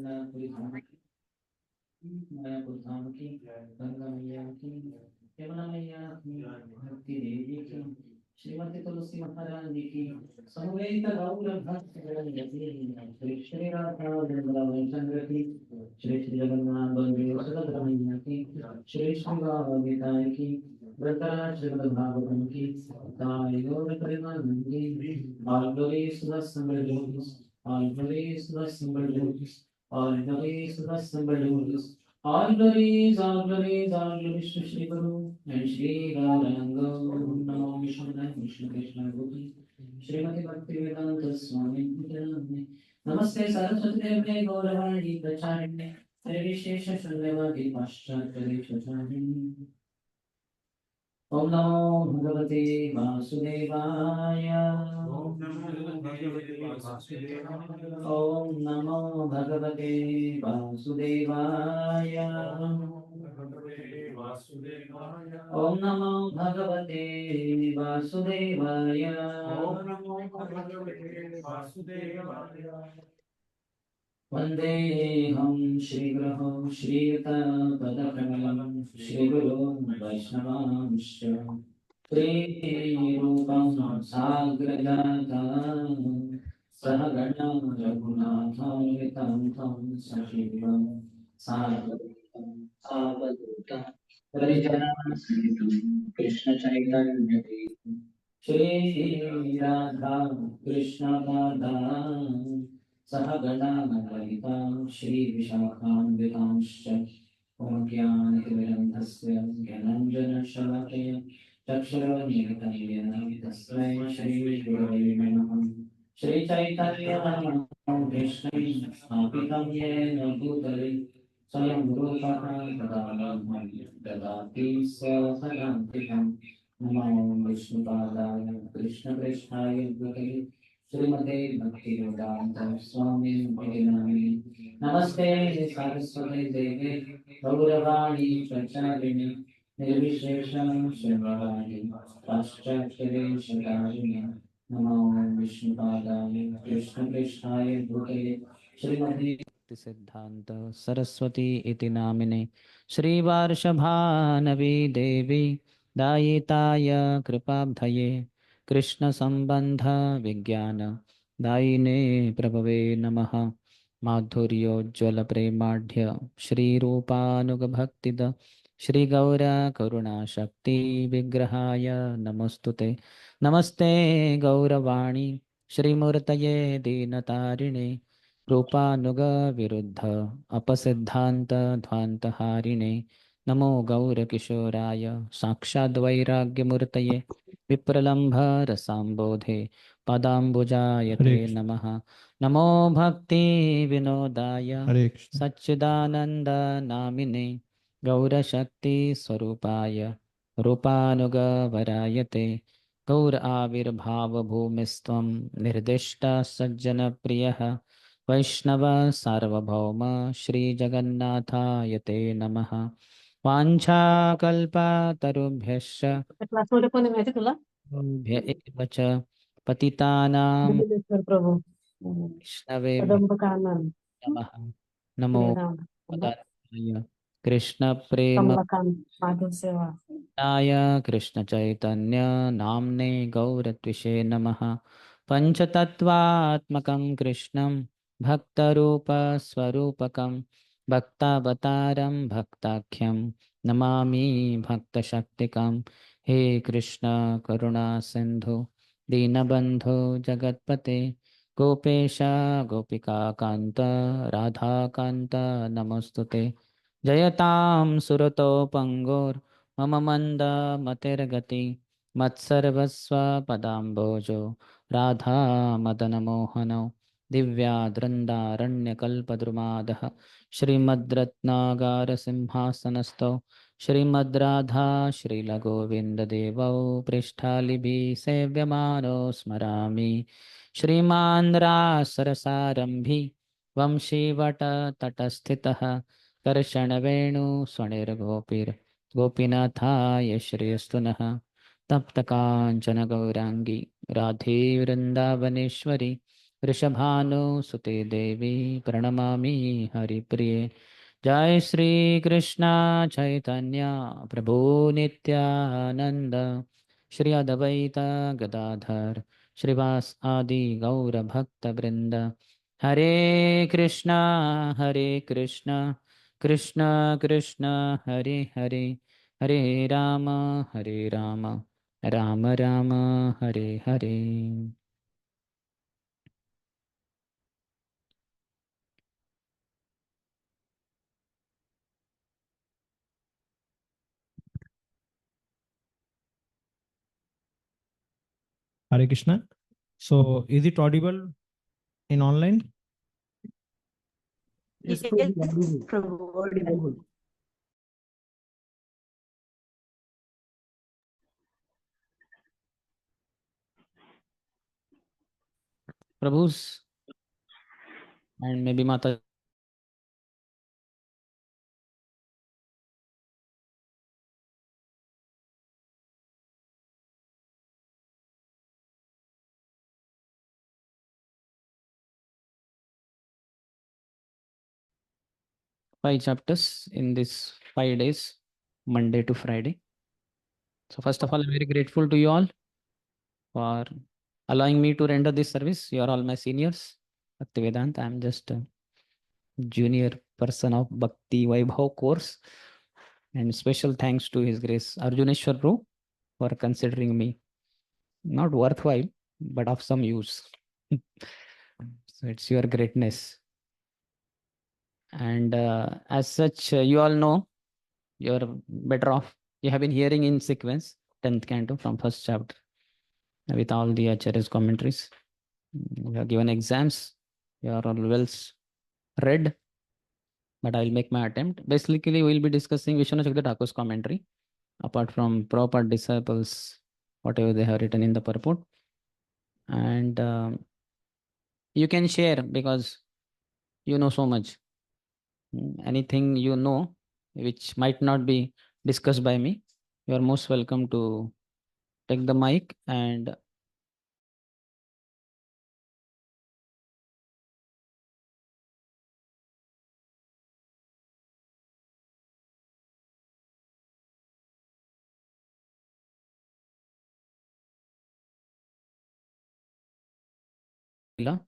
मायापुर धाम की, गंगा मैया की, यमुना मैया की, भक्ति देवी की, श्रीमती तुलसी महारानी की, समवेत गौर भक्त श्री श्री राधा वृंदावन चंद्र की, श्री श्री जगन्नाथ बलदेव सुभद्रा मैया की, श्री श्री गीताय की, वृतराज श्रीमद् भागवतम की, ताई गौर प्रेमानंद की, all glories to the assembled devotees, all glories to the assembled devotees, all glories to the assembled devotees. All glories, all glories to Shri Guru and Shri Gauranga. Namo Vishnu Vishnu Krishna Gopi. Srimati Bhaktivedanta Swami Pujami. Namaste Saraswati Devi Gauravani Pracharine. Nirvishesha Shunyavadi Paschatari Chacharine. Om Namo Bhagavate Vasudevaya. Om Namo Bhagavate Vasudevaya. Om Namo Bhagavate Vasudevaya. Vandeham Shri Guru Shri Yuta Padakamalam Shri Guru Vaishnavamscha Shri Rupam Sagrajata Sahagana Raghunathavitam Tam Sajivam Sadhutam Savadutam Harijana Sritam Krishna Chaitanya Devam Shri Radha Krishna Radha Sahagana Lalitam Shri Vishakhanvitamscha Om Gyanitirandhasya Gyananjana Shalakaya Chakshuranimitayena Tasmai Shri Gurave Namaha Shri Chaitanya Krishna Apitam Yena Bhutale Swayam Rupaha Dadati Sahadantikam Namo Vishnupadaya Krishna Krishnaya Bhutale Srimate Bhaktivedanta Swami Namaste. Namaste Saraswati Devi Gauravani Pracharini Nirvishesha Srimavani Paschakare Shadarini Namo Vishnupadaya Krishna Krishnaya Bhutale Srimate सिद्धांत सरस्वती इति नामिने श्रीवार्षभानवी देवी दायिताय कृपाब्धये कृष्ण संबंध विज्ञान दायिने प्रभवे नमः माधुर्योज्ज्वल प्रेमाढ्य श्रीरूपानुगभक्तिद श्रीगौरा करुणा शक्ति विग्रहाय नमस्तुते नमस्ते गौरवाणी श्रीमूर्तये दीनतारिणे रूपानुग विरुद्ध अपसिद्धांत ध्वांतहारिणे नमो गौरकिशोराय साक्षाद्वैराग्यमूर्तये विप्रलम्भ रसाम्बोधे पदाम्बुजायते नमः नमो भक्ति विनोदाय सच्चिदानंद नामिने गौरशक्ति स्वरूपाय रूपानुगवरायते गौर आविर्भाव भूमिस्त्वं निर्दिष्ट सज्जन प्रियः वैष्णव सार्वभौम श्री जगन्नाथाय ते नमः वाञ्छाकल्पतरुभ्यश्च क्लासमध्ये कोणी माहिती तुला भ्य एव च पतितानां प्रभू विष्णवे कदंबकानन नमः नमो श्रीराम पदाय कृष्ण प्रेम कमलकांत माधव सेवा कृष्ण चैतन्य नाम्ने गौरत्विषे नमः पंचतत्वात्मकं कृष्णं भक्तरूपस्वरूपकं भक्तावतारं भक्ताख्यं नमामि भक्तशक्तिकं हे कृष्ण करुणा सिन्धु दीनबन्धो जगत्पते गोपेश गोपिकान्त राधाकान्त नमोस्तुते जयतां सुरतो पंगोर मम मंद मतिर्गति मत्सर्वस्व पदाम्भोजो राधा मदन मोहनौ दिव्याद्रन्दारण्यकल्पद्रुमादः श्रीमद्रत्नागारसिंहासनस्थौ श्रीमद्राधा श्रीलगोविन्ददेवौ पृष्ठालिभिः सेव्यमानो स्मरामि श्रीमान् रासरसारम्भि वंशीवटतटस्थितः कर्षणवेणु स्वनिर्गोपीर् गोपीनाथाय श्रेयस्तु नः तप्तकाञ्चन गौराङ्गी राधे वृन्दावनेश्वरी वृषभानुसुते देवी प्रणमामि हरिप्रिये। जय श्री कृष्ण चैतन्य प्रभु नित्यानंद, श्री अद्वैत गदाधर श्रीवास आदि गौर भक्त वृंद। हरे कृष्ण कृष्ण कृष्ण हरे हरे, हरे राम हरे Ram Ram Ram Hare Hare. Hare Krishna. So, is it audible in online? Yes, Prabhu, audible. Prabhu's and maybe Mata 5 chapters in this 5 days, Monday to Friday. So first of all, I'm very grateful to you all for allowing me to render this service. You are all my seniors. Bhaktivedanta, I'm just a junior person of Bhakti Vaibhav course. And special thanks to His Grace Arjuneshwar Prabhu for considering me not worthwhile, but of some use. So it's your greatness. And as such, you all know you're better off. You have been hearing in sequence 10th canto from first chapter with all the Acharya's commentaries. We have given exams. You are all well read, but I'll make my attempt. Basically, we'll be discussing Vishwanath Chakravarti Thakur's commentary, apart from Prabhupada disciples, whatever they have written in the purport. And you can share because you know so much. Anything you know which might not be discussed by me, you are most welcome to take the mic and Lila,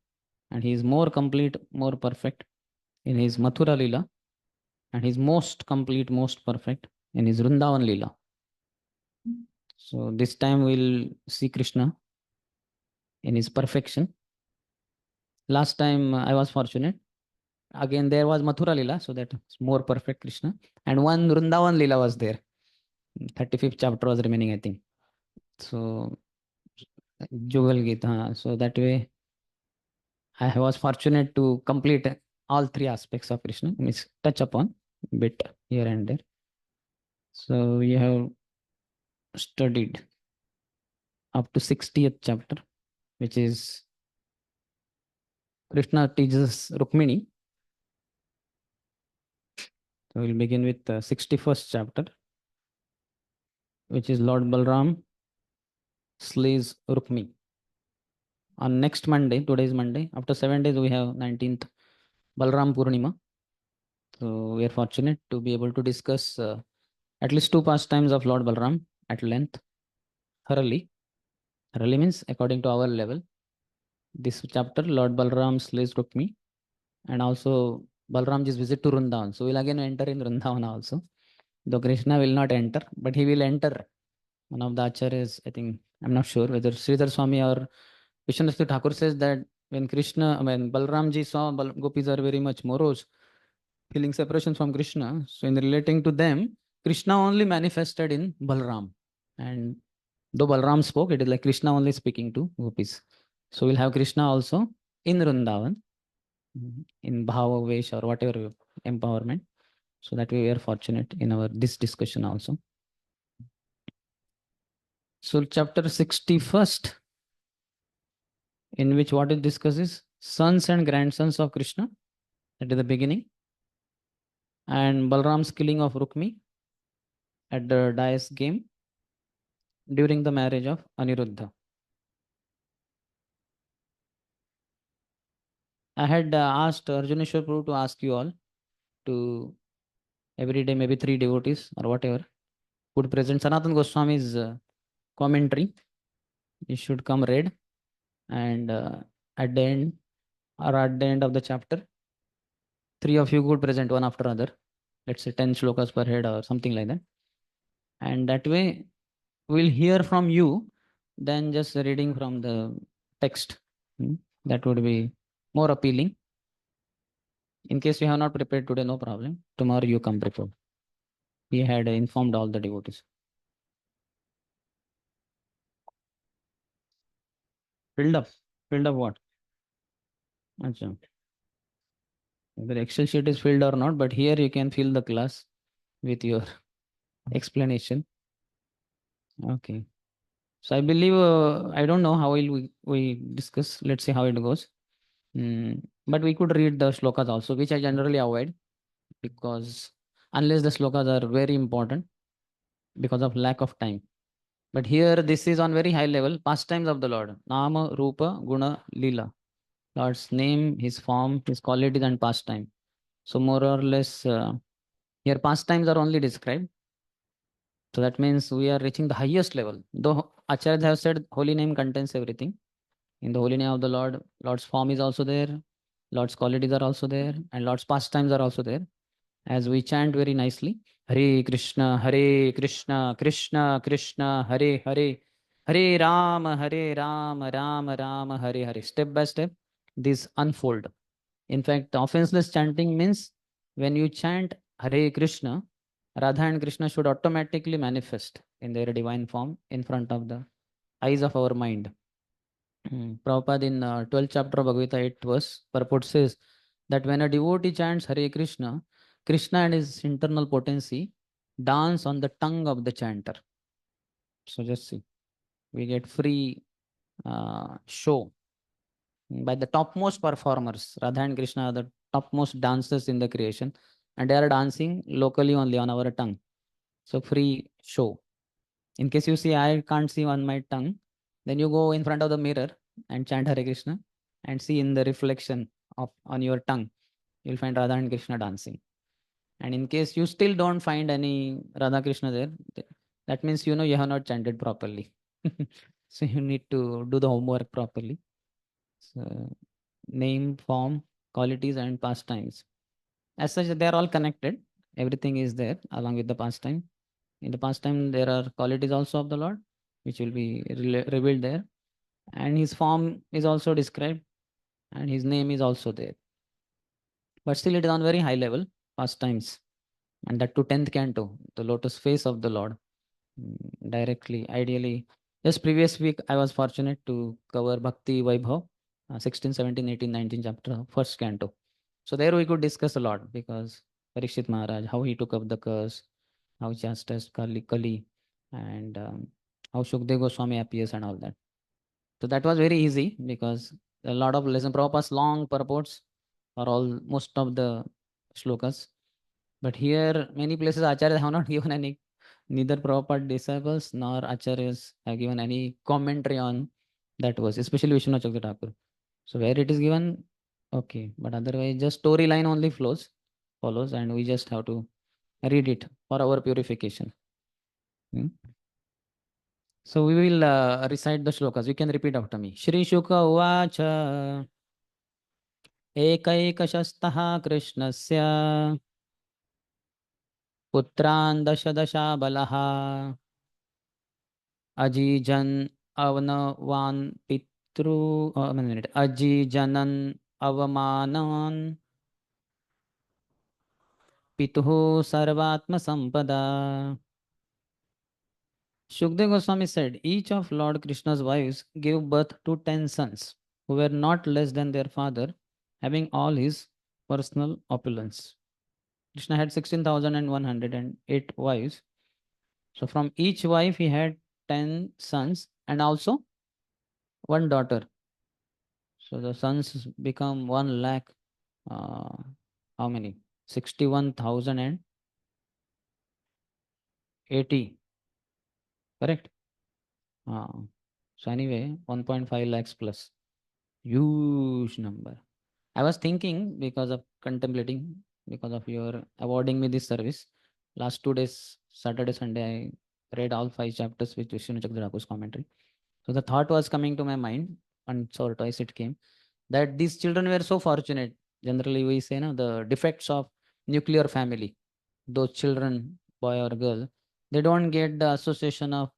and he is more complete, more perfect in his Mathura Lila, and he's most complete, most perfect in his Vrindavan Lila. So this time we'll see Krishna in his perfection. Last time I was fortunate. Again, there was Mathura Lila, so that's more perfect Krishna. And one Vrindavan Lila was there. 35th chapter was remaining, I think. So Jugal Gita. So that way I was fortunate to complete all three aspects of Krishna, means touch upon bit here and there. So we have studied up to 60th chapter, which is Krishna teaches Rukmini. So we'll begin with the 61st chapter, which is Lord Balram slays Rukmi. On next Monday, today is Monday, after 7 days we have 19th Balram Purnima. So we are fortunate to be able to discuss at least two pastimes of Lord Balram at length, thoroughly. Thoroughly means according to our level. This chapter, Lord Balram slays Rukmi, and also Balramji's visit to Vrindavan. So we'll again enter in Vrindavan also. Though Krishna will not enter, but he will enter. One of the acharyas, I think, I'm not sure whether Sridhar Swami or Vishwanath Thakur says that when Balramji saw gopis are very much morose, feeling separation from Krishna. So in relating to them, Krishna only manifested in Balram. And though Balram spoke, it is like Krishna only speaking to gopis. So we'll have Krishna also in Vrindavan, in Bhava Vesh or whatever empowerment. So that we are fortunate in our this discussion also. So chapter 61st, in which what it discusses sons and grandsons of Krishna, that is the beginning, and Balram's killing of Rukmi at the dice game during the marriage of Aniruddha. I had asked Arjuneshwar Prabhu to ask you all to every day, maybe 3 devotees or whatever, would present Sanatana Goswami's commentary. It should come read, and at the end or at the end of the chapter, 3 of you could present one after another. Let's say 10 shlokas per head or something like that. And that way, we'll hear from you than just reading from the text. That would be more appealing. In case you have not prepared today, no problem. Tomorrow you come prepared. We had informed all the devotees. Filled up. Filled up what? Achha. Whether Excel sheet is filled or not, but here you can fill the class with your explanation. Okay. So I believe, I don't know how will we discuss. Let's see how it goes. But we could read the shlokas also, which I generally avoid because unless the shlokas are very important because of lack of time. But here this is on very high level, pastimes of the Lord. Nama, Rupa, Guna, Lila. Lord's name, his form, his qualities and pastime. So more or less here pastimes are only described. So that means we are reaching the highest level. Though Acharyas have said holy name contains everything. In the holy name of the Lord, Lord's form is also there, Lord's qualities are also there, and Lord's pastimes are also there. As we chant very nicely, Hare Krishna, Krishna Krishna, Hare Hare, Hare Ram, Ram Ram, Hare Hare. Step by step, this unfold. In fact, offenseless chanting means when you chant Hare Krishna, Radha and Krishna should automatically manifest in their divine form in front of the eyes of our mind. Prabhupada in 12th chapter of Bhagavad Gita 8 verse purport says that when a devotee chants Hare Krishna, Krishna and his internal potency dance on the tongue of the chanter. So just see, we get free show by the topmost performers. Radha and Krishna are the topmost dancers in the creation, and they are dancing locally only on our tongue. So free show. In case you see I can't see on my tongue, then you go in front of the mirror and chant Hare Krishna and see in the reflection of on your tongue, you'll find Radha and Krishna dancing. And in case you still don't find any Radha Krishna there, that means you know you have not chanted properly. So you need to do the homework properly. So name, form, qualities, and pastimes. As such, they are all connected. Everything is there along with the pastime. In the pastime, there are qualities also of the Lord, which will be revealed there. And his form is also described, and his name is also there. But still, it is on very high level, pastimes. And that to 10th canto, the lotus face of the Lord, directly, ideally. Just previous week, I was fortunate to cover Bhakti Vaibhav, 16, 17, 18, 19 chapter, first canto. So there we could discuss a lot because Parikshit Maharaj, how he took up the curse, how he chastised Kali, and how Shukdev Goswami appears and all that. So that was very easy because a lot of lesson Prabhupada's long purports are all most of the shlokas. But here many places Acharyas have not given any, neither Prabhupada disciples nor Acharyas have given any commentary on that verse, especially Vishwanath Chakravarti Thakur. So where it is given, okay, but otherwise just storyline only follows, and we just have to read it for our purification. So we will recite the shlokas. You can repeat after me. Shri Shuka Uvacha Ekaikashastah Krishnasya Putran Dasha Balaha Ajijan Avanavan Pitru Ajijanan Avamanan Pituhu Sarvatma Sampada. Shukdev Goswami said, each of Lord Krishna's wives gave birth to 10 sons, who were not less than their father, having all his personal opulence. Krishna had 16,108 wives. So from each wife he had 10 sons and also one daughter. So the sons become 1 lakh, how many? 61,080. Correct? So anyway, 1.5 lakhs plus. Huge number. I was thinking because of contemplating, because of your awarding me this service. Last 2 days, Saturday, Sunday, I read all 5 chapters with Vishnu Chakraku's commentary. So the thought was coming to my mind, and so twice it came, that these children were so fortunate. Generally, we say, no, the defects of nuclear family. Those children, boy or girl, they don't get the association of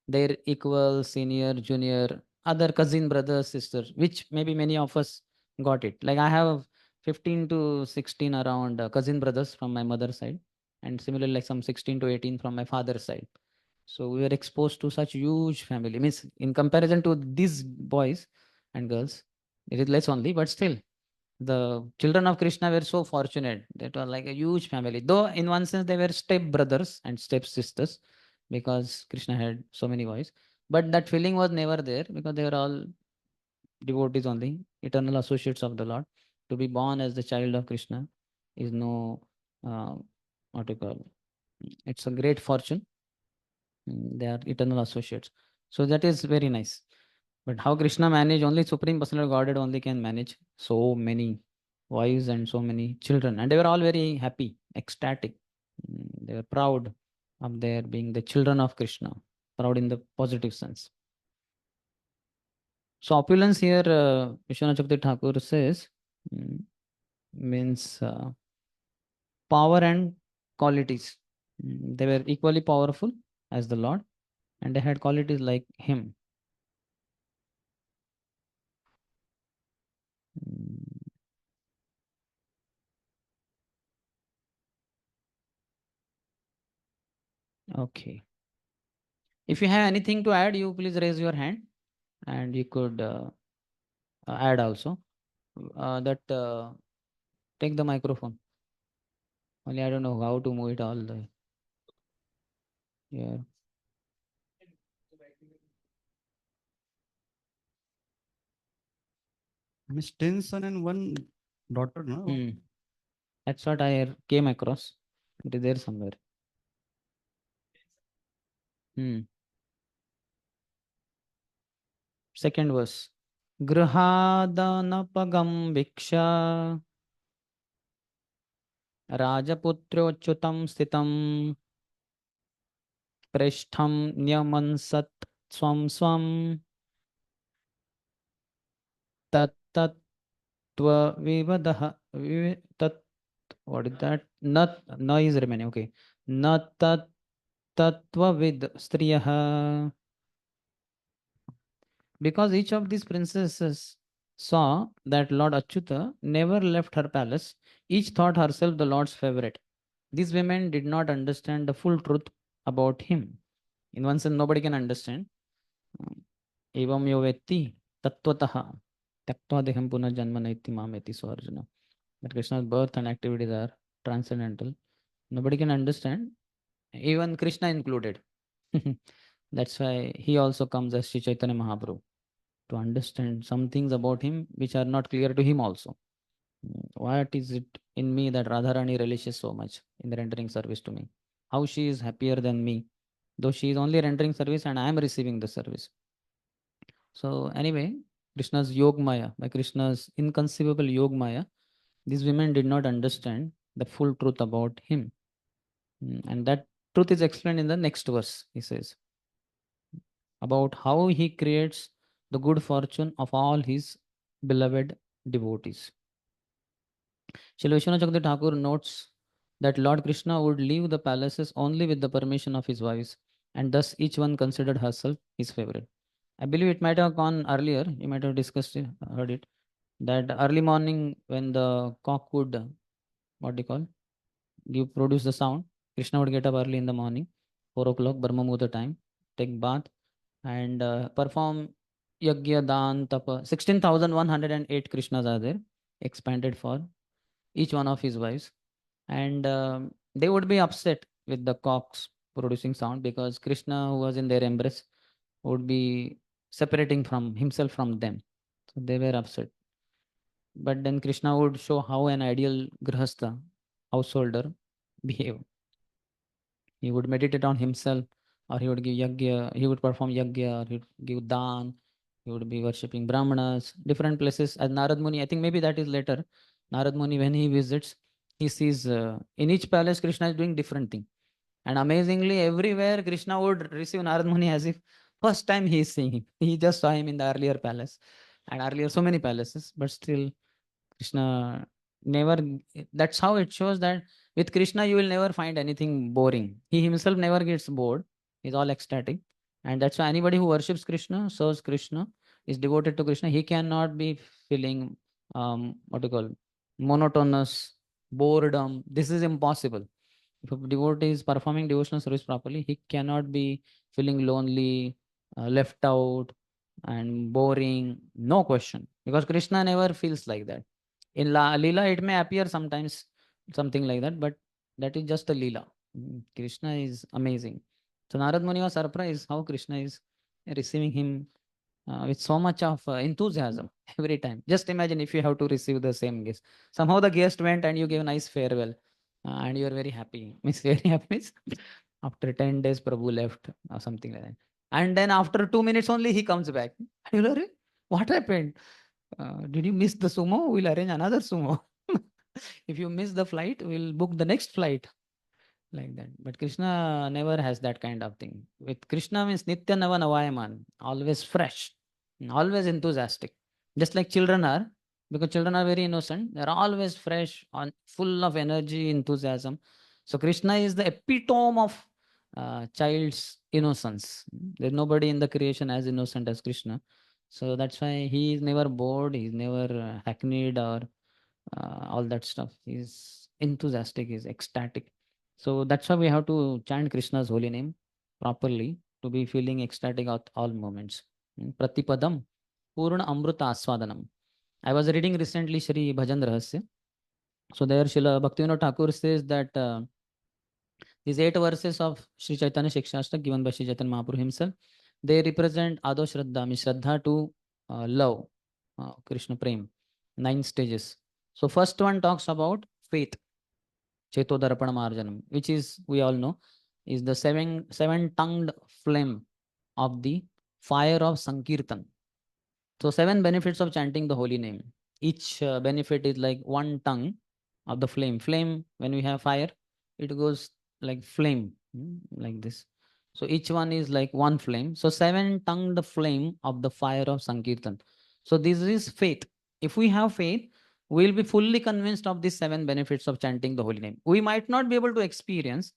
their equal, senior, junior, other cousin, brothers, sisters, which maybe many of us got it. Like I have 15 to 16 around cousin brothers from my mother's side, and similarly like some 16 to 18 from my father's side. So we were exposed to such huge family. Means in comparison to these boys and girls, it is less only, but still the children of Krishna were so fortunate. That was like a huge family. Though in one sense they were step brothers and step sisters, because Krishna had so many wives. But that feeling was never there because they were all devotees only, eternal associates of the Lord. To be born as the child of Krishna is no what you call. It's a great fortune. They are eternal associates. So that is very nice. But how Krishna manage, only Supreme Personal Godhead only can manage so many wives and so many children. And they were all very happy, ecstatic. They were proud of their being the children of Krishna, proud in the positive sense. So opulence here, Vishwanath Chakravarti Thakur says, means power and qualities. They were equally powerful as the Lord, and they had qualities like him. Okay. If you have anything to add, you please raise your hand, and you could add also. That take the microphone. Only I don't know how to move it all the way. Yeah. Miss 10 son and 1 daughter, no? That's what I came across. It is there somewhere. Second verse. Grihādanapagam viksha Rajaputryochutam stitam Preshtham nyamansat swam swam tat tat tva vivadah tat. What is that? Nat na is remaining. Okay. Nat tat tatva vid striyaha. Because each of these princesses saw that Lord Achyuta never left her palace, each thought herself the Lord's favorite. These women did not understand the full truth about him. In one sense, nobody can understand. Evam yo vetti tattvataha tyaktva deham punah janma naiti mameti, so Arjuna. That Krishna's birth and activities are transcendental. Nobody can understand, even Krishna included. That's why he also comes as Sri Chaitanya Mahaprabhu, to understand some things about him which are not clear to him also. What is it in me that Radharani relishes so much in the rendering service to me? How she is happier than me, though she is only rendering service and I am receiving the service. So anyway, Krishna's Yog Maya, by Krishna's inconceivable Yog Maya, these women did not understand the full truth about him. And that truth is explained in the next verse. He says about how he creates the good fortune of all his beloved devotees. Shri Vishwanath Chakravarti Thakur notes that Lord Krishna would leave the palaces only with the permission of his wives, and thus each one considered herself his favorite. I believe it might have gone earlier, you might have discussed it, heard it, that early morning when the cock would, what do you call, produce the sound, Krishna would get up early in the morning, 4 o'clock, Brahma Muhurta time, take bath, and perform Yagya, Dan, Tapa. 16,108 Krishnas are there, expanded for each one of his wives. And they would be upset with the cocks producing sound, because Krishna, who was in their embrace, would be separating from himself from them. So they were upset. But then Krishna would show how an ideal grihastha, householder, behave. He would meditate on himself, or he would give yagya, he would perform yagya, or he would give dan, He would be worshipping Brahmanas, different places. As Narad Muni, I think maybe that is later. Narad Muni, when he visits, he sees in each palace Krishna is doing different thing. And amazingly, everywhere Krishna would receive Narad Muni as if first time he is seeing him. He just saw him in the earlier palace and earlier so many palaces, but still Krishna never. That's how it shows that with Krishna you will never find anything boring. He himself never gets bored. He's all ecstatic, and that's why anybody who worships Krishna, serves Krishna, is devoted to Krishna. He cannot be feeling what do you call monotonous boredom. This is impossible. If a devotee is performing devotional service properly, he cannot be feeling lonely, left out, and boring. No question, because Krishna never feels like that. In Leela, it may appear sometimes something like that, but that is just a Leela. Krishna is amazing. So Narad Muni was surprised how Krishna is receiving him with so much of enthusiasm every time. Just imagine if you have to receive the same guest. Somehow the guest went and you gave a nice farewell and you are very happy. Means very happy. Means after 10 days, Prabhu left or something like that. And then after 2 minutes only, he comes back. You'll say, what happened? Did you miss the sumo? We'll arrange another sumo. If you miss the flight, we'll book the next flight. Like that. But Krishna never has that kind of thing. With Krishna means Nitya Nava Navayaman, always fresh, always enthusiastic. Just like children are, because children are very innocent, they're always fresh, on full of energy, enthusiasm. So Krishna is the epitome of child's innocence. There's nobody in the creation as innocent as Krishna. So that's why he is never bored, he's never hackneyed or all that stuff. He's enthusiastic, he's ecstatic. So that's why we have to chant Krishna's holy name properly to be feeling ecstatic at all moments. Pratipadam Purna Amruta Aswadanam. I was reading recently Shri Bhajan Rahasya. So there Srila Bhaktivinoda Thakur says that these 8 verses of Sri Chaitanya Shikshastra given by Sri Chaitanya Mahaprabhu himself, they represent Ado Shraddha, means Shraddha to love, Krishna Prem, 9 stages. So first one talks about faith, Cheto Darpana Marjanam, which is, we all know, is the seven-tongued flame of the fire of Sankirtan. So 7 benefits of chanting the holy name. Each benefit is like one tongue of the flame. Flame, when we have fire, it goes like flame, like this. So each one is like one flame. So 7-tongued flame of the fire of Sankirtan. So this is faith. If we have faith, we'll be fully convinced of these 7 benefits of chanting the holy name. We might not be able to experience,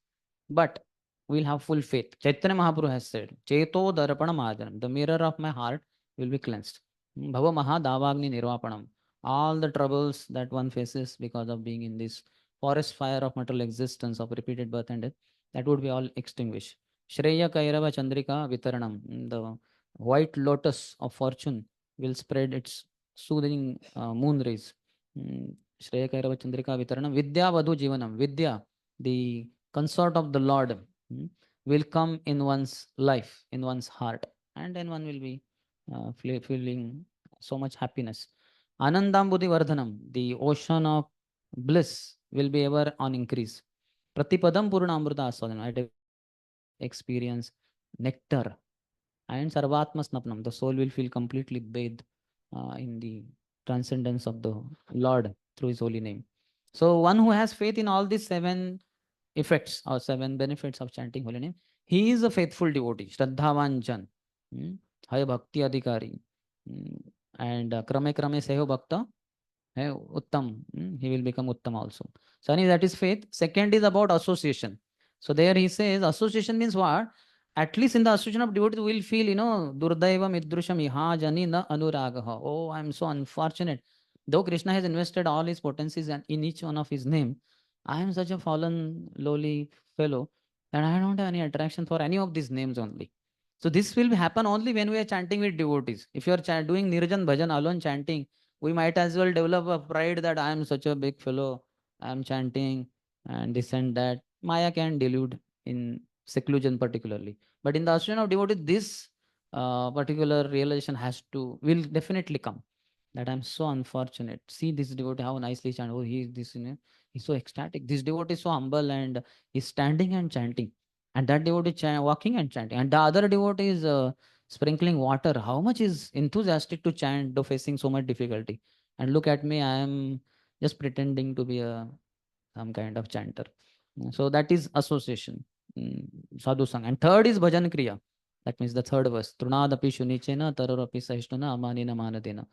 but we'll have full faith. Chaitanya Mahaprabhu has said, Cheto Darpana Mahajanam, the mirror of my heart will be cleansed. Bhava Maha Davagni Nirvapanam. All the troubles that one faces because of being in this forest fire of material existence of repeated birth and death, that would be all extinguished. Shreya Kairava Chandrika Vitaranam. The white lotus of fortune will spread its soothing moon rays. Shreya Kairava Chandrika Vitaranam. Vidya Vadhu Jivanam. Vidya, the consort of the Lord, will come in one's life, in one's heart, and then one will be feeling so much happiness. Anandambudhi Vardhanam, the ocean of bliss will be ever on increase. Pratipadam Purna Amruta Aswadanam, I experience nectar. And Sarvatma Snapnam, the soul will feel completely bathed in the transcendence of the Lord through his holy name. So one who has faith in all these 7 effects or 7 benefits of chanting holy name, he is a faithful devotee, Shraddhavan Jan, Haya Bhakti Adhikari, and Krame Krame Seho Bhakta, Uttam, he will become Uttam also. So that is faith. Second is about association. So there he says association means what? At least in the association of devotees, we will feel, Durdaiva Midrusham Iha Jani na Anuragaha. Oh, I am so unfortunate. Though Krishna has invested all his potencies in each one of his name, I am such a fallen, lowly fellow that I don't have any attraction for any of these names only. So this will happen only when we are chanting with devotees. If you are doing Nirjan Bhajan alone chanting, we might as well develop a pride that I am such a big fellow, I am chanting and this and that. Maya can delude in seclusion particularly. But in the association of devotees, this particular realization will definitely come. That I'm so unfortunate. See this devotee, how nicely chant. Oh, he's so ecstatic. This devotee is so humble and he's standing and chanting. And that devotee walking and chanting. And the other devotee is sprinkling water. How much is enthusiastic to chant though facing so much difficulty? And look at me, I am just pretending to be a some kind of chanter. So that is association, sadhu sang. And third is bhajan kriya. That means the third verse. Trunadapi shunichena tararapi sahishnuna amanina manadena.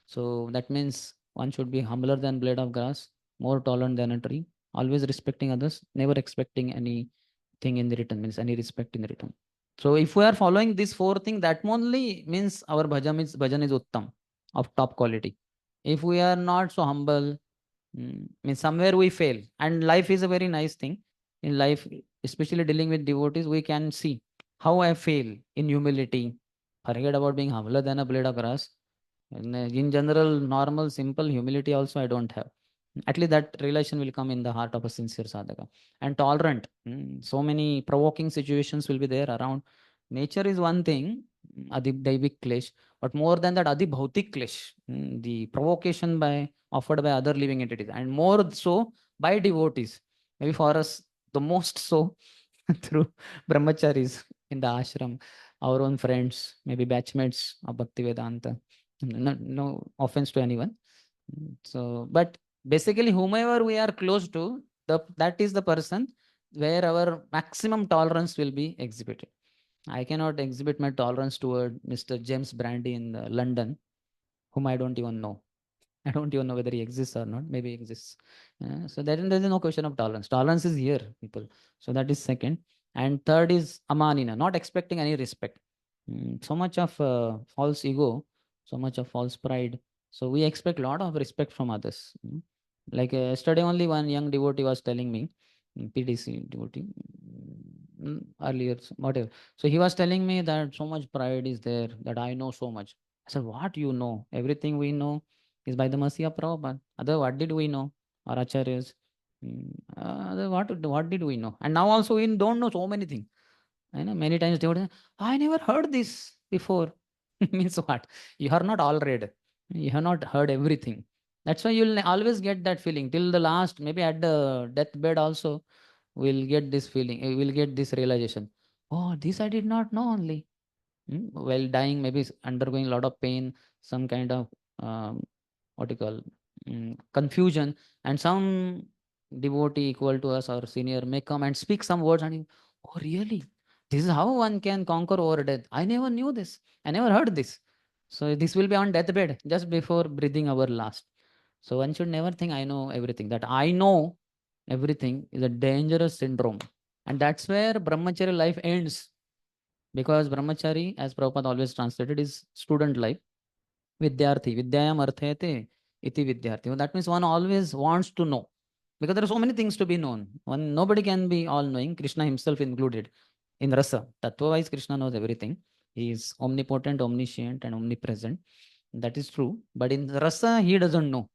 So that means one should be humbler than blade of grass, more tolerant than a tree, always respecting others, never expecting anything in the return, means any respect in the return. So if we are following this four thing, that only means our bhajan is uttam, of top quality. If we are not so humble, means somewhere we fail. And life is a very nice thing. In life, especially dealing with devotees, we can see how I fail in humility. Forget about being humbler than a blade of grass. In general, normal, simple humility also I don't have. At least that relation will come in the heart of a sincere sadhaka. And tolerant. So many provoking situations will be there around. Nature is one thing, adi daivik klesh, but more than that, adi bhautik klesh, the provocation offered by other living entities, and more so by devotees. Maybe for us, the most so through brahmacharis in the ashram, our own friends, maybe batchmates of Bhaktivedanta. No offense to anyone. So, but basically, whomever we are close to, that is the person where our maximum tolerance will be exhibited. I cannot exhibit my tolerance toward Mr. James Brandy in London, whom I don't even know. I don't even know whether he exists or not. Maybe he exists. So there is no question of tolerance. Tolerance is here, people. So that is second. And third is amanina, not expecting any respect. So much of false ego, so much of false pride. So we expect a lot of respect from others. Like yesterday only one young devotee was telling me, PDC devotee, earlier, whatever. So he was telling me that so much pride is there, that I know so much. I said, what you know? Everything we know is by the mercy of Prabhupada. Other, what did we know? Our acharyas. What did we know? And now also we don't know so many things. I know many times they would say, I never heard this before. Means what? You are not all read. You have not heard everything. That's why you'll always get that feeling till the last, maybe at the deathbed also, we'll get this feeling, we'll get this realization. Oh, this I did not know only. While dying, maybe undergoing a lot of pain, some kind of what you call confusion, and some devotee equal to us or senior may come and speak some words, and you, oh really? This is how one can conquer over death. I never knew this. I never heard this. So this will be on deathbed, just before breathing our last. So one should never think I know everything. That I know everything is a dangerous syndrome, and that's where brahmacharya life ends. Because brahmachari, as Prabhupada always translated, is student life. Vidyarthi, vidyayam arthayate iti vidyarthi. So that means one always wants to know. Because there are so many things to be known. Nobody can be all-knowing, Krishna himself included. In rasa, tattva-wise, Krishna knows everything. He is omnipotent, omniscient, and omnipresent. That is true. But in rasa, he doesn't know,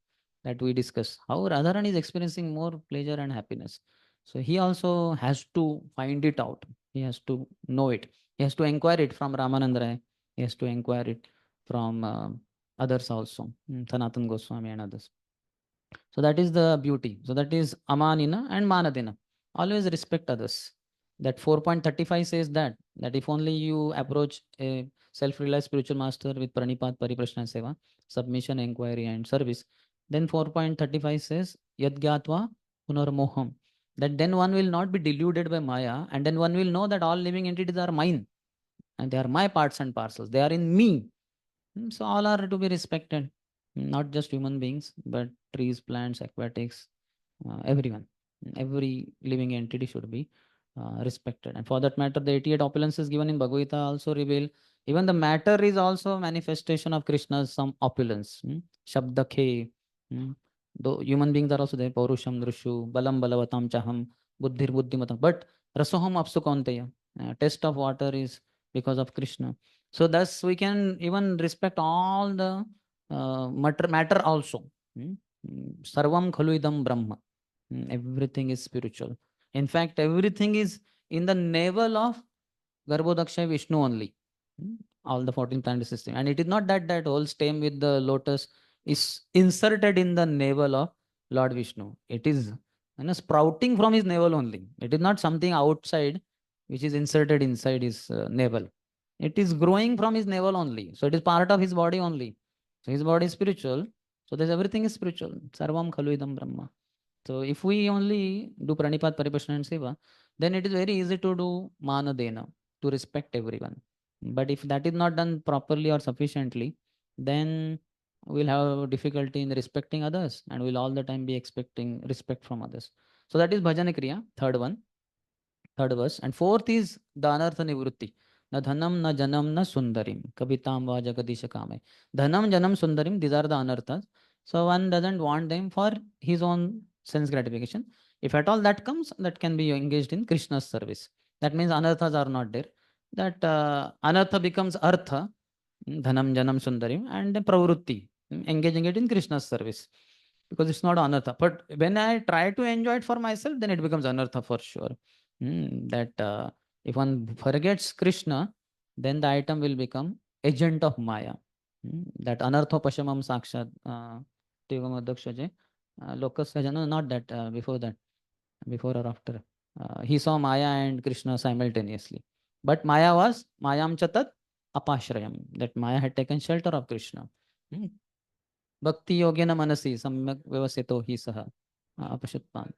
that we discuss. How Radharan is experiencing more pleasure and happiness. So he also has to find it out. He has to know it. He has to inquire it from Ramananda Rai. He has to inquire it from others also, Sanatan Goswami and others. So that is the beauty. So that is amanina and manadina. Always respect others. That 4.35 says that if only you approach a self-realized spiritual master with pranipat, pariprashna, seva, submission, inquiry, and service, then 4.35 says yadgyatva punarmoham. That then one will not be deluded by Maya, and then one will know that all living entities are mine, and they are my parts and parcels. They are in me. So all are to be respected, not just human beings, but trees, plants, aquatics, everyone. Every living entity should be respected. And for that matter, the 88 opulences given in Bhagavad Gita also reveal even the matter is also manifestation of Krishna's some opulence. Shabdakhe. Though human beings are also there. Paurusham, Drushu, Balam, Balavatam, Chaham, Buddhir, Buddhimatam. But Rasoham Apsu Kaunteya. Test of water is because of Krishna. So thus we can even respect all the matter also. Sarvam khaluidam Brahma. Everything is spiritual. In fact, everything is in the navel of Garbhodaksha Vishnu only. All the 14 planet system. And it is not that that whole stem with the lotus is inserted in the navel of Lord Vishnu. It is sprouting from his navel only. It is not something outside which is inserted inside his navel. It is growing from his navel only. So it is part of his body only. So his body is spiritual. So there's everything is spiritual. Sarvam khalu idam Brahma. So if we only do Pranipat, Paripashna and Seva, then it is very easy to do Manadena, to respect everyone. But if that is not done properly or sufficiently, then we'll have difficulty in respecting others and we'll all the time be expecting respect from others. So that is Bhajana Kriya, third one, third verse. And fourth is the Anartha Nivrutti. Na dhanam, na janam, na sundarim. Kavitam va jagadisha kame. Dhanam, janam, sundarim, these are the anarthas. So one doesn't want them for his own sense gratification. If at all that comes, that can be engaged in Krishna's service. That means anarthas are not there. That anartha becomes artha, dhanam, janam, sundarim, and then pravrutti, engaging it in Krishna's service. Because it's not anartha. But when I try to enjoy it for myself, then it becomes anartha for sure. That if one forgets Krishna, then the item will become agent of Maya. That anartho pashamam sakshat tigam adakshaje lokasya jana, not that before that, before or after. He saw Maya and Krishna simultaneously. But Maya was Mayam chatat apashrayam. That Maya had taken shelter of Krishna. Bhakti yogena manasi samyak vyavasito hi saha apashutpan.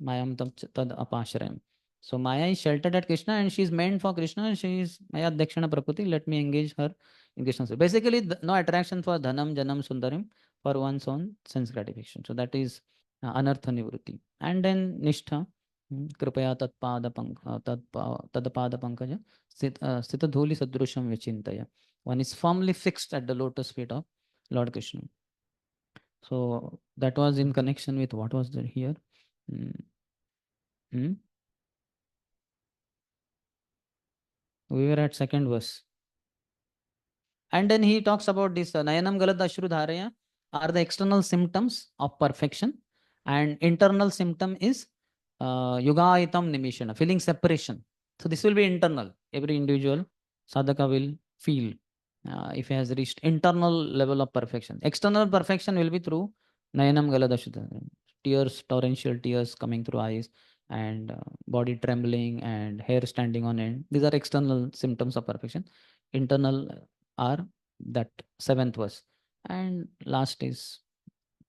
Mayam tad apashrayam. So Maya is sheltered at Krishna and she is meant for Krishna. She is Maya Dakshana Prakriti. Let me engage her in Krishna. So basically, no attraction for Dhanam, Janam, Sundarim for one's own sense gratification. So that is Anartha Nivrutti. And then Nishtha, Kripaya Tadapada Pankaja, Sthita Dhuli Sadrusham Vichintaya. One is firmly fixed at the lotus feet of Lord Krishna. So that was in connection with what was there here. We were at second verse. And then he talks about this Nayanam Galad Ashru Dharaya are the external symptoms of perfection. And internal symptom is Yugaitam Nimishana, feeling separation. So this will be internal. Every individual sadhaka will feel if he has reached internal level of perfection. External perfection will be through Nayanam Galad Ashru Dharaya. Tears, torrential tears coming through eyes, and body trembling and hair standing on end. These are external symptoms of perfection. Internal are that seventh verse. And last is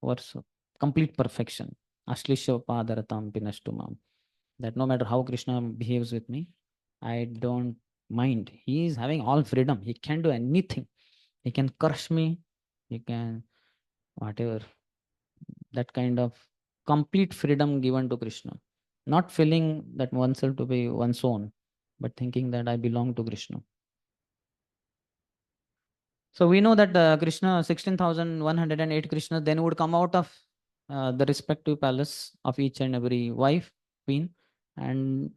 verse complete perfection. Ashlisha padaratam pinashtumam. That no matter how Krishna behaves with me, I don't mind. He is having all freedom. He can do anything. He can crush me. He can whatever. That kind of complete freedom given to Krishna. Not feeling that oneself to be one's own, but thinking that I belong to Krishna. So we know that Krishna, 16,108 Krishnas then would come out of the respective palace of each and every wife, queen, and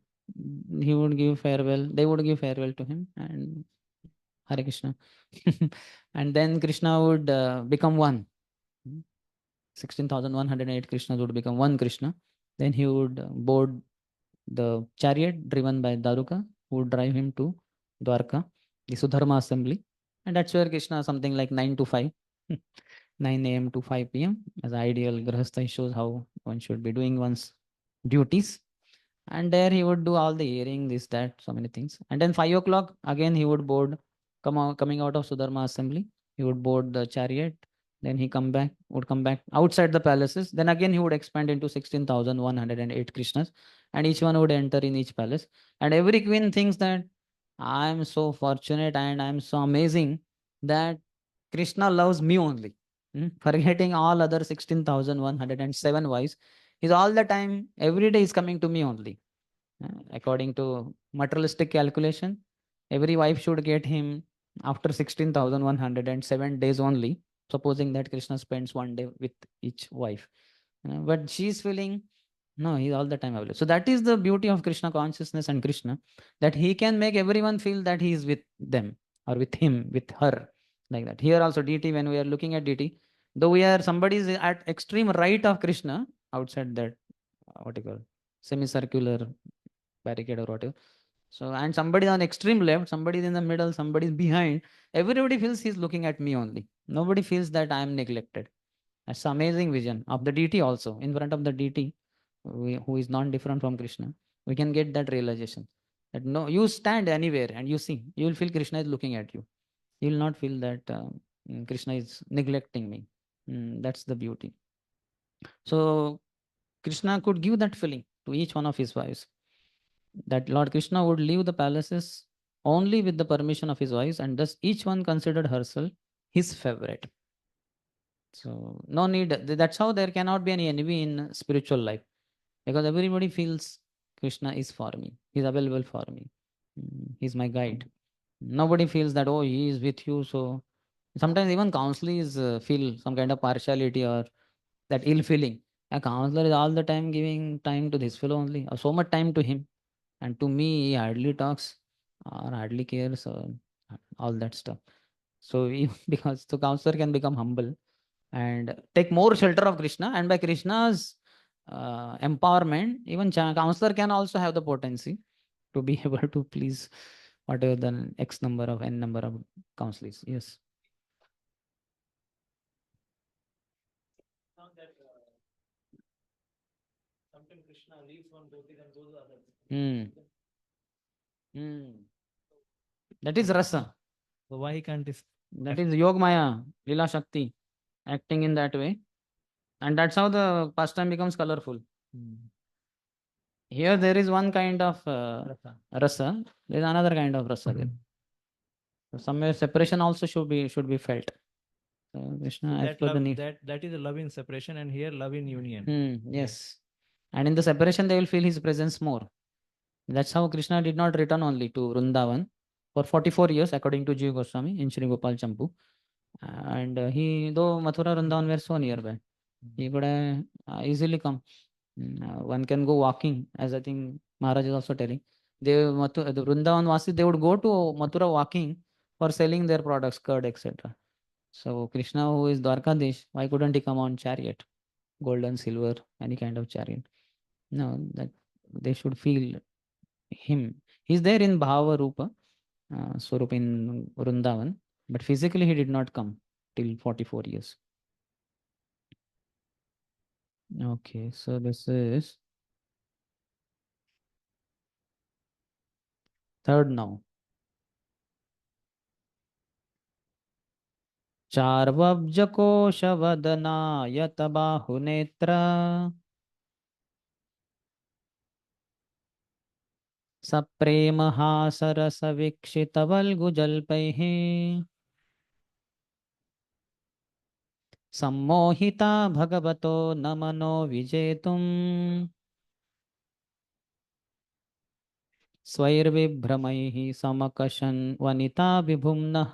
he would give farewell. They would give farewell to him, and Hare Krishna. And then Krishna would become one. 16,108 Krishnas would become one Krishna. Then he would board the chariot driven by Daruka, who would drive him to Dwarka, the Sudharma assembly. And that's where Krishna, something like 9 to 5, 9 a.m. to 5 p.m. as ideal Grahastha shows how one should be doing one's duties. And there he would do all the hearing, this, that, so many things. And then 5 o'clock, again he would board, coming out of Sudharma assembly, he would board the chariot. Then he would come back outside the palaces. Then again he would expand into 16,108 Krishnas, and each one would enter in each palace. And every queen thinks that I am so fortunate and I am so amazing that Krishna loves me only. Forgetting all other 16,107 wives. He's all the time, every day is coming to me only. According to materialistic calculation, every wife should get him after 16,107 days only, supposing that Krishna spends one day with each wife. But she's feeling, no, he's all the time available. So that is the beauty of Krishna consciousness and Krishna, that he can make everyone feel that he is with them or with him, with her, like that. Here also deity, when we are looking at deity, though somebody is at extreme right of Krishna, outside that, what you call, semicircular barricade or whatever. So, and somebody on extreme left, somebody is in the middle, somebody is behind. Everybody feels he's looking at me only. Nobody feels that I am neglected. That's amazing vision of the deity also. In front of the deity, who is non-different from Krishna, we can get that realization. That no, you stand anywhere and you see, you will feel Krishna is looking at you. You will not feel that Krishna is neglecting me. That's the beauty. So Krishna could give that feeling to each one of his wives. That Lord Krishna would leave the palaces only with the permission of his wives, and thus each one considered herself his favorite. So no need. That's how there cannot be any envy in spiritual life, because everybody feels Krishna is for me. He's available for me. He's my guide. Nobody feels that, oh, he is with you. So sometimes even counselors feel some kind of partiality or that ill feeling. A counselor is all the time giving time to this fellow only, or so much time to him. And to me, he hardly talks or hardly cares or all that stuff. So because the counselor can become humble and take more shelter of Krishna, and by Krishna's empowerment, even counselor can also have the potency to be able to please whatever the X number of N number of counselors. Yes. Sometimes Krishna leaves one devotee and goes to others. That is rasa. So why he can't? That is Yog Maya, Lila Shakti, acting in that way. And that's how the pastime becomes colorful. Here there is one kind of rasa, there is another kind of rasa there. So somewhere separation also should be felt. So Krishna, as That per the love, need. that is a love in separation, and here love in union. Yes. And in the separation, they will feel his presence more. That's how Krishna did not return only to Vrindavan for 44 years, according to Jiva Goswami in Sri Gopal Champu. And he, though Mathura Vrindavan were so nearby, he could easily come. One can go walking, as I think Maharaj is also telling. The Vrindavan Vasi, they would go to Mathura walking for selling their products, curd, etc. So Krishna, who is Dwarkadish, why couldn't he come on chariot? Golden, silver, any kind of chariot. No, that they should feel him. He's there in Bhava Rupa, Swarup in Vrindavan, but physically he did not come till 44 years. Okay, so this is third now. चार्वब्जकोशवदनायत बाहुनेत्र सप्रेमहासरसवीक्षितवल्गुजल्पैः सम्मोहिता भगवतो न मनो विजेतुम् स्वैर्विभ्रमैः समकषन् Vanita विभुम्नः.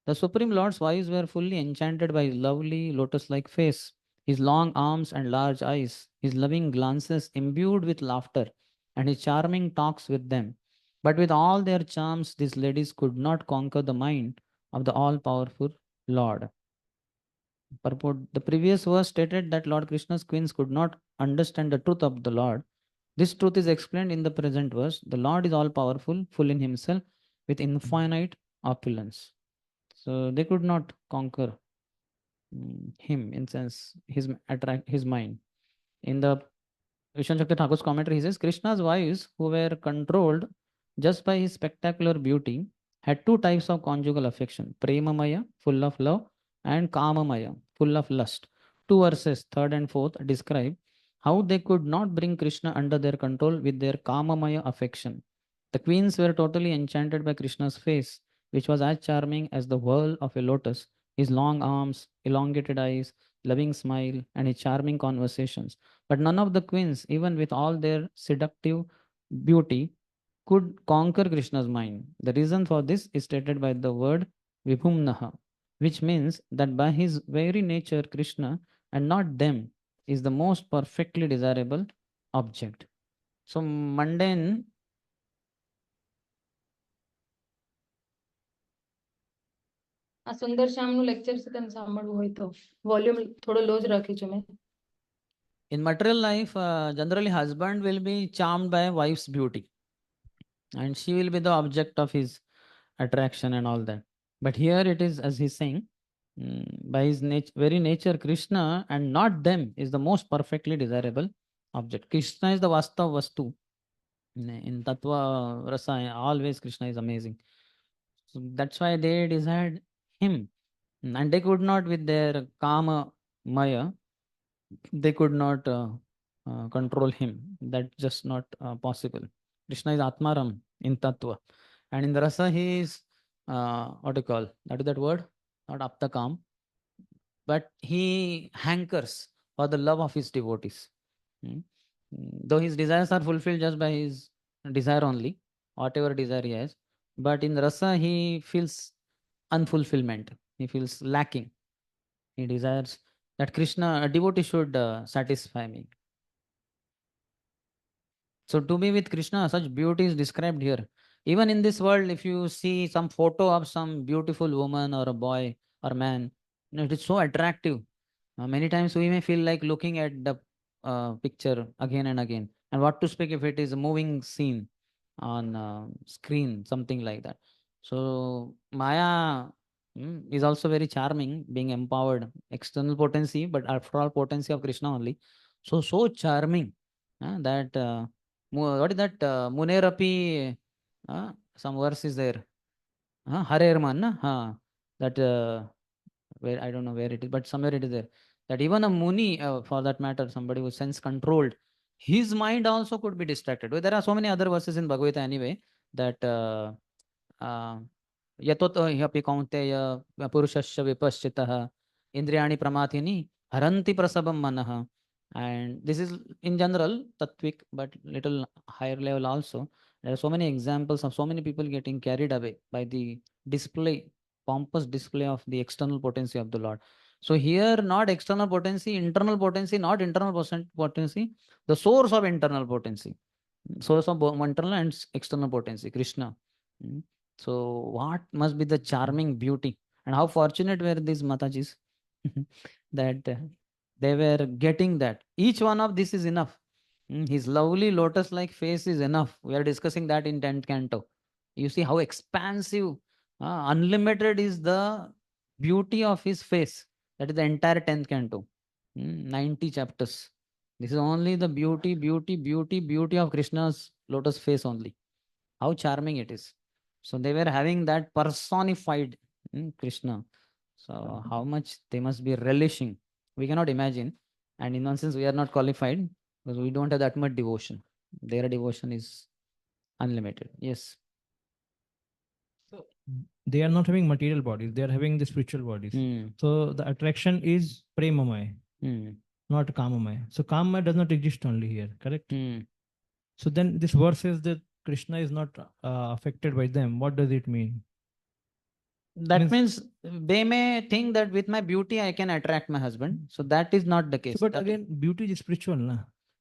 The Supreme Lord's wives were fully enchanted by his lovely lotus-like face, his long arms and large eyes, his loving glances imbued with laughter, and his charming talks with them. But with all their charms, these ladies could not conquer the mind of the all-powerful Lord. Purport: the previous verse stated that Lord Krishna's queens could not understand the truth of the Lord. This truth is explained in the present verse. The Lord is all-powerful, full in himself, with infinite opulence. So they could not conquer him, in sense his mind. In the Vishnu Shakti Thakur's commentary, he says Krishna's wives, who were controlled just by his spectacular beauty, had two types of conjugal affection: Premamaya, full of love, and Kamamaya, full of lust. Two verses, third and fourth, describe how they could not bring Krishna under their control with their Kamamaya affection. The queens were totally enchanted by Krishna's face, which was as charming as the whirl of a lotus, his long arms, elongated eyes, loving smile, and his charming conversations. But none of the queens, even with all their seductive beauty, could conquer Krishna's mind. The reason for this is stated by the word Vibhumnaha, which means that by his very nature, Krishna, and not them, is the most perfectly desirable object. So mundane. આ સુંદરશ્યામનું lecture છે તને સાંભળવું હોય તો volume થોડો લો જ રાખ્યું છે મેં. In material life, generally husband will be charmed by wife's beauty, and she will be the object of his attraction and all that. But here it is, as he's saying, by his very nature, Krishna and not them is the most perfectly desirable object. Krishna is the Vastav Vastu. In Tattva Rasa, always Krishna is amazing. So that's why they desired him. And they could not, with their Kama Maya, they could not control him. That's just not possible. Krishna is Atmaram in Tattva. And in the Rasa, he is, what do you call? That is that word? Not Aptakam. But he hankers for the love of his devotees. Hmm. Though his desires are fulfilled just by his desire only, whatever desire he has. But in Rasa, he feels unfulfillment. He feels lacking. He desires that Krishna, a devotee should satisfy me. So to be with Krishna, such beauty is described here. Even in this world, if you see some photo of some beautiful woman or a boy or man, it is so attractive. Many times we may feel like looking at the picture again and again. And what to speak if it is a moving scene on screen, something like that. So Maya is also very charming, being empowered, external potency, but after all potency of Krishna only. So charming that what is that? Munerapi, some verse is there. Harerman, na? That where I don't know where it is, but somewhere it is there. That even a Muni, for that matter, somebody who sense controlled, his mind also could be distracted. Well, there are so many other verses in Bhagavad Gita anyway that यतोतो ह्यपि कौन्तेय पुरुषस्य विपश्चितः इंद्रियाणि प्रमाथिनि हरन्ति प्रसवं मनः. And this is in general tattvic, but little higher level also. There are so many examples of so many people getting carried away by the display, pompous display of the external potency of the Lord. So here, not external potency, internal potency, not internal potency, the source of internal potency, source of internal and external potency, Krishna. So what must be the charming beauty, and how fortunate were these Matajis that they were getting that. Each one of this is enough. His lovely lotus-like face is enough. We are discussing that in 10th canto. You see how expansive, unlimited is the beauty of his face. That is the entire 10th canto. 90 chapters. This is only the beauty of Krishna's lotus face only. How charming it is. So they were having that personified Krishna. So how much they must be relishing, we cannot imagine. And in one sense, we are not qualified because we don't have that much devotion. Their devotion is unlimited. Yes. So they are not having material bodies, they are having the spiritual bodies. So the attraction is premamaya, not kamamaya. So kamamaya does not exist only here, correct? So then this verse says that Krishna is not affected by them. What does it mean? That means they may think that with my beauty I can attract my husband. So that is not the case. So, but again, beauty is spiritual, na?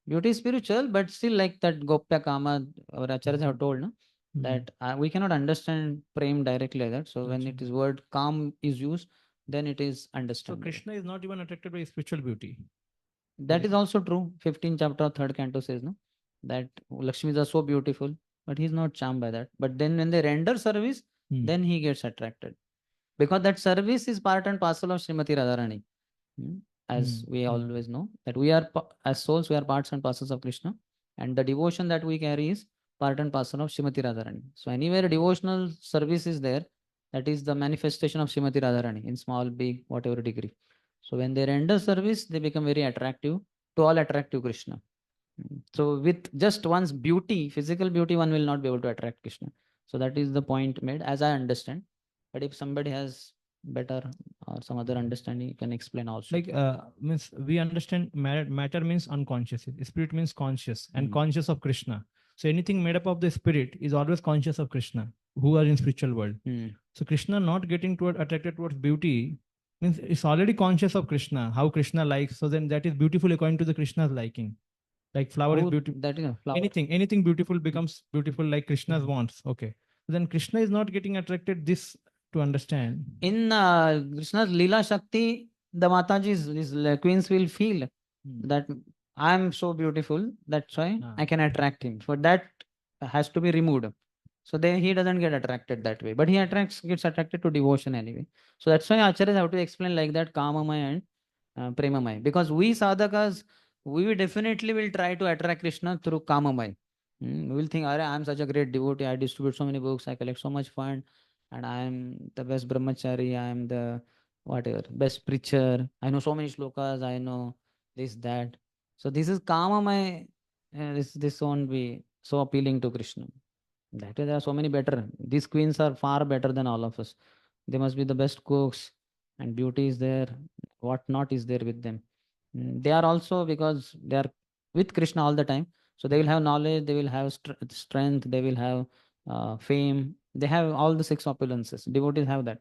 Beauty is spiritual, but still like that Gopya Kama, our acharyas have told, no? That we cannot understand prem directly like that. So when it is word calm is used, then it is understood. So Krishna is not even attracted by spiritual beauty. That is also true. 15th chapter of 3rd canto says, no, that Lakshmis are so beautiful, but he's not charmed by that. But then when they render service, then he gets attracted. Because that service is part and parcel of Srimati Radharani. As we always know, that we are, as souls, we are parts and parcels of Krishna. And the devotion that we carry is part and parcel of Srimati Radharani. So anywhere devotional service is there, that is the manifestation of Srimati Radharani in small, big, whatever degree. So when they render service, they become very attractive to all attractive Krishna. So with just one's beauty, physical beauty, one will not be able to attract Krishna. So that is the point made, as I understand. But if somebody has better or some other understanding, you can explain also. Like means we understand matter means unconscious, spirit means conscious, and conscious of Krishna. So anything made up of the spirit is always conscious of Krishna, who are in spiritual world. So Krishna not getting attracted towards beauty means it's already conscious of Krishna, how Krishna likes. So then that is beautiful according to the Krishna's liking. Like flower is beautiful. That is a flower. Anything beautiful becomes beautiful like Krishna's wants. Okay. So then Krishna is not getting attracted this to understand. In Krishna's Leela Shakti, the Matajis, these queens will feel that I am so beautiful, that's why I can attract him. So that has to be removed. So he doesn't get attracted that way, but he gets attracted to devotion anyway. So that's why Acharyas have to explain like that Kamamaya and Premamaya. Because we sadhakas, we definitely will try to attract Krishna through Kamamai. We will think, I am such a great devotee, I distribute so many books, I collect so much fund, and I am the best brahmachari, I am the whatever, best preacher, I know so many shlokas, I know this, that. So this is Kamamai. This won't be so appealing to Krishna. That way, there are so many better. These queens are far better than all of us. They must be the best cooks, and beauty is there. What not is there with them? They are also, because they are with Krishna all the time. So they will have knowledge, they will have strength, they will have fame. They have all the six opulences. Devotees have that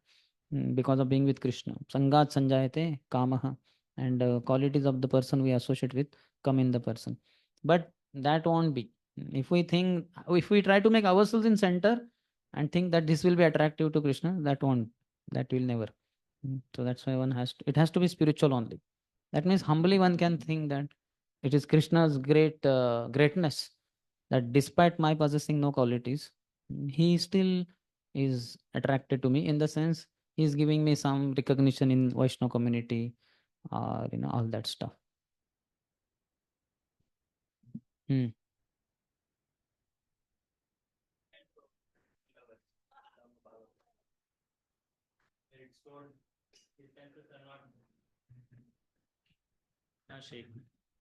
because of being with Krishna. Sangat sanjayate kamaha. And qualities of the person we associate with come in the person. But that won't be. If we try to make ourselves in center and think that this will be attractive to Krishna, that will never. So that's why it has to be spiritual only. That means humbly one can think that it is Krishna's greatness that despite my possessing no qualities, he still is attracted to me, in the sense he is giving me some recognition in Vaishnava community, or all that stuff. Hmm.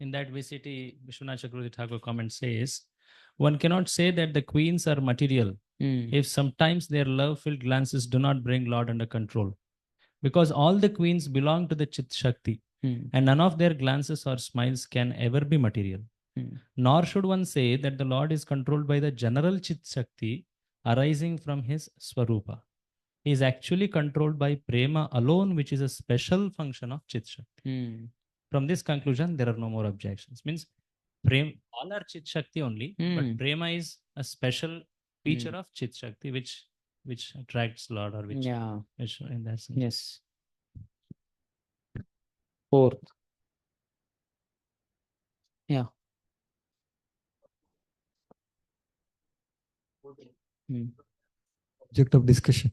In that VCT, Vishwanath Chakravarti Thakur comment says, one cannot say that the queens are material if sometimes their love-filled glances do not bring Lord under control. Because all the queens belong to the Chit Shakti, and none of their glances or smiles can ever be material. Nor should one say that the Lord is controlled by the general Chit Shakti arising from his Swarupa. He is actually controlled by Prema alone, which is a special function of Chit Shakti. From this conclusion, there are no more objections. Means all are Chit Shakti only, but Prema is a special feature of Chit Shakti, which attracts Lord, or which in that sense. Yes. Fourth. Yeah. Object of discussion.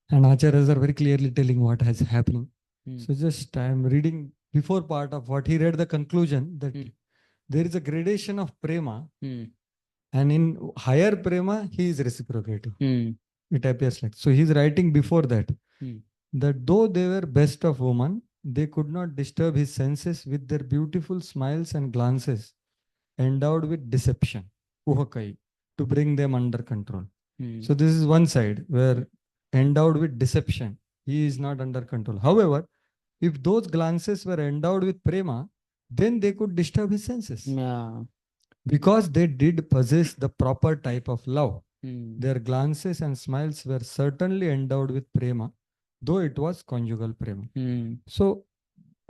And acharyas are very clearly telling what has happening. So just I am reading before part of what he read, the conclusion that there is a gradation of prema, and in higher prema he is reciprocative. It appears like so. He is writing before that that though they were best of woman, they could not disturb his senses with their beautiful smiles and glances, endowed with deception, uhakai, to bring them under control. So this is one side where endowed with deception, he is not under control. However, if those glances were endowed with prema, then they could disturb his senses. Because they did possess the proper type of love. Their glances and smiles were certainly endowed with prema, though it was conjugal prema. So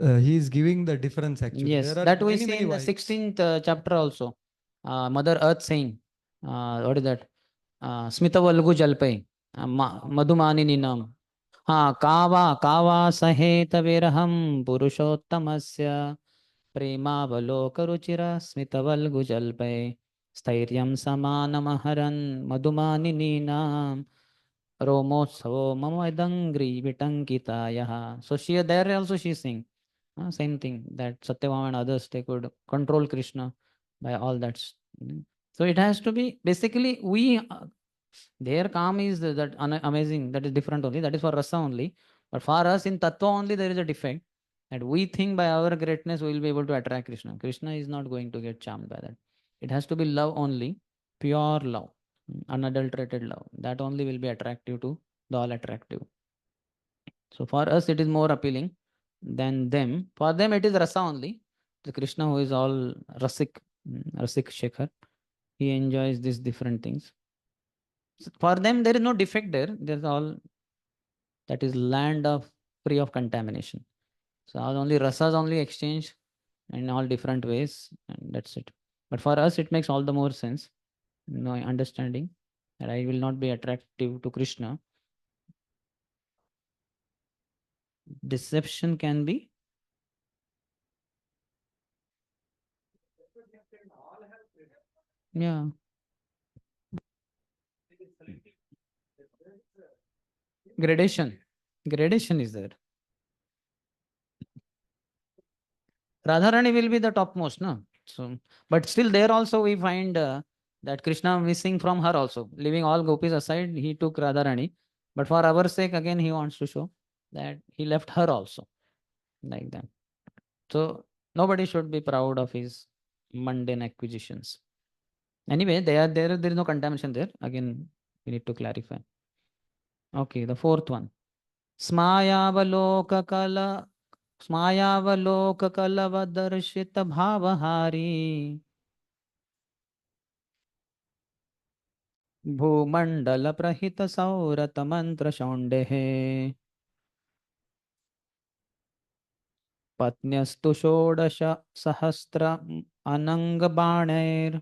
he is giving the difference actually. Yes, that we see in the 16th chapter also. Mother Earth saying, what is that? Smita Valgu Jalpai, Madhumani Ninam. Kava Sahet Viraham Purushottamasya Premavalokaruchira Smitavalgu Jalpai Stairyam Samanamaharan Madhumani Romotsavo Mamadangri Vitankitaya. So there also she is saying same thing, that Satyabhama and others, they could control Krishna by all that. So it has to be basically their calm is that amazing, that is different only, that is for rasa only. But for us in tattva only there is a defect, that we think by our greatness we will be able to attract Krishna. Krishna is not going to get charmed by that. It has to be love only, pure love, unadulterated love. That only will be attractive to the all attractive. So for us it is more appealing than them. For them it is rasa only. The Krishna who is all rasik Shekhar, he enjoys these different things. So for them there is no defect there. There's all, that is land of free of contamination. So all only rasas only exchange in all different ways, and that's it. But for us it makes all the more sense. Understanding that I will not be attractive to Krishna. Deception can be. Yeah. Gradation is there. Radharani will be the topmost, no? So, but still there also we find that Krishna missing from her also. Leaving all gopis aside, he took Radharani. But for our sake, again, he wants to show that he left her also, like that. So nobody should be proud of his mundane acquisitions. Anyway, there is no contamination there. Again, we need to clarify. Okay, the fourth one. Smayavalokakala स्मायावलोककलवदर्शित भावहारी भूमंडल प्रहित सौरत मंत्र शौंडे पत्न्यस्तु षोडश सहस्र अनंग बाणैर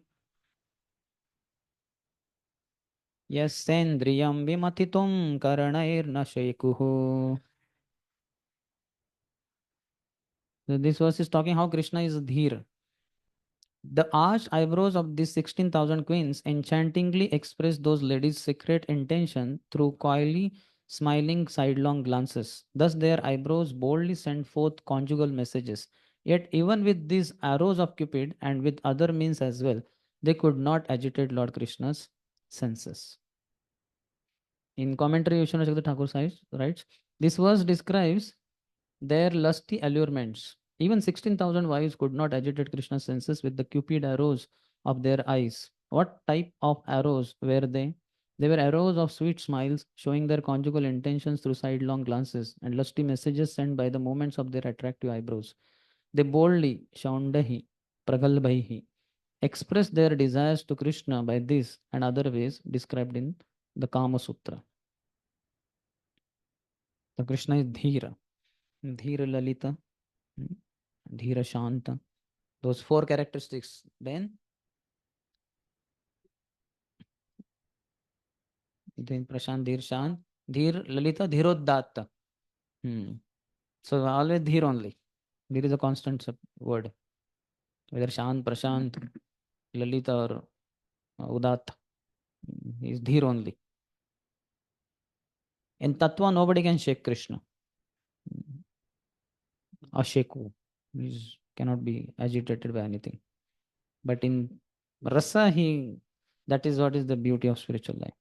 यस्येन्द्रियं विमथितुं कर्णैर्न शेकुः. So this verse is talking how Krishna is Dheer. The arched eyebrows of these 16,000 queens enchantingly express those ladies' secret intention through coyly smiling sidelong glances. Thus their eyebrows boldly send forth conjugal messages. Yet even with these arrows of Cupid and with other means as well, they could not agitate Lord Krishna's senses. In commentary, Vishwanath Chakravarti Thakur writes, this verse describes their lusty allurements. Even 16,000 wives could not agitate Krishna's senses with the cupid arrows of their eyes. What type of arrows were they? They were arrows of sweet smiles, showing their conjugal intentions through sidelong glances and lusty messages sent by the movements of their attractive eyebrows. They boldly, shaundahi, pragalbhaihi, expressed their desires to Krishna by this and other ways described in the Kama Sutra. So Krishna is Dhira, Dhira Lalita, Dhira Shanta. Those four characteristics. Then Prashant, Dhir Shant, Dhir Lalita, Dhirodatta. So always Dhir only. Dhir is a constant word. Whether Shant, Prashant, Lalita or Udatta. He is Dhir only. In Tattva, nobody can shake Krishna. Asheku. He cannot be agitated by anything. But in Rasa, that is what is the beauty of spiritual life.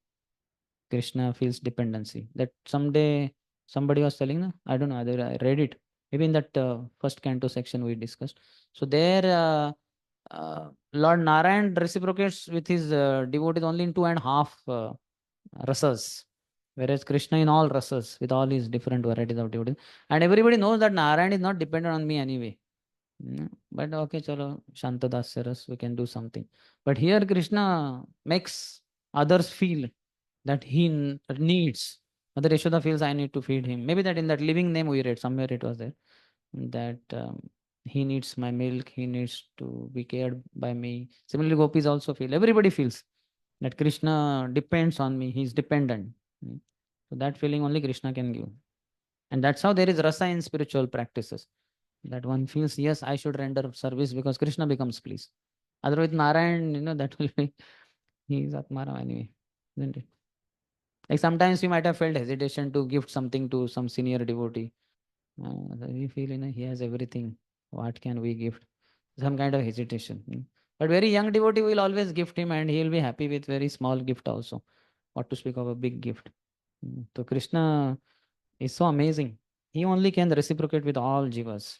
Krishna feels dependency. That someday somebody was telling, no? I don't know, I read it. Maybe in that first canto section we discussed. So there, Lord Narayan reciprocates with his devotees only in 2.5 rasas. Whereas Krishna in all rasas, with all his different varieties of devotees. And everybody knows that Narayan is not dependent on me anyway. But okay, chalo, Shantadasya ras, we can do something. But here Krishna makes others feel that he needs. Mother Yashoda feels I need to feed him. Maybe that in that living name we read, somewhere it was there, that he needs my milk, he needs to be cared by me. Similarly, gopis also feel, everybody feels that Krishna depends on me, he is dependent. So that feeling only Krishna can give. And that's how there is rasa in spiritual practices. That one feels, yes, I should render service because Krishna becomes pleased. Otherwise, Narayan, that will be, he is Atmara anyway, isn't it? Like sometimes you might have felt hesitation to gift something to some senior devotee. We feel, he has everything. What can we gift? Some kind of hesitation. But very young devotee will always gift him and he will be happy with very small gift also. What to speak of a big gift. So Krishna is so amazing. He only can reciprocate with all jivas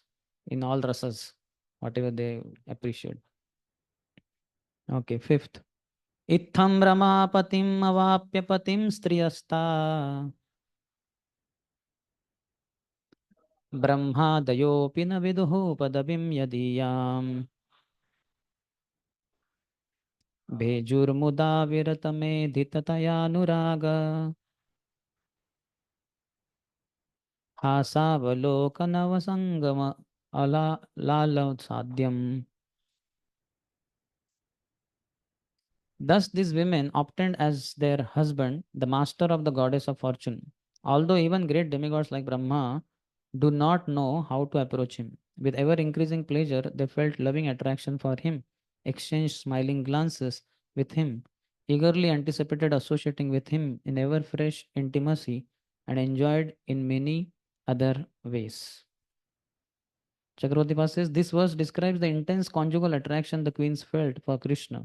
in all rasas, whatever they appreciate. Okay, fifth. Itham ramapatim avapyapatim striyasta ब्रह्मादयोऽपि न विदुः पदवीं यदीयाम् भेजुर्मुदा विरतमेधिततयानुराग हासावलोकनवसङ्गम लालसाद्यम्. Thus these women obtained as their husband the master of the goddess of fortune, although even great demigods like Brahma do not know how to approach him. With ever increasing pleasure, they felt loving attraction for him, exchanged smiling glances with him, eagerly anticipated associating with him in ever fresh intimacy, and enjoyed in many other ways. Chakravarti Pas says, this verse describes the intense conjugal attraction the queens felt for Krishna.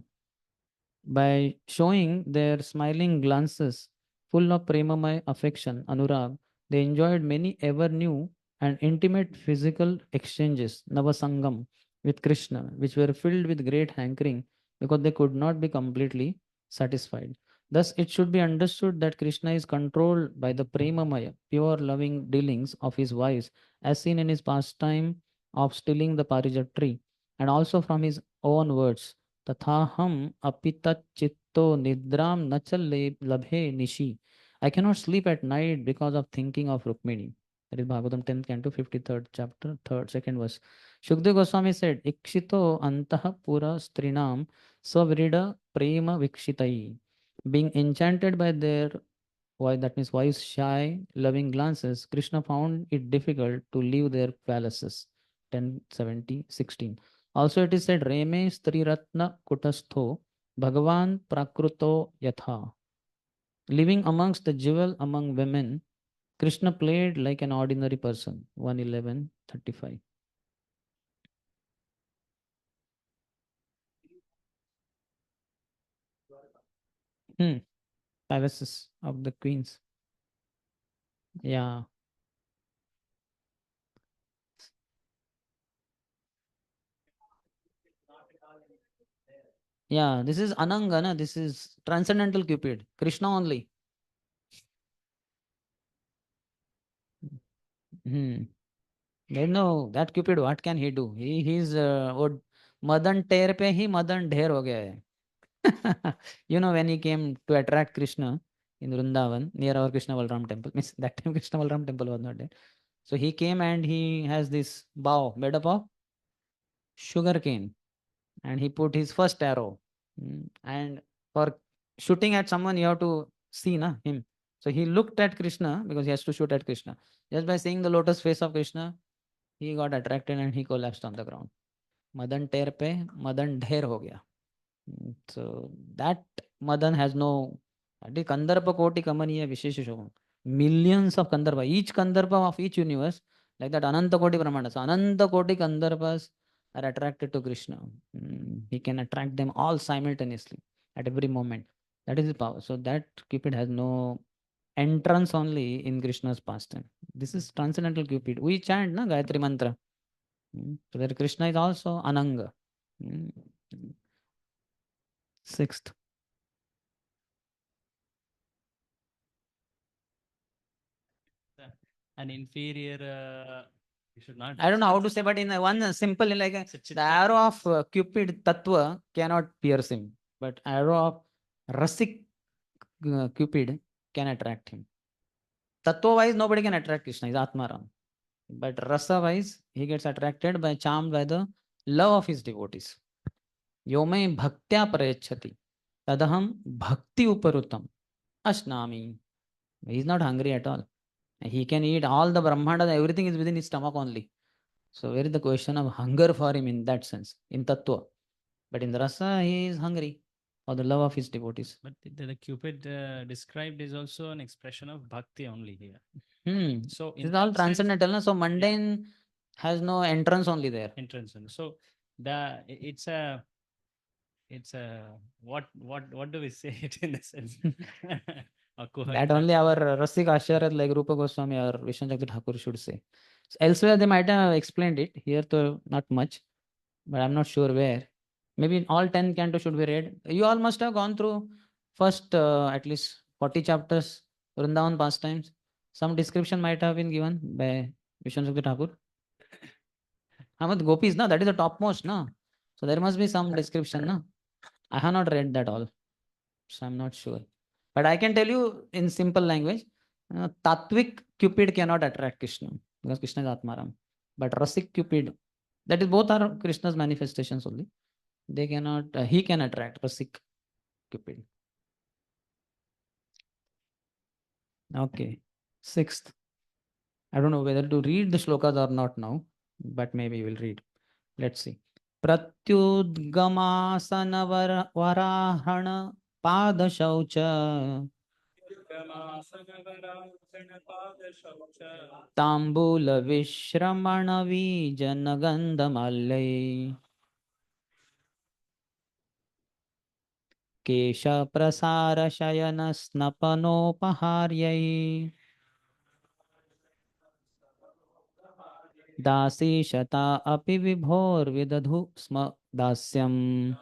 By showing their smiling glances full of premamay affection, anurag, they enjoyed many ever new and intimate physical exchanges, navasangam, with Krishna, which were filled with great hankering because they could not be completely satisfied. Thus, it should be understood that Krishna is controlled by the premamaya, pure loving dealings of his wives, as seen in his pastime of stilling the parijat tree, and also from his own words. Tathaham apitachitto nidram nachal labhe nishi. I cannot sleep at night because of thinking of Rukmini. That is Bhagavatam 10th canto, 53rd chapter, 3rd, 2nd verse. Shukdev Goswami said, Ikshito antah pura strinam savrida prema vikshitai. Being enchanted by their, why that means wives' shy, loving glances, Krishna found it difficult to leave their palaces. 10:70:16. Also, it is said, Reme Striratna Kutastho Bhagavan Prakruto Yatha. Living amongst the jewel among women, Krishna played like an ordinary person. 1:11:35. Palaces of the queens. Yeah. Yeah, this is Ananga, na? This is transcendental Cupid. Krishna only. No, that Cupid, what can he do? He's वो मदन टेर पे ही मदन ढेर हो गया है. You know, when he came to attract Krishna in Vrindavan near our Krishna Balram temple, means that time Krishna Balram temple was not there. So he came and he has this bow made up of sugar cane, and he put his first arrow. And for shooting at someone, you have to see him. So he looked at Krishna because he has to shoot at Krishna. Just by seeing the lotus face of Krishna, he got attracted and he collapsed on the ground. Madan ter pe Madan dher ho gaya. So that Madan has no. That is Kandarpa Koti Kamaniya Vishesha Shobham. Millions of Kandarpa, each Kandarpa of each universe, like that Ananta Koti Brahmana. So Ananta Koti Kandarpas are attracted to Krishna. He can attract them all simultaneously at every moment. That is his power. So that Cupid has no entrance only in Krishna's pastime. This is transcendental Cupid. We chant na Gayatri Mantra. So that Krishna is also Ananga. Sixth. An inferior, you should not. I don't know how to say, but in one simple, like the arrow of Cupid Tattva cannot pierce him, but arrow of Rasik Cupid can attract him. Tattva wise, nobody can attract Krishna, he's Atmaram. But Rasa wise, he gets attracted by, charmed by the love of his devotees. Yome bhaktya prayachati tadaham bhakti uparutam ashnami. He's not hungry at all. He can eat all the Brahmanda, everything is within his stomach only. So where is the question of hunger for him in that sense, in Tattva? But in the Rasa, he is hungry for the love of his devotees. But the Cupid described is also an expression of bhakti only here. So This is all transcendental, na? So mundane has no entrance only there. Entrance only. So it's a what do we say it in the sense? That only our Rasik Asharya like Rupa Goswami or Vishnu Jagdi Thakur should say. So elsewhere they might have explained it. Here though not much, but I'm not sure where. Maybe all 10 cantos should be read. You all must have gone through first at least 40 chapters Vrindavan pastimes. Some description might have been given by Vishnu Jagdi Thakur. Hamad Gopis, na, that is the topmost, na. So there must be some description, na. I have not read that all, so I'm not sure. But I can tell you in simple language, Tattvik Cupid cannot attract Krishna because Krishna is Atmaram. But Rasik Cupid, that is both are Krishna's manifestations only. They cannot, he can attract Rasik Cupid. Okay. Sixth. I don't know whether to read the shlokas or not now, but maybe we'll read. Let's see. Pratyudgamasana varahana padashaucha Tambula Vishramana Vijanagandhamallai Kesha Prasara Shayana Snapanopaharyai Dasi Shata Api Vibhor Vidadhu Sma Dasyam.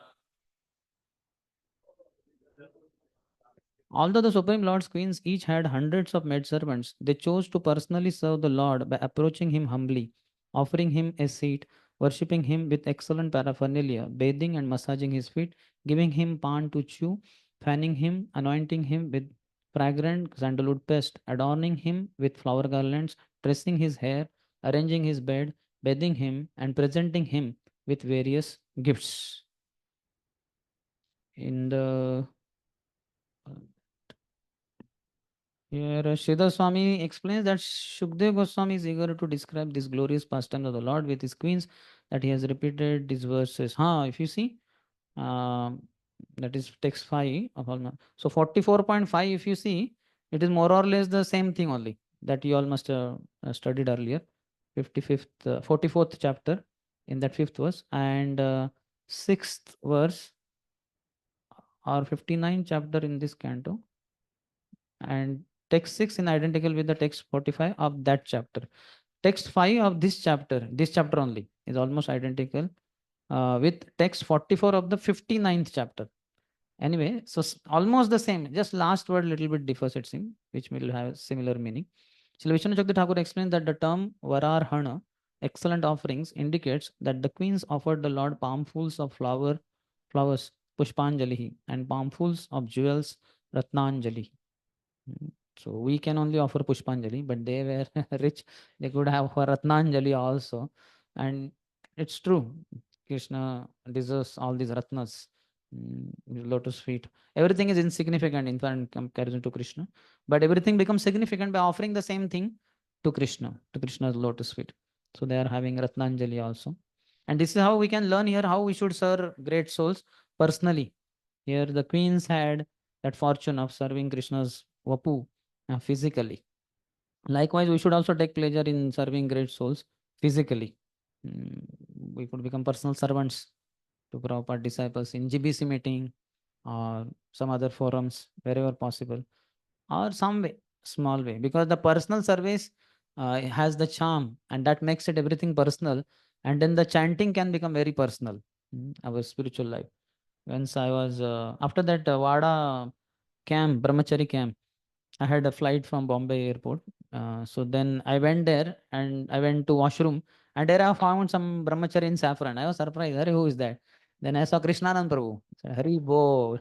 Although the Supreme Lord's queens each had hundreds of maidservants, they chose to personally serve the Lord by approaching him humbly, offering him a seat, worshipping him with excellent paraphernalia, bathing and massaging his feet, giving him pan to chew, fanning him, anointing him with fragrant sandalwood paste, adorning him with flower garlands, dressing his hair, arranging his bed, bathing him, and presenting him with various gifts. In the Here, Sridhar Swami explains that Shukdev Goswami is eager to describe this glorious pastime of the Lord with his queens, that he has repeated these verses. If you see, that is text 5 of all. So 44.5, if you see, it is more or less the same thing only that you all must have studied earlier. 55th, 44th chapter in that 5th verse, and 6th verse or 59th chapter in this canto, and text 6 in identical with the text 45 of that chapter. Text 5 of this chapter only is almost identical with text 44 of the 59th chapter. Anyway, so almost the same, just last word little bit differs it seems, which will have similar meaning. Srila Vishnu Chakti Thakur explains that the term Vararhana, excellent offerings, indicates that the queens offered the Lord palmfuls of flowers, Pushpanjali, and palmfuls of jewels, Ratnanjali. So we can only offer Pushpanjali, but they were rich. They could have for Ratnanjali also. And it's true. Krishna deserves all these Ratnas, lotus feet. Everything is insignificant in comparison to Krishna. But everything becomes significant by offering the same thing to Krishna's lotus feet. So they are having Ratnanjali also. And this is how we can learn here how we should serve great souls personally. Here the queens had that fortune of serving Krishna's Vapu physically. Likewise, we should also take pleasure in serving great souls physically. We could become personal servants to Prabhupada disciples in GBC meeting or some other forums, wherever possible, or some way, small way, because the personal service has the charm and that makes it everything personal. And then the chanting can become very personal, our spiritual life. Once I was, after that Vada camp, Brahmachari camp, I had a flight from Bombay airport. So then I went there and I went to washroom, and there I found some brahmachari in saffron. I was surprised. Hari, who is that? Then I saw Krishnanand Prabhu. I said, Hari Bo.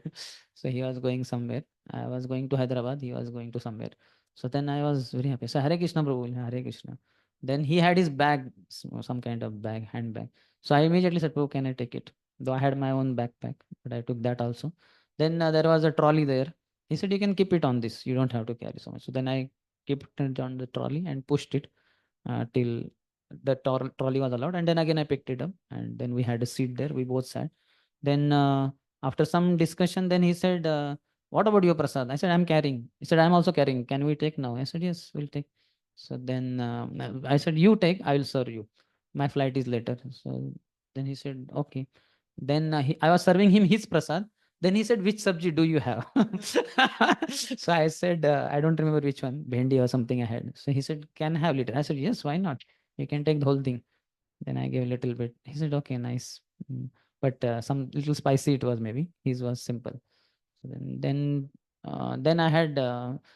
So he was going somewhere. I was going to Hyderabad. He was going to somewhere. So then I was very happy. So Hare Krishna Prabhu. Hare Krishna. Then he had his bag, some kind of bag, handbag. So I immediately said, Prabhu, can I take it? Though I had my own backpack, but I took that also. Then there was a trolley there. He said, you can keep it on this. You don't have to carry so much. So then I kept it on the trolley and pushed it till the trolley was allowed. And then again, I picked it up. And then we had a seat there. We both sat. Then after some discussion, then he said, what about your prasad? I said, I'm carrying. He said, I'm also carrying. Can we take now? I said, yes, we'll take. So then I said, you take, I will serve you. My flight is later. So then he said, okay. Then I was serving him his prasad. Then he said, which sabji do you have? So I said, I don't remember which one, bhendi or something I had. So he said, can I have little? I said, yes, why not? You can take the whole thing. Then I gave a little bit. He said, okay, nice. But some little spicy it was maybe. His was simple. So then I had,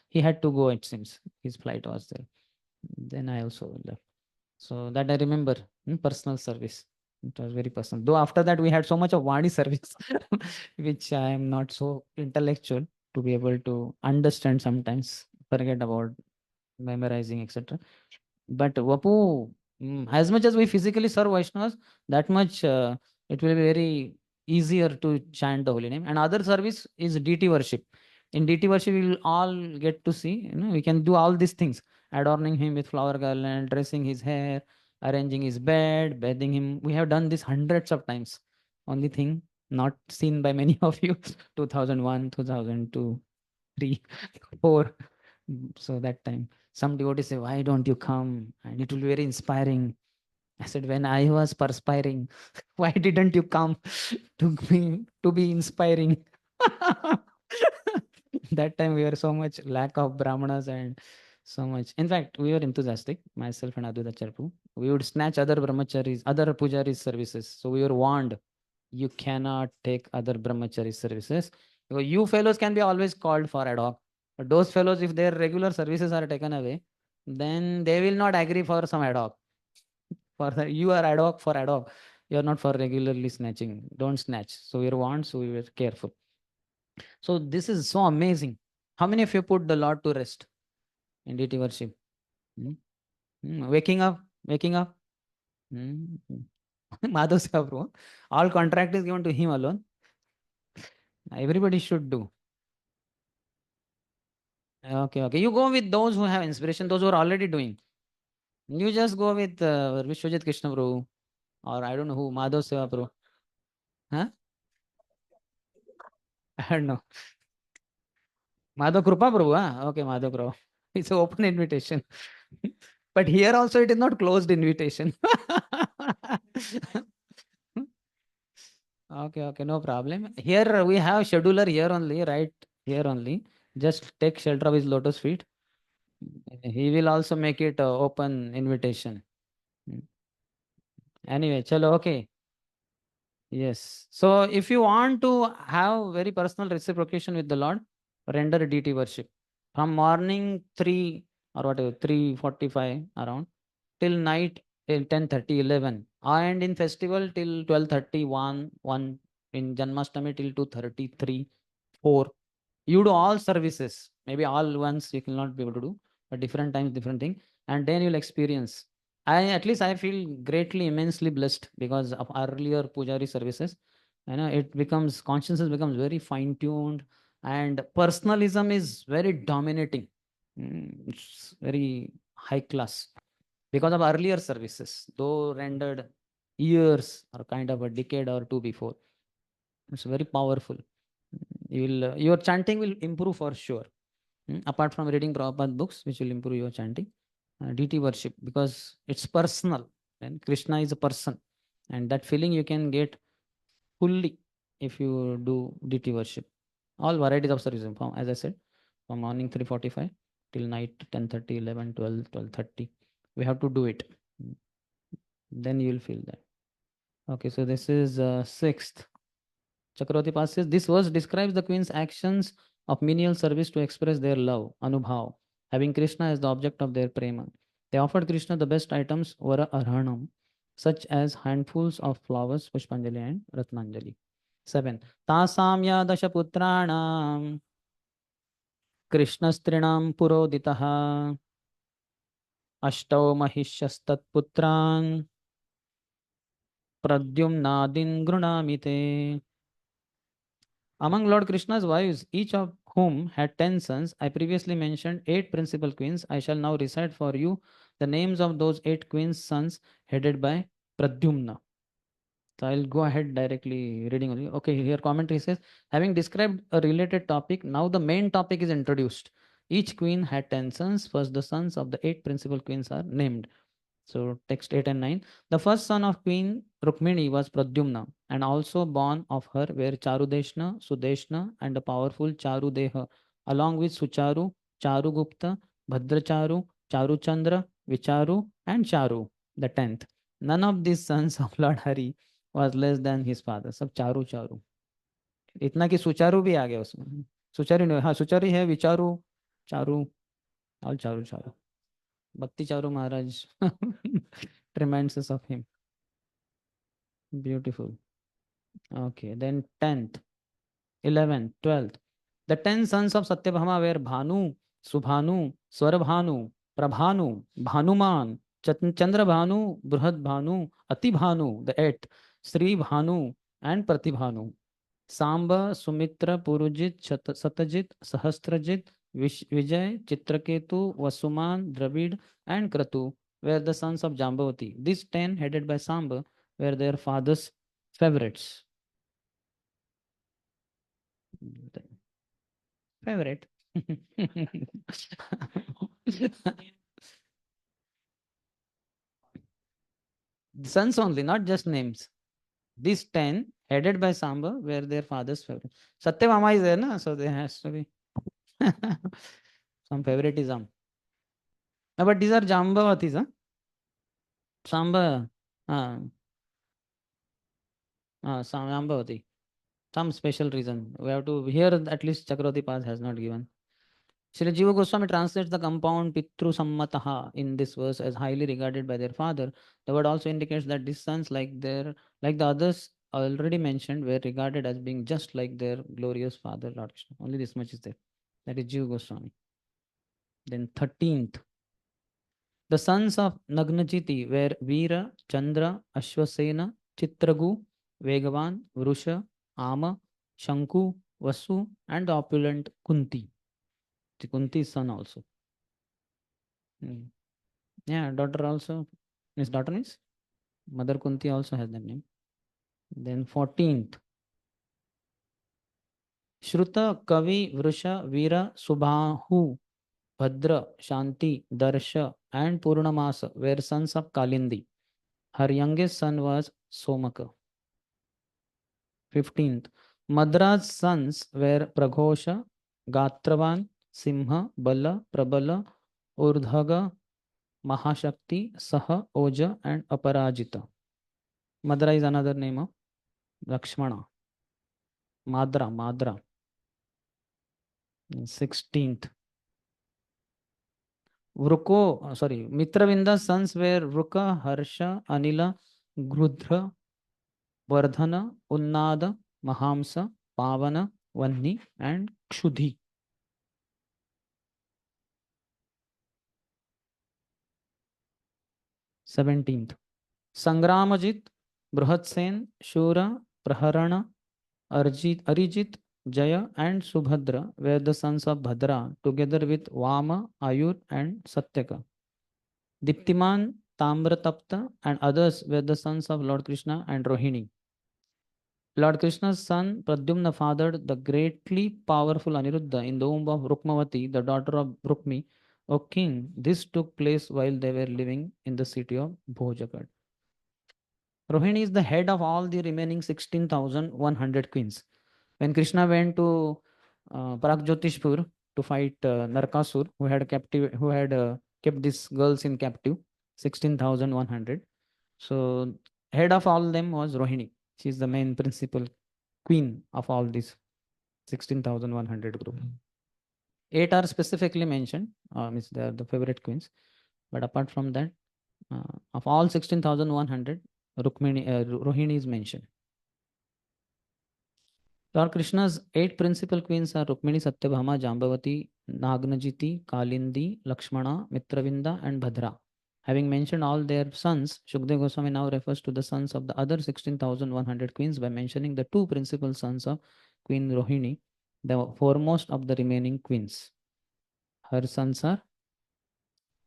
he had to go, it seems. His flight was there. Then I also left. So that I remember, personal service. It was very personal. Though after that we had so much of Vani service, which I am not so intellectual to be able to understand sometimes, forget about memorizing, etc. But Vapu, as much as we physically serve Vaishnavas, that much it will be very easier to chant the holy name. And other service is deity worship. In deity worship, we will all get to see, we can do all these things, adorning him with flower garland, dressing his hair, arranging his bed, bathing him. We have done this hundreds of times. Only thing not seen by many of you, 2001, 2002. 3, 4. So that time, some devotees say, why don't you come? And it will be very inspiring. I said, when I was perspiring, why didn't you come to be inspiring? That time we were so much lack of brahmanas and so much. In fact, we were enthusiastic, myself and Advaita Charpu. We would snatch other brahmacharis, other pujaris services. So we were warned, you cannot take other brahmachari services. Because you fellows can be always called for ad hoc. But those fellows, if their regular services are taken away, then they will not agree for some ad hoc. You are ad hoc for ad hoc. You are not for regularly snatching. Don't snatch. So we were warned, so we were careful. So this is so amazing. How many of you put the Lord to rest in deity worship? Waking up, waking up. Madhav Prabhu, all contract is given to him alone. Everybody should do. Okay, okay. You go with those who have inspiration, those who are already doing. You just go with Vishwajit Krishna Prabhu, or I don't know who, Madhav Seva Prabhu. Huh? I don't know. Madhav Krupa Prabhu, huh? Okay, Madhav Prabhu. It's an open invitation. But here also it is not closed invitation. Okay, okay, no problem. Here we have scheduler here only, right? Here only. Just take shelter of his lotus feet. He will also make it open invitation. Anyway, chalo, okay. Yes. So if you want to have very personal reciprocation with the Lord, render deity worship. From morning 3 or whatever, 3:45 around, till night till 10:30, 11. And in festival till 12:30, 1. In Janmashtami till 2:33, 4. You do all services. Maybe all once you will not be able to do, but different times, different thing. And then you'll experience. At least I feel greatly, immensely blessed because of earlier pujari services. It becomes, consciousness becomes very fine-tuned and personalism is very dominating. It's very high class because of earlier services, though rendered years or kind of a decade or two before. It's very powerful. Your chanting will improve for sure. Apart from reading Prabhupada books, which will improve your chanting, deity worship, because it's personal and Krishna is a person, and that feeling you can get fully if you do deity worship. All varieties of service, as I said, from morning 3:45 till night 10:30, 11, 12, 12:30. We have to do it. Then you will feel that. Okay, so this is 6th. Chakravarti Pas says, this verse describes the queen's actions of menial service to express their love, anubhav, having Krishna as the object of their prema. They offered Krishna the best items, vara arhanam, such as handfuls of flowers, pushpanjali and ratnanjali. 7. Tasam yadasha putranam krishnastrinam puroditaha ashtau mahishastat putran pradyumnadin grunamite. Among Lord Krishna's wives, each of whom had 10 sons, I previously mentioned 8 principal queens. I shall now recite for you the names of those 8 queens' sons headed by Pradyumna. So I'll go ahead directly reading only. Okay, here commentary says, having described a related topic, now the main topic is introduced. Each queen had 10 sons. First, the sons of the 8 principal queens are named. So text 8 and 9. The first son of Queen Rukmini was Pradyumna, and also born of her were Charudeshna, Sudeshna, and the powerful Charudeha, along with Sucharu, Charugupta, Bhadracharu, Charuchandra, Vicharu, and Charu, the 10th. None of these sons of Lord Hari was less than his father. सब चारू चारू इतना कि सुचारू भी आ गया उसमें सुचारू नहीं हाँ सुचारू है विचारू Charu all Charu Charu Bhakti Charu Maharaj reminds us of him. Beautiful. Okay, then 10th, 11th, 12th. The 10 sons of Satyabhama were Bhanu, Subhanu, Swarabhanu, Prabhanu, Bhanuman, Chandrabhanu, Bruhadbhanu, Atibhanu, the 8th, Sri Bhanu, and Pratibhanu. Samba, Sumitra, Purujit, Satajit, Sahasrajit, Vijay, Chitraketu, Vasuman, Dravid, and Kratu were the sons of Jambavati. These 10, headed by Samba, were their father's favorites. Favorite. Sons only, not just names. These 10, headed by Samba, were their father's favorite. Satyabhama is there, na? So there has to be some favoritism. No, but these are Jambavatis, huh? Samba, Jambavati. Some special reason. We have to, here at least Chakravarti Path has not given. Srila Jiva Goswami translates the compound Pitru Sammataha in this verse as highly regarded by their father. The word also indicates that these sons, like the others already mentioned, were regarded as being just like their glorious father, Lord Krishna. Only this much is there. That is Jiva Goswami. Then 13th. The sons of Nagnajiti were Veera, Chandra, Ashwasena, Chitragu, Vegavan, Vrusha, Ama, Shanku, Vasu, and the opulent Kunti. Kunti's son also. Yeah, daughter also. His daughter is Mother Kunti also has that name. Then 14th. Shruta, Kavi, Vrusha, Veera, Subhahu, Bhadra, Shanti, Darsha, and Purnamasa were sons of Kalindi. Her youngest son was Somaka. 15th. Madra's sons were Praghosha, Gatravan, Simha, Bala, Prabala, Urdhaga, Mahashakti, Saha, Oja, and Aparajita. Madra is another name of Lakshmana. Madra. 16th. Mitravinda's sons were Vruka, Harsha, Anila, Grudra, Vardhana, Unnada, Mahamsa, Pavana, Vanni, and Kshudhi. 17th. Sangramajit, Bruhatsen, Shura, Praharana, Arijit, Jaya, and Subhadra were the sons of Bhadra, together with Vama, Ayur, and Satyaka. Diptiman, Tamratapta, and others were the sons of Lord Krishna and Rohini. Lord Krishna's son Pradyumna fathered the greatly powerful Aniruddha in the womb of Rukmavati, the daughter of Rukmi. O king, this took place while they were living in the city of Bhojakad. Rohini is the head of all the remaining 16,100 queens. When Krishna went to Pragjotishpur to fight Narkasur, who had kept these girls in captive, 16,100. So head of all them was Rohini. She is the main principal queen of all these 16,100 group. 8 are specifically mentioned, means they are the favorite queens. But apart from that, of all 16,100, Rohini is mentioned. Lord Krishna's 8 principal queens are Rukmini, Satyabhama, Jambavati, Nagnajiti, Kalindi, Lakshmana, Mitravinda, and Bhadra. Having mentioned all their sons, Shukdev Goswami now refers to the sons of the other 16,100 queens by mentioning the 2 principal sons of Queen Rohini, the foremost of the remaining queens. Her sons are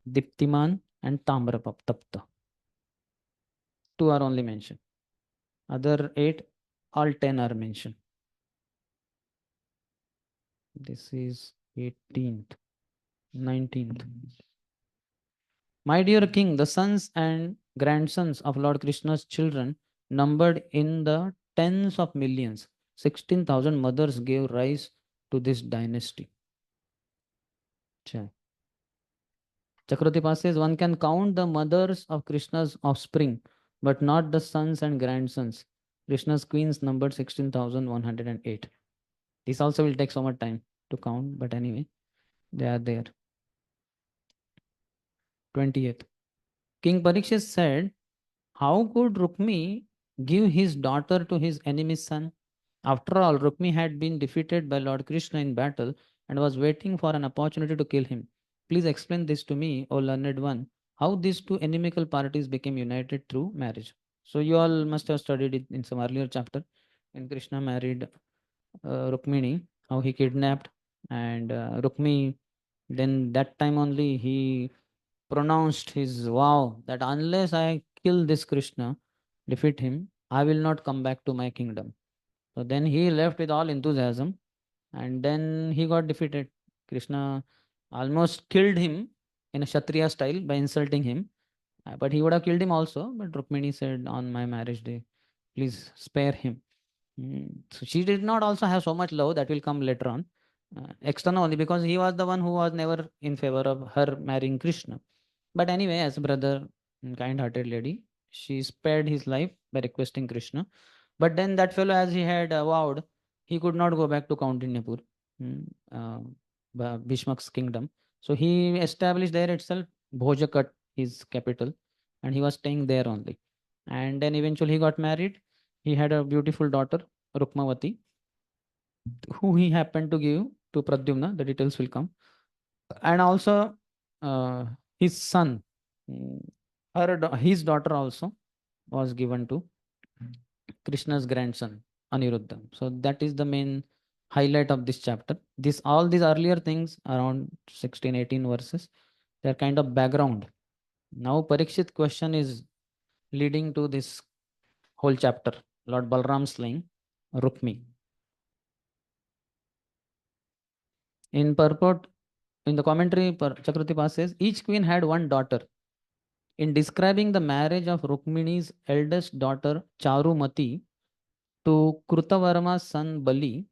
Diptiman and Tamrapapta. 2 are only mentioned. Other 8, all 10 are mentioned. This is 18th, 19th. My dear king, the sons and grandsons of Lord Krishna's children numbered in the tens of millions. 16,000 mothers gave rise to this dynasty. Chakravarti says one can count the mothers of Krishna's offspring, but not the sons and grandsons. Krishna's queens numbered 16,108. This also will take so much time to count, but anyway, they are there. 20th. King Parikshit said, how could Rukmi give his daughter to his enemy's son? After all, Rukmi had been defeated by Lord Krishna in battle and was waiting for an opportunity to kill him. Please explain this to me, O learned one, how these 2 inimical parties became united through marriage. So you all must have studied it in some earlier chapter. When Krishna married Rukmini, how he kidnapped, and Rukmi, then that time only he pronounced his vow that unless I kill this Krishna, defeat him, I will not come back to my kingdom. So then he left with all enthusiasm, and then he got defeated. Krishna almost killed him in a Kshatriya style by insulting him. But he would have killed him also. But Rukmini said, on my marriage day, please spare him. So she did not also have so much love. That will come later on. External only, because he was the one who was never in favor of her marrying Krishna. But anyway, as a brother, kind-hearted lady, she spared his life by requesting Krishna. But then that fellow, as he had vowed, he could not go back to Kautindyapur, Bhishmak's kingdom. So he established there itself Bhojakat, his capital, and he was staying there only. And then eventually he got married. He had a beautiful daughter, Rukmavati, who he happened to give to Pradyumna. The details will come. And also his son, his daughter also was given to Krishna's grandson, Aniruddha. So that is the main highlight of this chapter. All these earlier things, around 16, 18 verses, they're kind of background. Now Parikshit question is leading to this whole chapter. Lord Balram slaying Rukmi. In purport, in the commentary, Chakravarti says, each queen had one daughter. In describing the marriage of Rukmini's eldest daughter, Charumati, to Krutavarma's son Bali,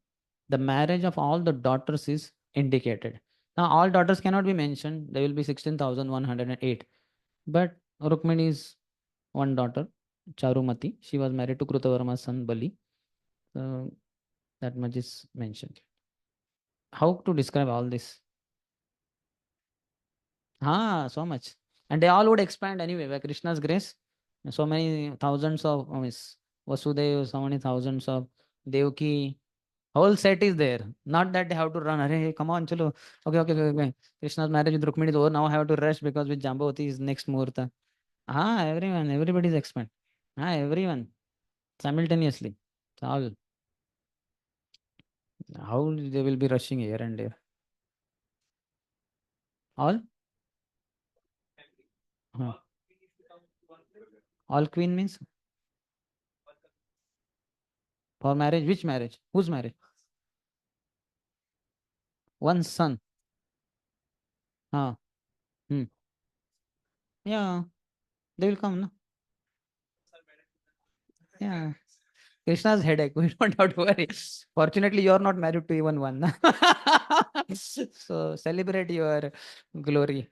the marriage of all the daughters is indicated. Now, all daughters cannot be mentioned. There will be 16,108. But Rukmini's one daughter, Charumati, she was married to Krutavarma's son Bali. So that much is mentioned. How to describe all this? So much. And they all would expand anyway by Krishna's grace. So many thousands of Vasudeva, so many thousands of Devaki. Whole set is there. Not that they have to run. Arey, come on, chalo. Okay. Krishna's marriage with Rukmini is over. Now I have to rush because with Jambavati is next Muhurta. Everybody is expand. Everyone. Simultaneously. All. How they will be rushing here and there. All? All queen means? For marriage? Which marriage? Whose marriage? One son. Yeah. They will come, no? Yeah. Krishna's headache. We don't have to worry. Fortunately, you are not married to even one. So celebrate your glory.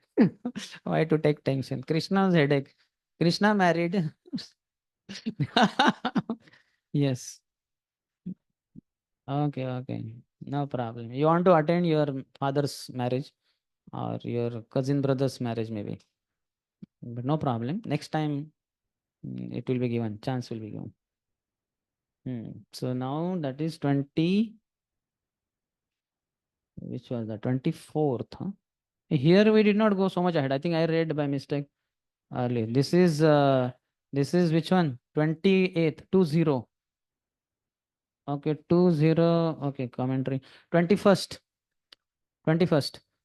Why to take tension? Krishna's headache. Krishna married. Yes. Okay. No problem. You want to attend your father's marriage or your cousin brother's marriage, maybe. But no problem. Next time it will be given. Chance will be given. So now that is 20. Which was the 24th? Huh? Here we did not go so much ahead. I think I read by mistake earlier. This is which one? 28th, 20. Okay, 20. Okay, commentary. 21st.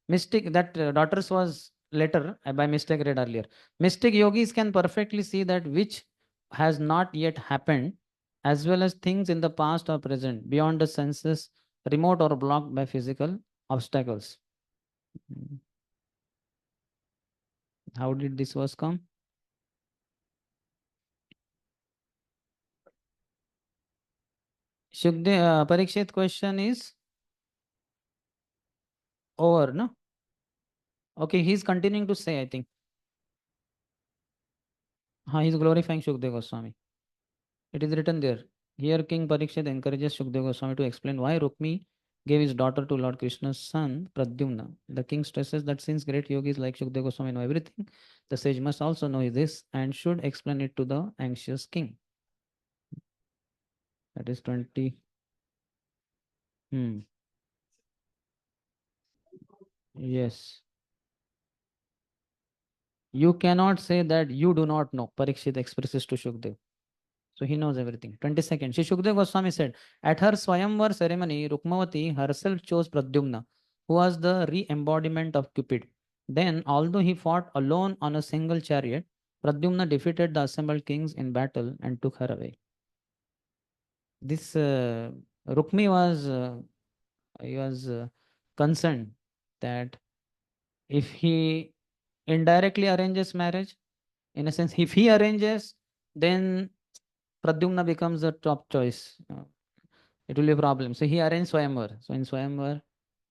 Mystic, that daughters was later. I by mistake read earlier. Mystic yogis can perfectly see that which has not yet happened, as well as things in the past or present, beyond the senses, remote or blocked by physical obstacles. How did this verse come? Parikshit question is over, no? Okay, he's continuing to say, I think. He's glorifying Shukdev Goswami. It is written there. Here King Parikshit encourages Shukdev Goswami to explain why Rukmi gave his daughter to Lord Krishna's son, Pradyumna. The king stresses that since great yogis like Shukdev Goswami know everything, the sage must also know this and should explain it to the anxious king. That is 20. Yes. You cannot say that you do not know, Parikshit expresses to Shukdev. So he knows everything. 22nd. Shri Shukdev Goswami said, at her Swayamvar ceremony, Rukmavati herself chose Pradyumna, who was the re-embodiment of Cupid. Then, although he fought alone on a single chariot, Pradyumna defeated the assembled kings in battle and took her away. This Rukmi was concerned that if he indirectly arranges marriage, in a sense, if he arranges, then Pradyumna becomes the top choice. It will be a problem. So he arranged Swayamvar. So in Swayamvar,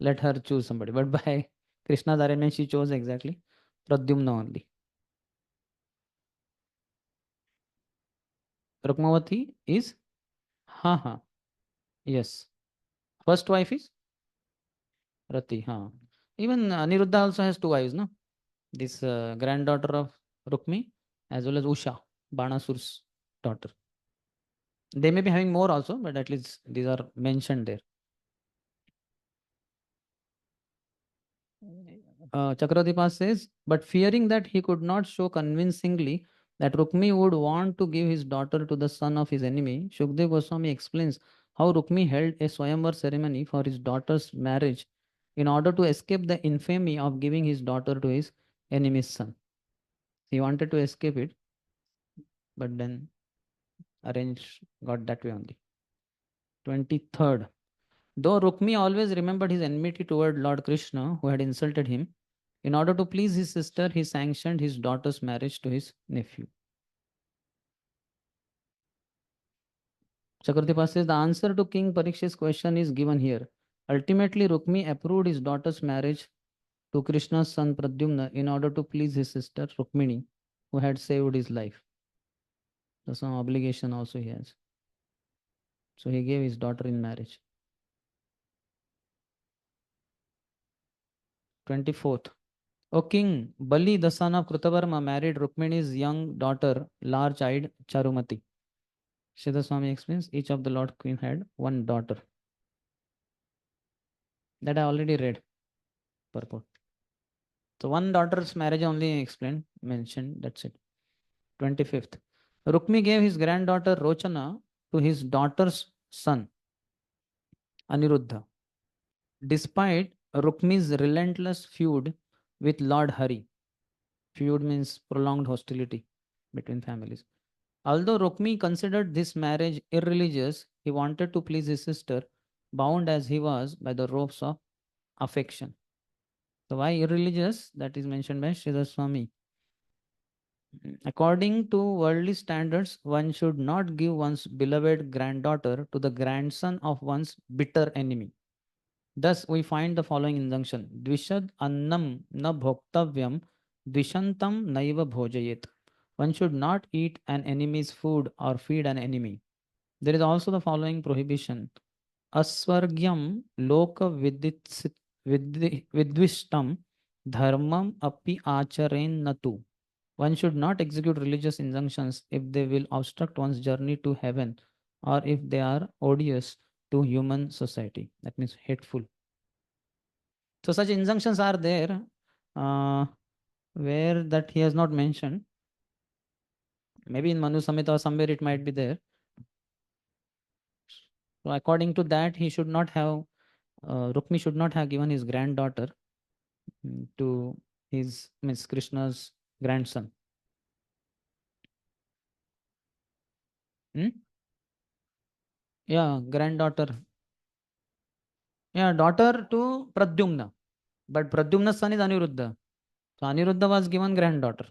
let her choose somebody. But by Krishna's arrangement, she chose exactly Pradyumna only. Rukmavati is ha. Yes. First wife is Rati. Ha. Even Aniruddha also has two wives, no? This granddaughter of Rukmi as well as Usha, Banasur's daughter. They may be having more also, but at least these are mentioned there. Chakradipa says, but fearing that he could not show convincingly that Rukmi would want to give his daughter to the son of his enemy, Shukdev Goswami explains how Rukmi held a Swayamvar ceremony for his daughter's marriage in order to escape the infamy of giving his daughter to his enemy's son. He wanted to escape it, but then got that way only. 23rd. Though Rukmi always remembered his enmity toward Lord Krishna, who had insulted him, in order to please his sister, he sanctioned his daughter's marriage to his nephew. Chakravarti says the answer to King Parikshit's question is given here. Ultimately, Rukmi approved his daughter's marriage to Krishna's son Pradyumna in order to please his sister Rukmini, who had saved his life. There's some obligation also he has. So he gave his daughter in marriage. 24th. O king, Bali, the son of Krutavarma, married Rukmini's young daughter, large-eyed Charumati. Sridhar Swami explains each of the Lord Queen had one daughter. That I already read. Purport. So one daughter's marriage only explained, mentioned, that's it. 25th. Rukmi gave his granddaughter Rochana to his daughter's son, Aniruddha. Despite Rukmi's relentless feud with Lord Hari. Feud means prolonged hostility between families. Although Rukmi considered this marriage irreligious, he wanted to please his sister, bound as he was by the ropes of affection. So why irreligious? That is mentioned by Sridhar Swami. According to worldly standards, one should not give one's beloved granddaughter to the grandson of one's bitter enemy. Thus, we find the following injunction. Dvishad annam na bhoktavyam dvishantam naiva bhojayet. One should not eat an enemy's food or feed an enemy. There is also the following prohibition. Aswargyam loka vidvishtam dharmam api acharen natu. One should not execute religious injunctions if they will obstruct one's journey to heaven or if they are odious to human society. That means hateful. So such injunctions are there where that he has not mentioned. Maybe in Manu Samhita or somewhere it might be there. So according to that, he should not have, Rukmi should not have given his granddaughter to his Miss Krishna's grandson. Yeah, granddaughter. Yeah, daughter to Pradyumna. But Pradyumna's son is Aniruddha. So Aniruddha was given granddaughter.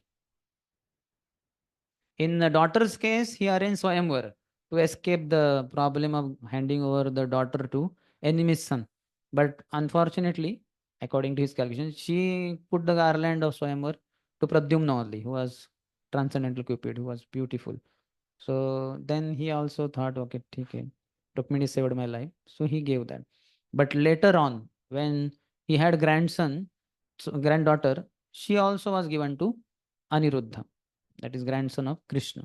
In the daughter's case, he arranged Swayamvar to escape the problem of handing over the daughter to enemy's son. But unfortunately, according to his calculation, she put the garland of Swayamvar to Pradyumna only, who was transcendental Cupid, who was beautiful. So then he also thought, okay, okay, Rukmini saved my life. So he gave that. But later on, when he had granddaughter, she also was given to Aniruddha, that is grandson of Krishna.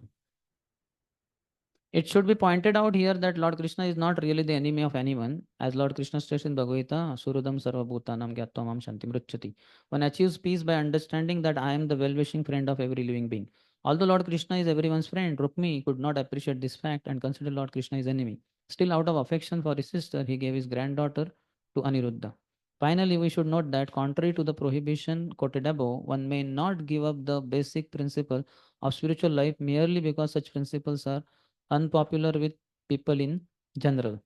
It should be pointed out here that Lord Krishna is not really the enemy of anyone. As Lord Krishna states in Bhagavad Gita, Surudam sarvabhutanam gyatvam shantim ruchyati. One achieves peace by understanding that I am the well-wishing friend of every living being. Although Lord Krishna is everyone's friend, Rukmi could not appreciate this fact and consider Lord Krishna his enemy. Still, out of affection for his sister, he gave his granddaughter to Aniruddha. Finally, we should note that contrary to the prohibition quoted above, one may not give up the basic principle of spiritual life merely because such principles are unpopular with people in general.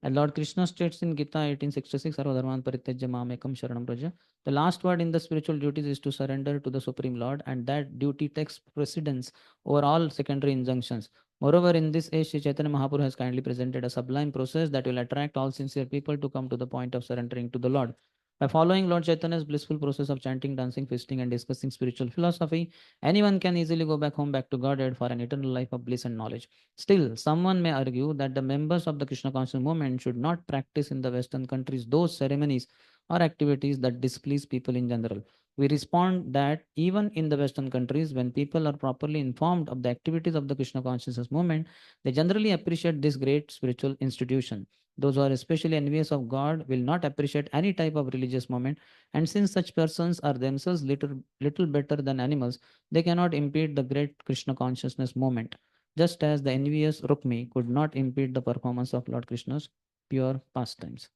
And Lord Krishna states in Gita 1866, Sarvadharman Parityajya Mamekam Sharanam Braja. The last word in the spiritual duties is to surrender to the Supreme Lord, and that duty takes precedence over all secondary injunctions. Moreover, in this age, Sri Chaitanya Mahaprabhu has kindly presented a sublime process that will attract all sincere people to come to the point of surrendering to the Lord. By following Lord Chaitanya's blissful process of chanting, dancing, feasting, and discussing spiritual philosophy, anyone can easily go back home, back to Godhead for an eternal life of bliss and knowledge. Still, someone may argue that the members of the Krishna conscious movement should not practice in the Western countries those ceremonies or activities that displease people in general. We respond that even in the Western countries, when people are properly informed of the activities of the Krishna consciousness movement, they generally appreciate this great spiritual institution. Those who are especially envious of God will not appreciate any type of religious movement, and since such persons are themselves little better than animals, they cannot impede the great Krishna consciousness movement, just as the envious Rukmi could not impede the performance of Lord Krishna's pure pastimes.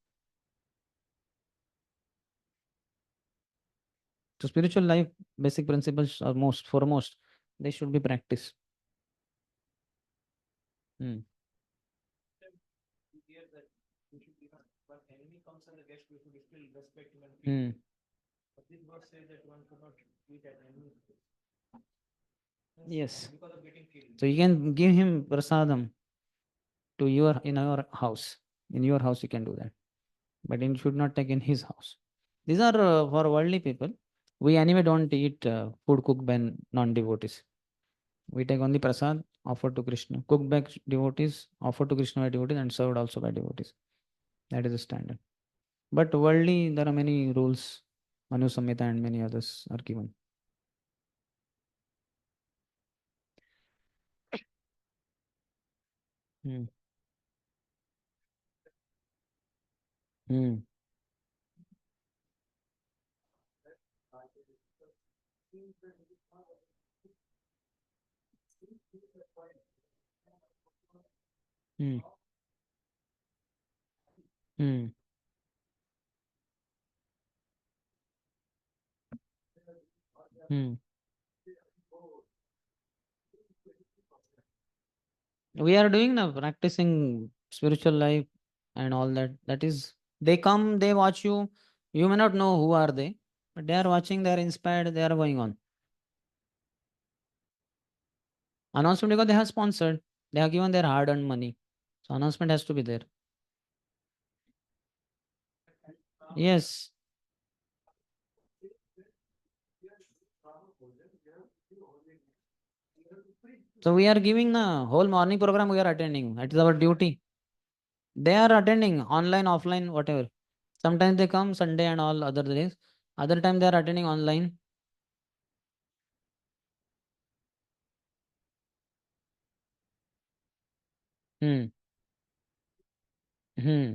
So spiritual life, basic principles are most foremost. They should be practiced. Hmm. Hmm. Yes. So you can give him prasadam to in your house. In your house you can do that. But you should not take in his house. These are for worldly people. We anyway don't eat food cooked by non-devotees. We take only prasad offered to Krishna, cooked by devotees, offered to Krishna by devotees, and served also by devotees. That is the standard. But worldly, there are many rules. Manu Samhita and many others are given. Hmm. Hmm. Hmm. Hmm. Hmm. We are doing now, practicing spiritual life and all that. That is, they come, they watch you. You may not know who are they, but they are watching, they are inspired, they are going on. Announcement because they have sponsored, they have given their hard-earned money. So announcement has to be there. Yes. So we are giving the whole morning program we are attending. That is our duty. They are attending online, offline, whatever. Sometimes they come Sunday and all other days. Other time they are attending online. Hmm. Hmm.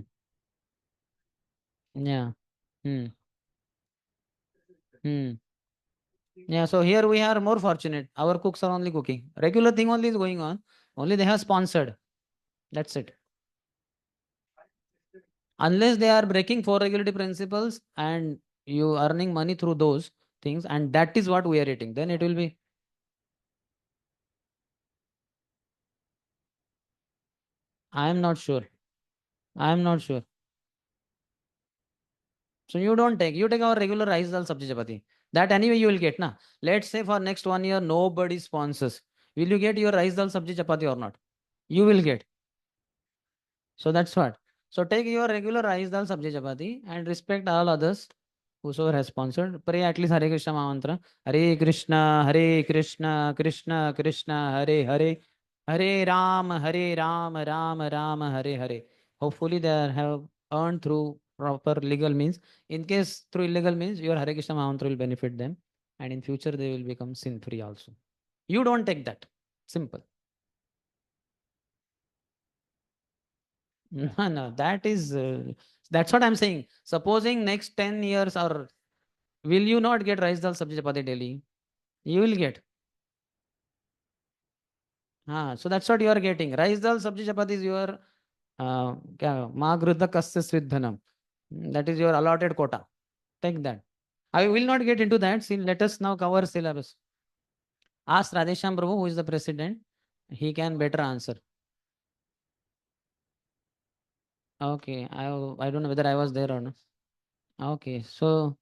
Yeah. Hmm. Hmm. Yeah. So here we are more fortunate. Our cooks are only cooking. Regular thing only is going on. Only they have sponsored. That's it. Unless they are breaking four regularity principles and you earning money through those things, and that is what we are eating, then it will be. I am not sure. I am not sure. So you don't take, you take our regular rice dal sabji chapati. That anyway you will get na. Let's say for next 1 year nobody sponsors. Will you get your rice dal sabji chapati or not? You will get. So that's what. So take your regular rice dal sabji chapati and respect all others whosoever has sponsored. Pray at least Hare Krishna mantra. Hare Krishna, Hare Krishna, Krishna Krishna, Hare Hare, Hare Ram, Hare Ram, Ram Ram, Hare Hare. Hopefully they have earned through proper legal means. In case through illegal means, your Hare Krishna mantra will benefit them, and in future they will become sin free also. You don't take that. Simple. No, no, that's what I'm saying. Supposing next 10 years, or will you not get rice dal sabji chapati daily? You will get. So that's what you are getting. Rice dal sabji chapati is your ma grudha kasya svidhanam. That is your allotted quota. Take that. I will not get into that. See, let us now cover syllabus. Ask Radhesham Prabhu, who is the president. He can better answer. Okay, I don't know whether I was there or not. Okay, so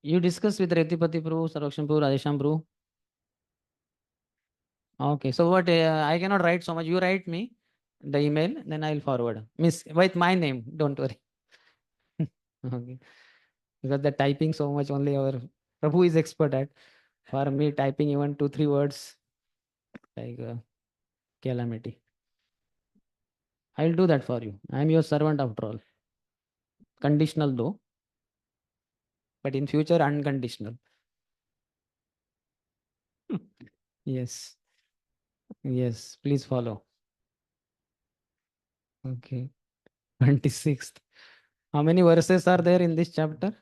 you discussed with Retipati Prabhu, Sarvakshan Prabhu, Radhesham Prabhu. Okay, so what I cannot write so much. You write me the email, then I'll forward. Miss with my name, don't worry. Okay, because the typing so much only our Prabhu is expert at. For me, typing even 2-3 words like calamity. I'll do that for you. I'm your servant after all. Conditional though, but in future unconditional. Yes, yes. Please follow. Okay. 26th. How many verses are there in this chapter?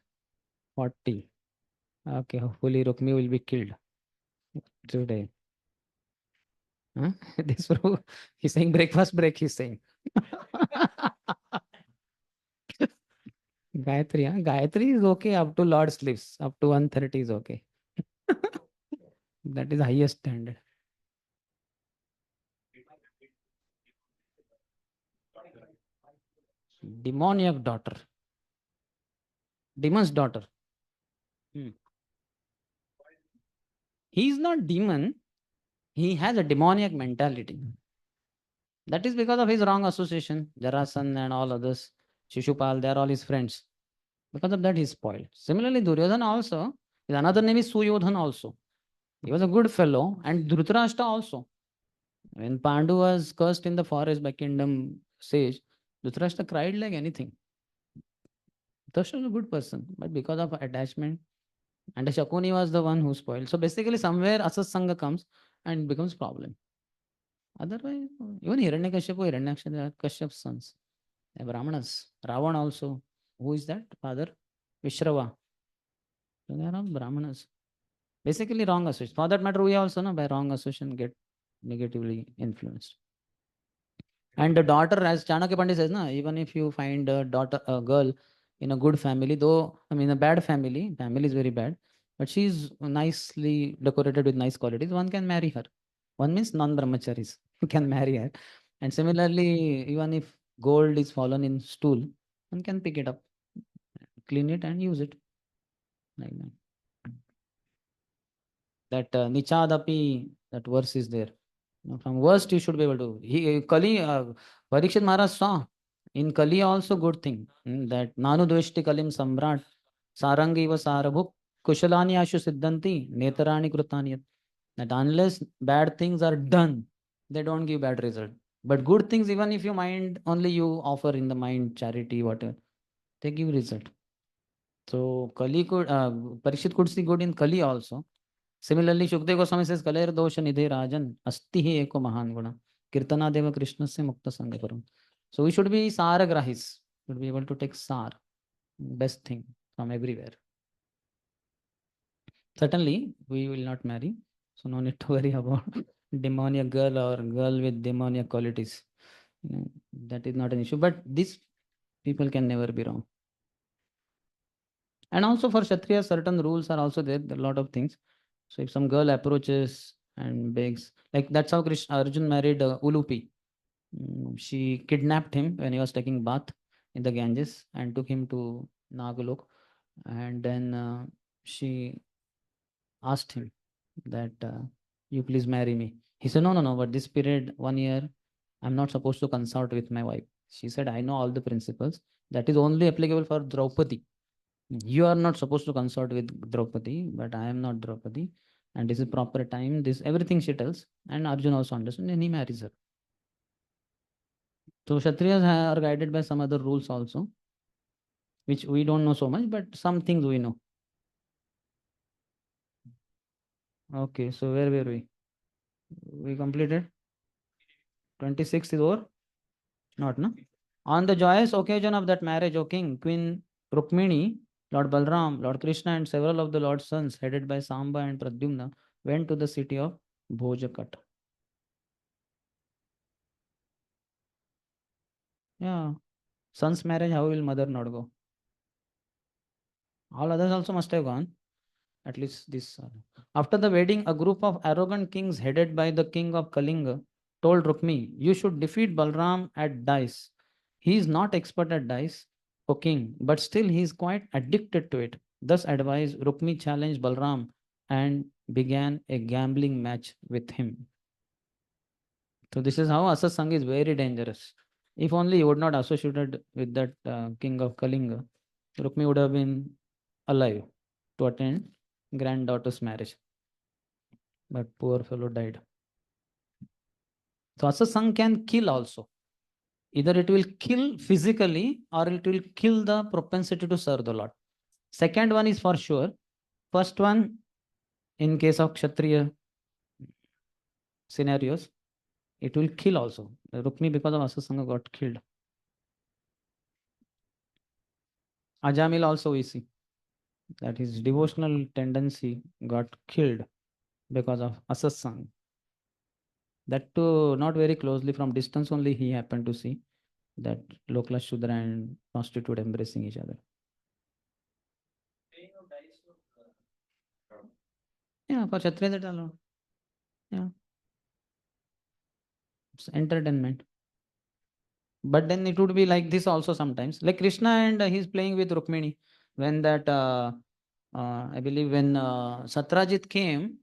40. Okay, hopefully Rukmi will be killed today. Huh? This bro, he's saying breakfast break, he's saying. Gayatri, huh? Gayatri is okay up to Lord sleeps. Up to 1:30 is okay. That is the highest standard. Demoniac daughter. Demon's daughter. He is not demon. He has a demoniac mentality. That is because of his wrong association. Jarasan and all others. Shishupal, they are all his friends. Because of that, he is spoiled. Similarly, Duryodhana also, his another name is Suyodhan also. He was a good fellow, and Dhritarashtra also. When Pandu was cursed in the forest by kingdom sage, Dhritarashtra cried like anything. Dhritarashtra was a good person, but because of attachment, and the Shakuni was the one who spoiled. So basically, somewhere Asasanga comes and it becomes problem. Otherwise, even Hiranyakashipu, Hiranyaksha, they are Kashyap's sons. They are Brahmanas. Ravan also. Who is that? Father? Vishrava. So they are all Brahmanas. Basically, wrong association. For that matter, we also know by wrong association get negatively influenced. And the daughter, as Chanakya Pandit says, na, even if you find a daughter, a girl in a good family, though, I mean, a bad family, family is very bad, but she's nicely decorated with nice qualities, one can marry her. One means non-brahmacharis can marry her. And similarly, even if gold is fallen in stool, one can pick it up, clean it and use it. Like that. That Nichadapi, that verse is there. From worst, you should be able to. Kali, Parikshit Maharaj saw in Kali also good thing that Nanu Dveshti Kalim Samrat Sarangi va Sarabhuk Kushalani Ashu Siddhanti Netarani Krutani. That unless bad things are done, they don't give bad result. But good things, even if you mind, only you offer in the mind, charity, whatever, they give result. So Kali could, Parikshit could see good in Kali also. Similarly, Shukdev Goswami says, Kaler dosha nidhe rajan, asti hi eko mahan guna. Kirtana deva Krishna se mukta sangha param. So we should be saragrahis. Should be able to take sar, best thing from everywhere. Certainly, we will not marry. So no need to worry about demoniac girl or girl with demoniac qualities. That is not an issue. But these people can never be wrong. And also for Kshatriya, certain rules are also there. There are a lot of things. So if some girl approaches and begs, like that's how Krishna Arjun married Ulupi. She kidnapped him when he was taking bath in the Ganges and took him to Nagalok. And then she asked him that you please marry me. He said, no, but this period, 1 year, I'm not supposed to consult with my wife. She said, I know all the principles. That is only applicable for Draupadi. You are not supposed to consult with Draupadi, but I am not Draupadi. And this is proper time. This everything she tells. And Arjun also understands and he marries her. So Kshatriyas are guided by some other rules also, which we don't know so much, but some things we know. Okay, so where were we? We completed? 26 is over? Not, no? On the joyous occasion of that marriage, O king, Queen Rukmini, Lord Balram, Lord Krishna, and several of the Lord's sons, headed by Samba and Pradyumna, went to the city of Bhojakat. Yeah. Son's marriage, how will mother not go? All others also must have gone. At least this. After the wedding, a group of arrogant kings headed by the king of Kalinga told Rukmi, you should defeat Balram at dice. He is not expert at dice, O king, but still he is quite addicted to it. Thus advised, Rukmi challenged Balram and began a gambling match with him. So this is how Asasang is very dangerous. If only he would not associated with that king of Kalinga, Rukmi would have been alive to attend granddaughter's marriage. But poor fellow died. So Asasang can kill also. Either it will kill physically or it will kill the propensity to serve the Lord. Second one is for sure. First one, in case of Kshatriya scenarios, it will kill also. Rukmi, because of Asasanga, got killed. Ajamil also we see that his devotional tendency got killed because of Asasanga. That too, not very closely, from distance only he happened to see that Lokla Shudra and prostitute embracing each other. Yeah, for Kshatriya that allowed. Yeah. It's entertainment. But then it would be like this also sometimes. Like Krishna and he's playing with Rukmini. When that, I believe when Satrajit came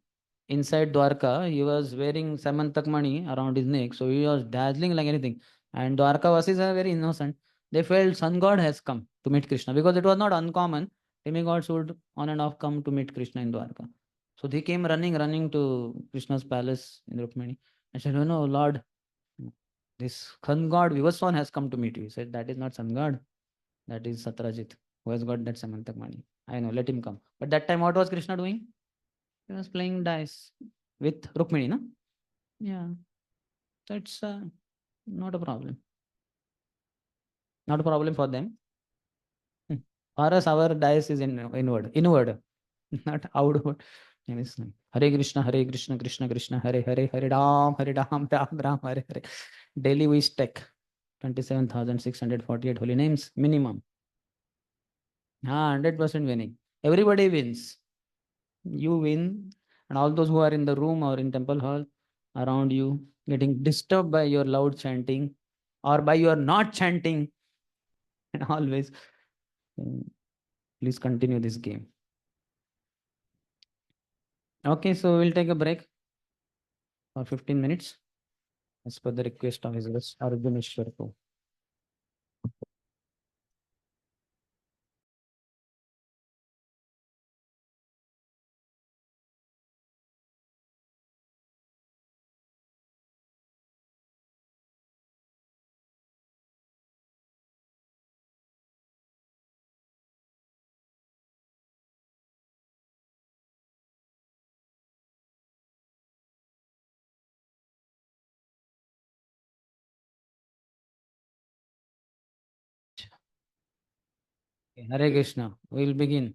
inside Dwarka, he was wearing Samantak Mani around his neck. So he was dazzling like anything. And Dwarka Vasis are very innocent. They felt sun god has come to meet Krishna because it was not uncommon. Demigods would on and off come to meet Krishna in Dwarka. So they came running to Krishna's palace in Rukmini and said, "Oh no, Lord, this sun god Vivaswan has come to meet you." He said, "That is not sun god. That is Satrajit, who has got that Samantak Mani. I know, let him come." But that time, what was Krishna doing? He was playing dice with Rukmini, no? Yeah. That's not a problem. Not a problem for them. For us, our dice is inward, not outward. Hare Krishna, Krishna Krishna, Hare Hare, Hare Ram, Ram Ram, Hare Hare. Daily we stack 27,648 holy names minimum. 100% winning. Everybody wins. You win, and all those who are in the room or in temple hall around you getting disturbed by your loud chanting or by your not chanting. And always, please continue this game. Okay, so we'll take a break for 15 minutes as per the request of His Grace Arjuneshwar Prabhu. Hare Krishna. We'll begin.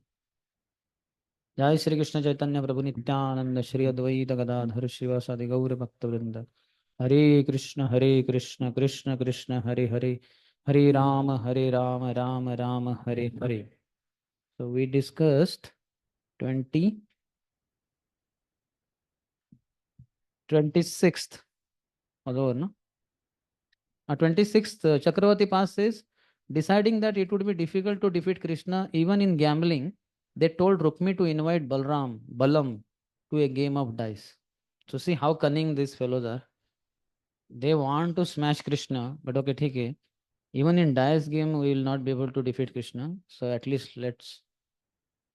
Jai Shri Krishna Chaitanya Prabhu Nityananda Shri Advaita Gadadhar Srivasadi Gaura Bhaktivedanta. Hare Krishna Krishna Krishna Hare Hare, Hare Rama Rama Rama Hare Hare. So we discussed 26th. Although, no? 26th Chakravarti Pass says, deciding that it would be difficult to defeat Krishna even in gambling, they told Rukmi to invite Balam to a game of dice. So see how cunning these fellows are. They want to smash Krishna, but okay, okay. Even in dice game, we will not be able to defeat Krishna. So at least let's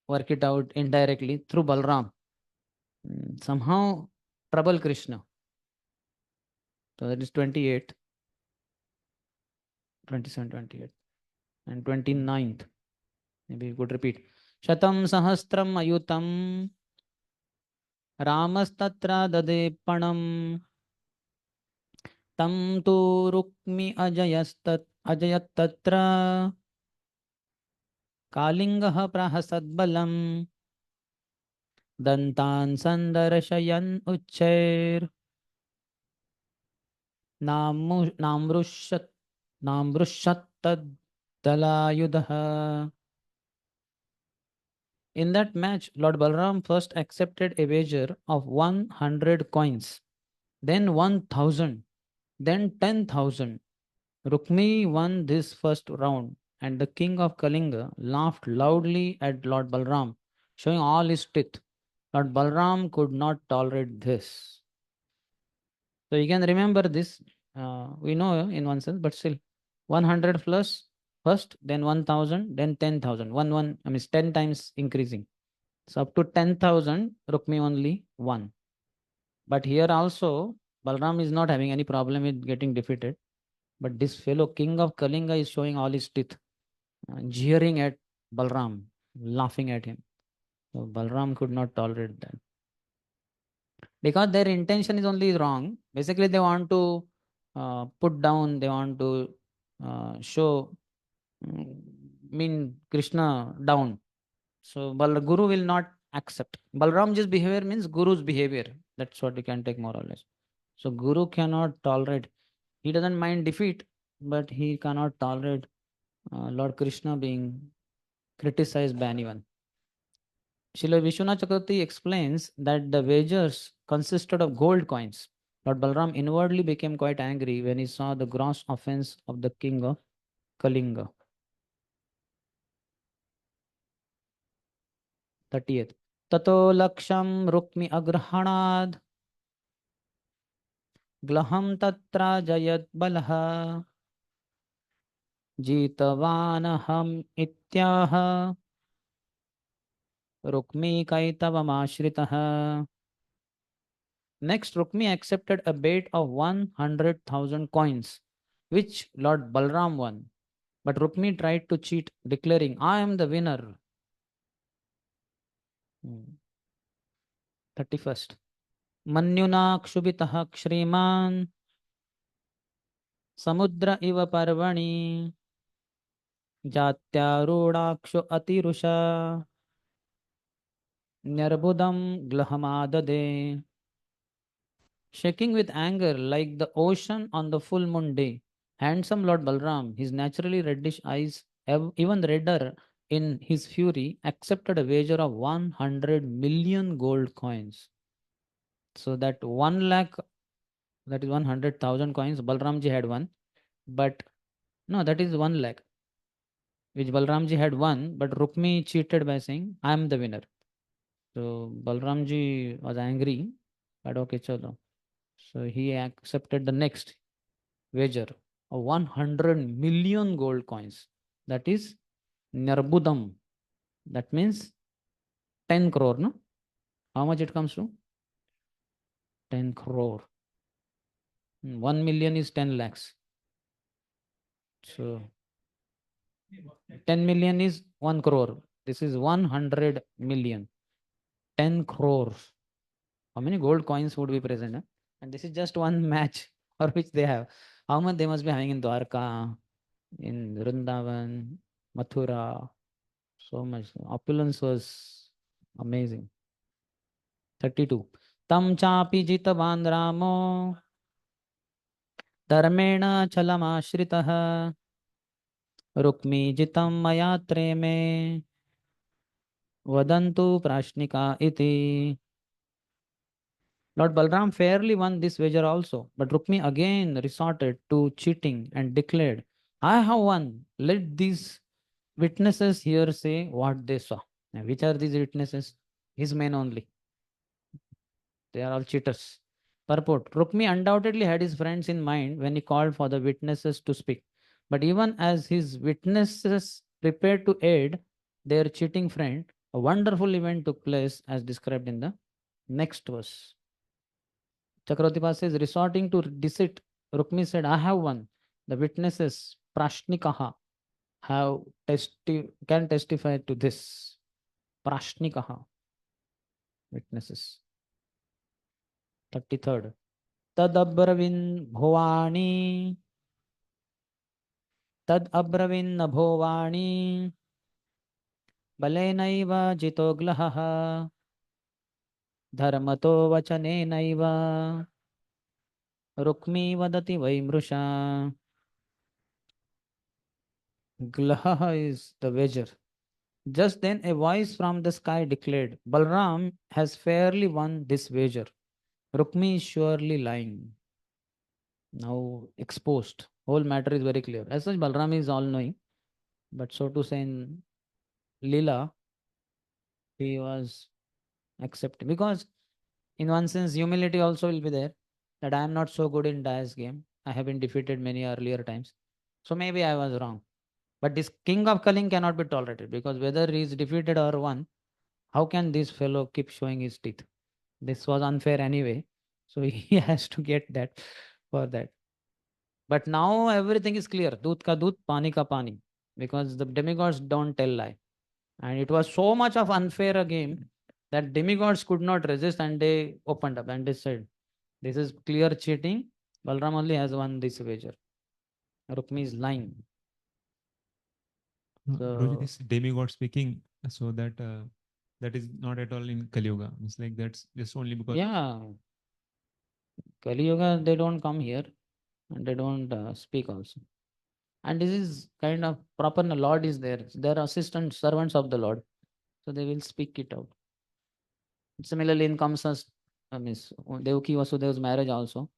work it out indirectly through Balram. Somehow trouble Krishna. So that is 28, 27, 28. And 29th. Maybe you could repeat. Shatam sahastram ayutam Ramastatra dadepanam tam tu rukmi ajayat tatra kalingah prahasad dantan sandarshayan uchair namrushat dalayudah. In that match, Lord Balram first accepted a wager of 100 coins, then 1,000, then 10,000, Rukmi won this first round, and the king of Kalinga laughed loudly at Lord Balram, showing all his teeth. Lord Balram could not tolerate this. So you can remember this. We know in one sense, but still 100 plus first, then 1000, then 10,000. I mean, 10 times increasing. So up to 10,000, Rukmi only won. But here also, Balram is not having any problem with getting defeated. But this fellow king of Kalinga is showing all his teeth, jeering at Balram, laughing at him. So Balram could not tolerate that. Because their intention is only wrong. Basically, they want to put down, they want to show, mean Krishna down. So Guru will not accept. Balramji's behavior means Guru's behavior. That's what we can take more or less. So Guru cannot tolerate. He doesn't mind defeat, but he cannot tolerate Lord Krishna being criticized by anyone. Srila Vishwanath Chakravarti explains that the wagers consisted of gold coins. Lord Balram inwardly became quite angry when he saw the gross offense of the king of Kalinga. 30th. Tato laksham rukmi agrahanaad glaham tatra jayat balha jitavanaham ityaha rukmi kaitavamashritah. Next, Rukmi accepted a bet of 100,000 coins, which Lord Balram won. But Rukmi tried to cheat, declaring, I am the winner. 31st. Manyuna kshubitah kshriman samudra iva parvani jatyarudakshu atirusha nyarbudam glahamadade. Shaking with anger like the ocean on the full moon day, handsome Lord Balram, his naturally reddish eyes even redder in his fury, accepted a wager of 100 million gold coins. So that 1 lakh, that is 100,000 coins, Balramji had won. But no, that is 1 lakh, which Balramji had won, but Rukmi cheated by saying, I am the winner. So Balramji was angry, but okay, chalo. So he accepted the next wager of 100 million gold coins. That is Nirbudam. That means 10 crore, no? How much it comes to? 10 crore. 1 million is 10 lakhs. So 10 million is 1 crore. This is 100 million. 10 crores. How many gold coins would be present? Huh? And this is just one match for which they have. How much they must be having in Dwarka, in Vrindavan, Mathura. So much. Opulence was amazing. 32. Tam chapi jitavan ramo dharmena chalamashritah rukmi jitam mayatre me vadantu prashnika iti. Lord Balram fairly won this wager also, but Rukmi again resorted to cheating and declared, I have won. Let these witnesses here say what they saw. Now, which are these witnesses? His men only. They are all cheaters. Purport. Rukmi undoubtedly had his friends in mind when he called for the witnesses to speak. But even as his witnesses prepared to aid their cheating friend, a wonderful event took place as described in the next verse. Chakravarti says, resorting to deceit, Rukmi said, I have won. The witnesses, Prashnikaha, can testify to this. Prashnikaha, witnesses. 33rd. Tad abravin bhovani. Tad abravin bhovani. Balenaiva jito glahaha. Dharmato vachane naiva. Rukmi vadati vaimrusha. Glaha is the wager. Just then a voice from the sky declared, Balram has fairly won this wager. Rukmi is surely lying. now exposed. Whole matter is very clear. As such, Balram is all knowing, but so to say in Leela, he was accepting, because in one sense humility also will be there, that I am not so good in dice game. I have been defeated many earlier times. So maybe I was wrong. But this king of Kaling cannot be tolerated, because whether he is defeated or won, how can this fellow keep showing his teeth? This was unfair anyway. So he has to get that for that. But now everything is clear. Doodh ka doodh, pani ka pani. Because the demigods don't tell lie. And it was so much of unfair a game that demigods could not resist, and they opened up and they said, this is clear cheating. Balram only has won this wager. Rukmi is lying. Guruji, So, this demigod speaking, so that that is not at all in Kali Yuga. It's like that's just only because. yeah, Kali Yuga, they don't come here and they don't speak also. And this is kind of proper, the Lord is there. They are assistant servants of the Lord. So they will speak it out. Similarly, in Kamsa's, means Devaki Vasudev's marriage also,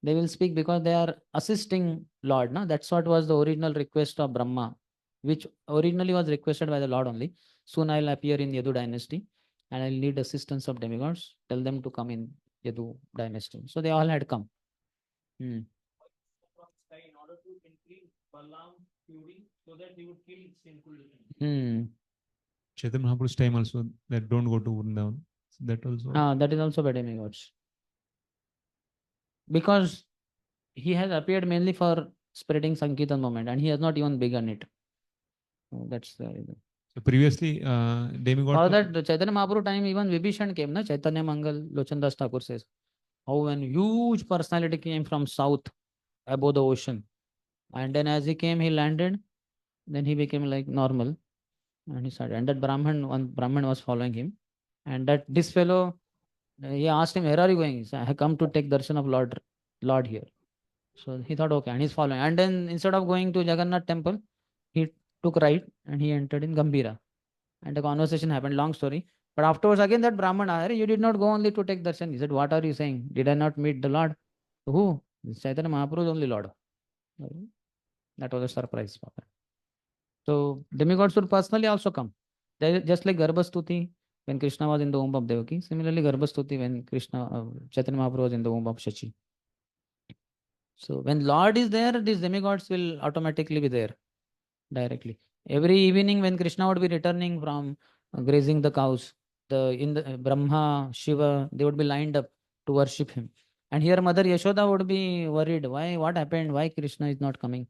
they will speak because they are assisting Lord. No? That's what was the original request of Brahma, which originally was requested by the Lord only. Soon I'll appear in Yadu dynasty and I'll need assistance of demigods. Tell them to come in Yadu dynasty. So they all had come. Hmm. In order to increase Balaam's fury, so that he would kill sinful. Chaitanya Mahaprabhu's time also, that don't go to Vrindavan. So that also. That is also by demigods. Because he has appeared mainly for spreading Sankirtan movement and he has not even begun it. So that's the reason. So previously, demigod. For that, the Chaitanya Mahaprabhu time, even Vibhishan came, na? Chaitanya Mangal, Lochan Das Thakur says, how an huge personality came from south, above the ocean. And then as he came, he landed, then he became like normal. And he started. And that one Brahman was following him. And that this fellow, he asked him, where are you going? He said, I have come to take darshan of Lord here. So he thought, okay, and he's following. And then instead of going to Jagannath temple, he took right and he entered in Gambhira. And the conversation happened, long story. But afterwards, again, that Brahman asked, you did not go only to take darshan. He said, what are you saying? Did I not meet the Lord? Who? Chaitanya Mahaprabhu is only Lord. That was a surprise. So demigods should personally also come. Just like Garbhastuti when Krishna was in the womb of Devaki. Similarly, Garbhastuti when Chaitanya Mahaprabhu was in the womb of Shachi. So when Lord is there, these demigods will automatically be there directly. Every evening when Krishna would be returning from grazing the cows, the Brahma, Shiva, they would be lined up to worship him. And here Mother Yashoda would be worried. Why? What happened? Why Krishna is not coming?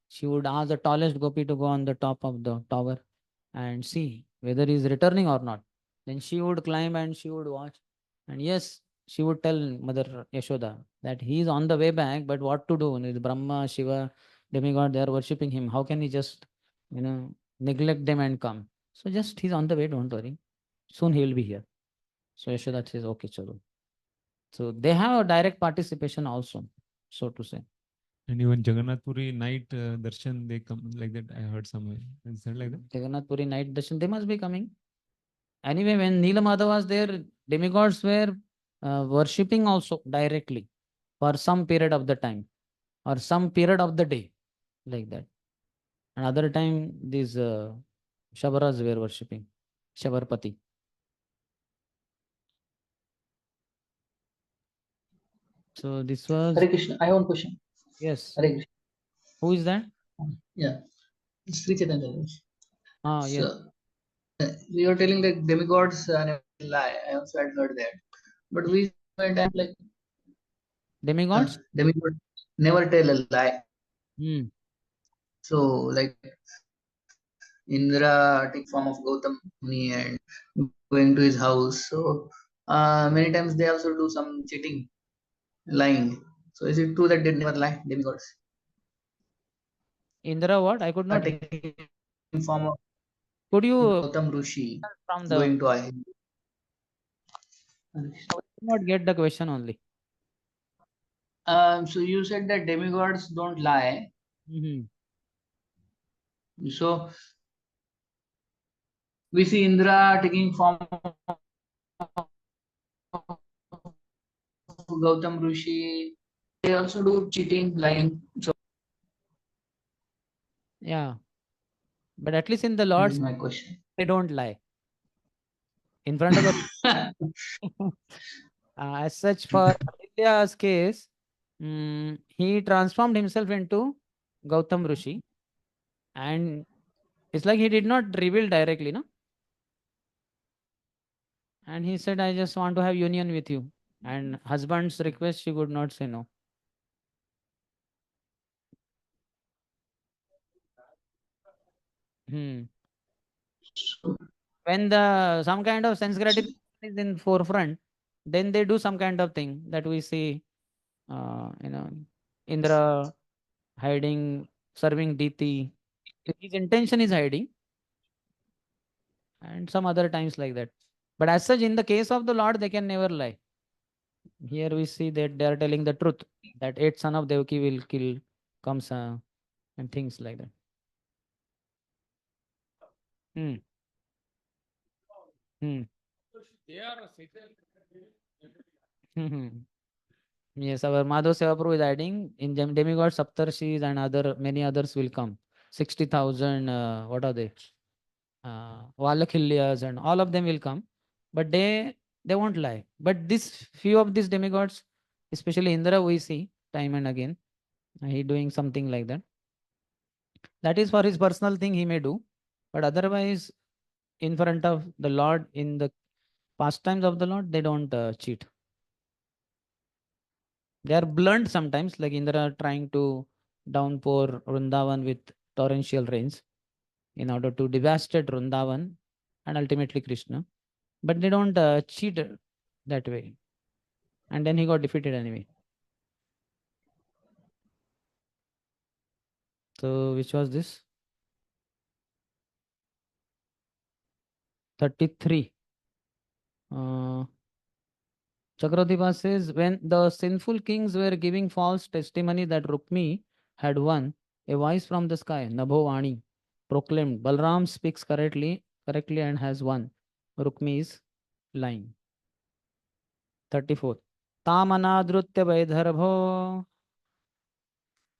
She would ask the tallest gopi to go on the top of the tower and see whether he is returning or not. Then she would climb and she would watch. And yes, she would tell Mother Yashoda that he is on the way back, but what to do? Brahma, Shiva, demigod, they are worshipping him. How can he just, neglect them and come? So just he's on the way, don't worry. Soon he will be here. So Yashoda says, okay, chalo. So they have a direct participation also, so to say. And even Jagannath Puri night darshan, they come like that. I heard somewhere. Is that like that? Jagannath Puri night darshan, they must be coming. Anyway, when Neelamada was there, demigods were worshipping also directly for some period of the time or some period of the day, like that. Another time, these Shabaras were worshipping, Shabarpati. So this was. Hare Krishna. I have one question. Yes. Hare Krishna. Who is that? Yeah. Sri Chaitanya. Ah, yes. So, you are telling that demigods never lie. I also had heard that. But we find that like Demigods? demigods never tell a lie. So like Indra take form of Gautam Muni and going to his house. So many times they also do some cheating, lying. So is it true that they never lie, demigods? Indra what? I could not. Taking form of Could you Gautam Rishi from the going to I. I could not get the question only. So you said that demigods don't lie. So we see Indra taking form of Gautam Rishi they also do cheating, lying. So Yeah. But at least in the this Lord's, is my question. they don't lie. In front of the as such, for Aditya's case, he transformed himself into Gautam Rishi, and it's like he did not reveal directly, no? And he said, I just want to have union with you. And husband's request, she could not say no. Hmm. When the some kind of sense gratification is in forefront, then they do some kind of thing that we see, Indra hiding, serving Diti. His intention is hiding, and some other times like that. But as such, in the case of the Lord, they can never lie. Here we see that they are telling the truth, that eighth son of Devaki will kill Kamsa and things like that. Hmm. Hmm. Hmm. Yes, our Madhav Seva Prabhu is adding in demigod Saptarshis and many others will come. 60,000, what are they? Valakilyas and all of them will come, but they won't lie. But this few of these demigods, especially Indra, we see time and again, he doing something like that. That is for his personal thing he may do, but otherwise, in front of the Lord, in the pastimes of the Lord, they don't cheat. They are blunt sometimes, like Indra trying to downpour Vrindavan with torrential rains in order to devastate Vrindavan and ultimately Krishna. But they don't cheat that way. And then he got defeated anyway. So, which was this? 33. Chakradiva says, when the sinful kings were giving false testimony that Rukmi had won, a voice from the sky, Nabho Vani, proclaimed, Balram speaks correctly and has won. Rukmi is lying. 34. Tamanadrutya Vaidharabho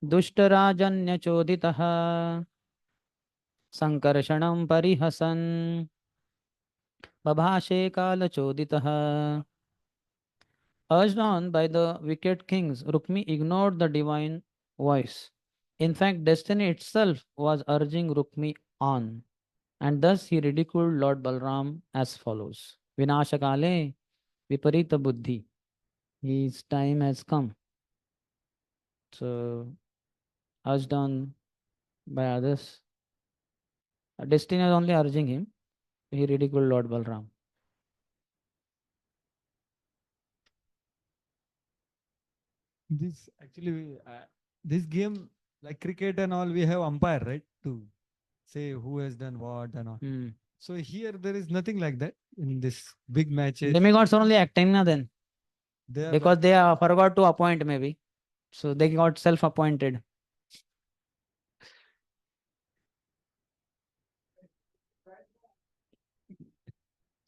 Dushtarajanya Sankarshanam Parihasan Babhashe Kalachoditaha. Urged on by the wicked kings, Rukmi ignored the divine voice. In fact, destiny itself was urging Rukmi on, and thus he ridiculed Lord Balram as follows. Vinashakale Viparita Buddhi. His time has come. So, urged on by others. Destiny was only urging him. He ridiculed Lord Balram. This actually, this game, like cricket and all, we have umpire, right? To say who has done what and all. So here there is nothing like that in this big matches. Demigods are only acting now then. They are Because they forgot to appoint maybe. So they got self-appointed.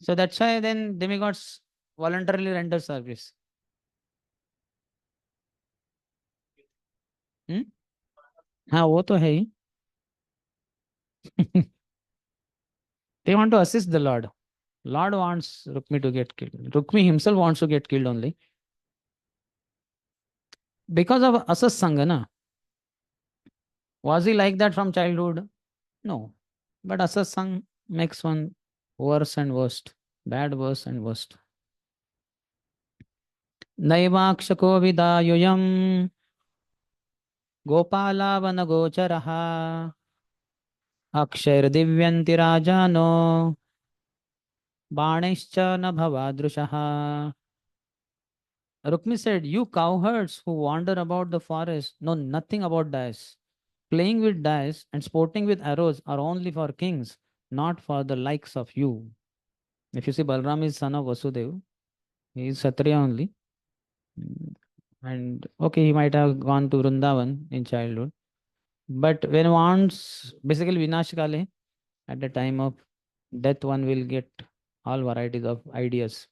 So that's why then demigods voluntarily render service. हाँ वो तो है ही. They want to assist the Lord. Lord wants Rukmi to get killed. Rukmi himself wants to get killed only. Because of Asas Sangana. Was he like that from childhood? No. But Asas Sang makes one worse and worst. Bad, worse and worst. Naivakshako vidayuyam Gopalavan gocharaha Akshayr rajano Banischa na bhavadrushaha. Rukmi said, you cowherds who wander about the forest know nothing about dice. Playing with dice and sporting with arrows are only for kings, not for the likes of you. If you see, Balram is son of Vasudev. He is Kshatriya only. And okay, he might have gone to Vrindavan in childhood. But when once, basically Vinashkale, at the time of death, one will get all varieties of ideas.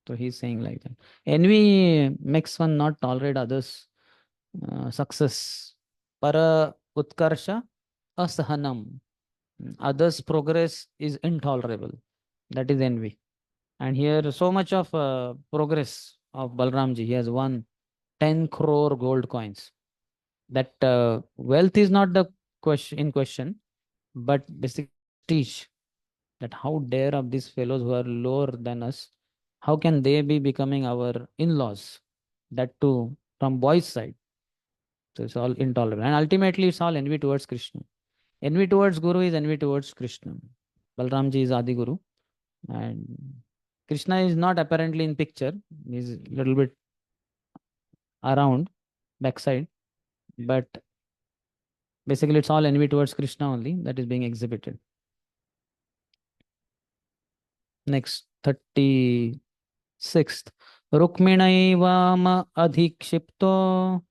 So he's saying like that. Envy makes one not tolerate others success. Para utkarsha asahanam. Others' progress is intolerable. That is envy. And here, so much of progress of Balramji. He has won 10 crore gold coins. That wealth is not the question in question, but basically prestige. That how dare of these fellows who are lower than us, how can they be becoming our in-laws? That too from boys' side. So it's all intolerable. And ultimately, it's all envy towards Krishna. Envy towards Guru is envy towards Krishna. Balramji is Adi Guru. And Krishna is not apparently in picture. He's a little bit around, backside. But basically, it's all envy towards Krishna only that is being exhibited. Next, 36th. Rukminaivam adhikshipto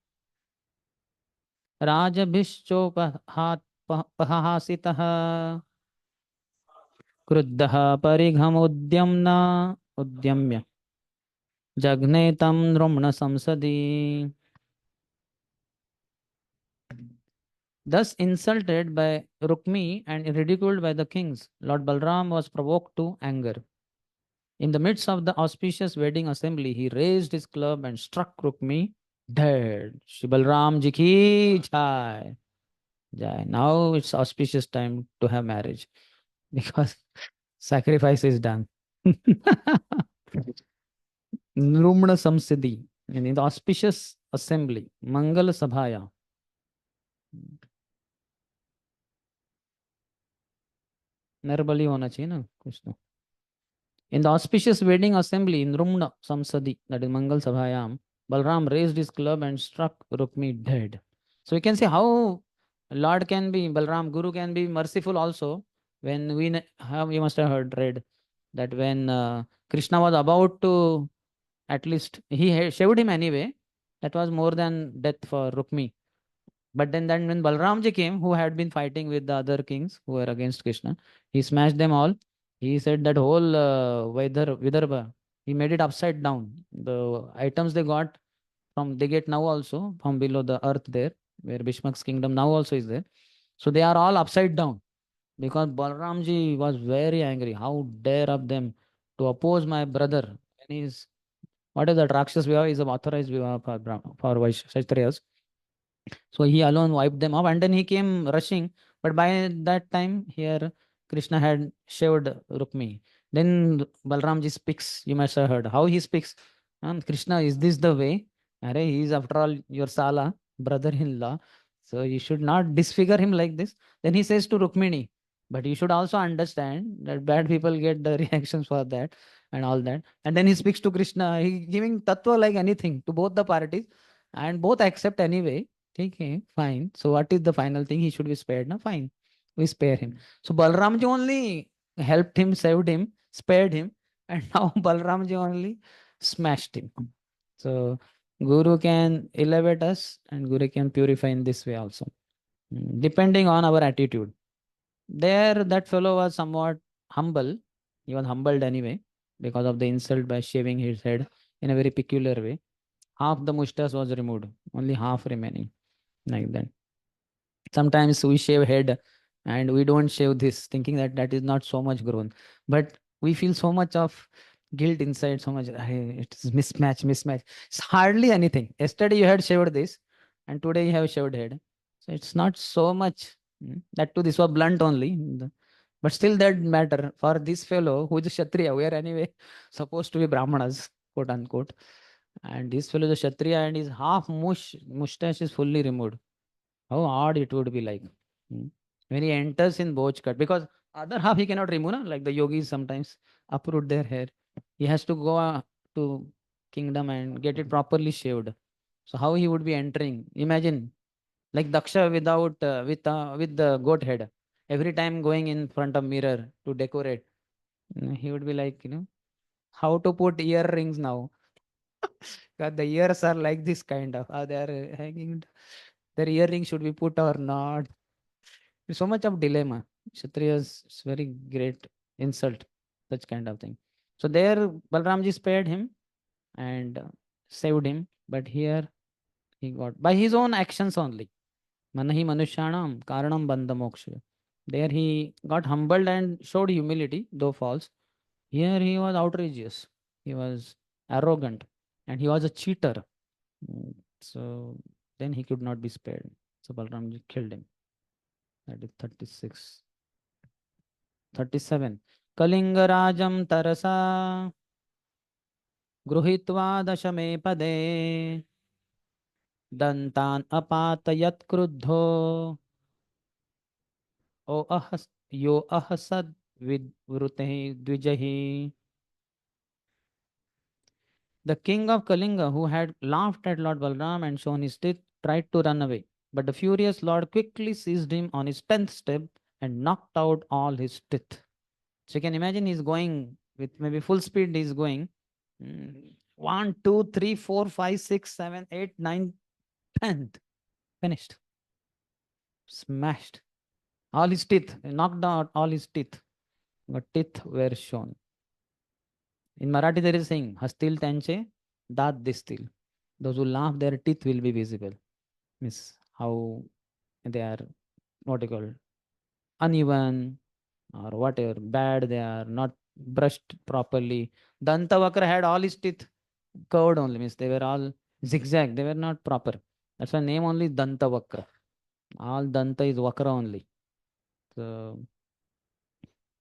rajabhischopahasitah kruddah parighamudyamna udyamya jagne tam nrumna samsadi. Thus insulted by Rukmi and ridiculed by the kings, Lord Balram was provoked to anger. In the midst of the auspicious wedding assembly, he raised his club and struck Rukmi dead. Shri Balram ji ki jai. Jai. Now it's auspicious time to have marriage because sacrifice is done. Nrumna Samsiddhi. And in the auspicious assembly, Mangala Sabhaya. Narbali hona chahiye na kuch to. In the auspicious wedding assembly in Rumna Samsadi, that is Mangal Sabhayam, Balram raised his club and struck Rukmi dead. So we can see how Lord can be, Balram Guru can be merciful also. When we have, you must have read that when Krishna was about to, at least he shaved him anyway, that was more than death for Rukmi. But then when Balramji came, who had been fighting with the other kings who were against Krishna, he smashed them all. He said that whole Vidarbha, he made it upside down. The items they got from, they get now also from below the earth there, where Bhishmak's kingdom now also is there. So they are all upside down because Balramji was very angry. How dare of them to oppose my brother? And he's, what is that? Rakshas Vivaha is an authorized Vivaha for Kshatriyas. So he alone wiped them off and then he came rushing. But by that time, here Krishna had shaved Rukmi. Then Balramji speaks, you must have heard how he speaks. And Krishna, is this the way? Are, he is after all your Sala, brother-in-law. So you should not disfigure him like this. Then he says to Rukmini, but you should also understand that bad people get the reactions for that and all that. And then he speaks to Krishna, he giving tattva like anything to both the parties and both accept anyway. Okay, fine. So what is the final thing? He should be spared. No, fine. We spare him. So Balramji only helped him, saved him, spared him, and now Balramji only smashed him. So Guru can elevate us and Guru can purify in this way also, depending on our attitude. There, that fellow was somewhat humble. He was humbled anyway because of the insult by shaving his head in a very peculiar way. Half the mustache was removed, only half remaining, like that. Sometimes we shave head and we don't shave this, thinking that that is not so much grown. But we feel so much of guilt inside, so much, it's mismatch. It's hardly anything. Yesterday you had shaved this and today you have shaved head. So it's not so much. That too, this was blunt only. But still that matter. For this fellow who is a Kshatriya, we are anyway supposed to be Brahmanas, quote unquote. And this fellow is a Kshatriya and his half mustache is fully removed. How odd it would be like when he enters in Boj cut, because other half he cannot remove, like the yogis sometimes uproot their hair. He has to go to kingdom and get it properly shaved. So how he would be entering? Imagine like Daksha without with the goat head. Every time going in front of mirror to decorate, he would be like, how to put earrings now. Because the ears are like this kind of, they are hanging. Their earring should be put or not. So much of dilemma. Kshatriyas, it's very great insult, such kind of thing. So there, Balramji spared him and saved him. But here, He got by his own actions only. Manahi manushanam karanam bandha moksha. There he got humbled and showed humility, though false. Here he was outrageous. He was arrogant and he was a cheater. So then he could not be spared. So Balramji killed him. That is 36. 37. Kalingarajam tarasa gruhitva dashame pade dantan apatayat kruddho yo ahasad vidvrute dvijahi. The king of Kalinga, who had laughed at Lord Balram and shown his teeth, tried to run away. But the furious Lord quickly seized him on his 10th step and knocked out all his teeth. So you can imagine he's going with maybe full speed, he's going. 1, 2, 3, 4, 5, 6, 7, 8, 9, 10. Finished. Smashed. All his teeth. Knocked out all his teeth. But teeth were shown. In Marathi, there is saying, Hastil tanche, dat distil. Those who laugh, their teeth will be visible. Means how they are, what you call, uneven or whatever, bad they are, not brushed properly. Dantavakra had all his teeth curved only, means they were all zigzag, they were not proper. That's why name only Dantavakra. All Danta is Vakra only.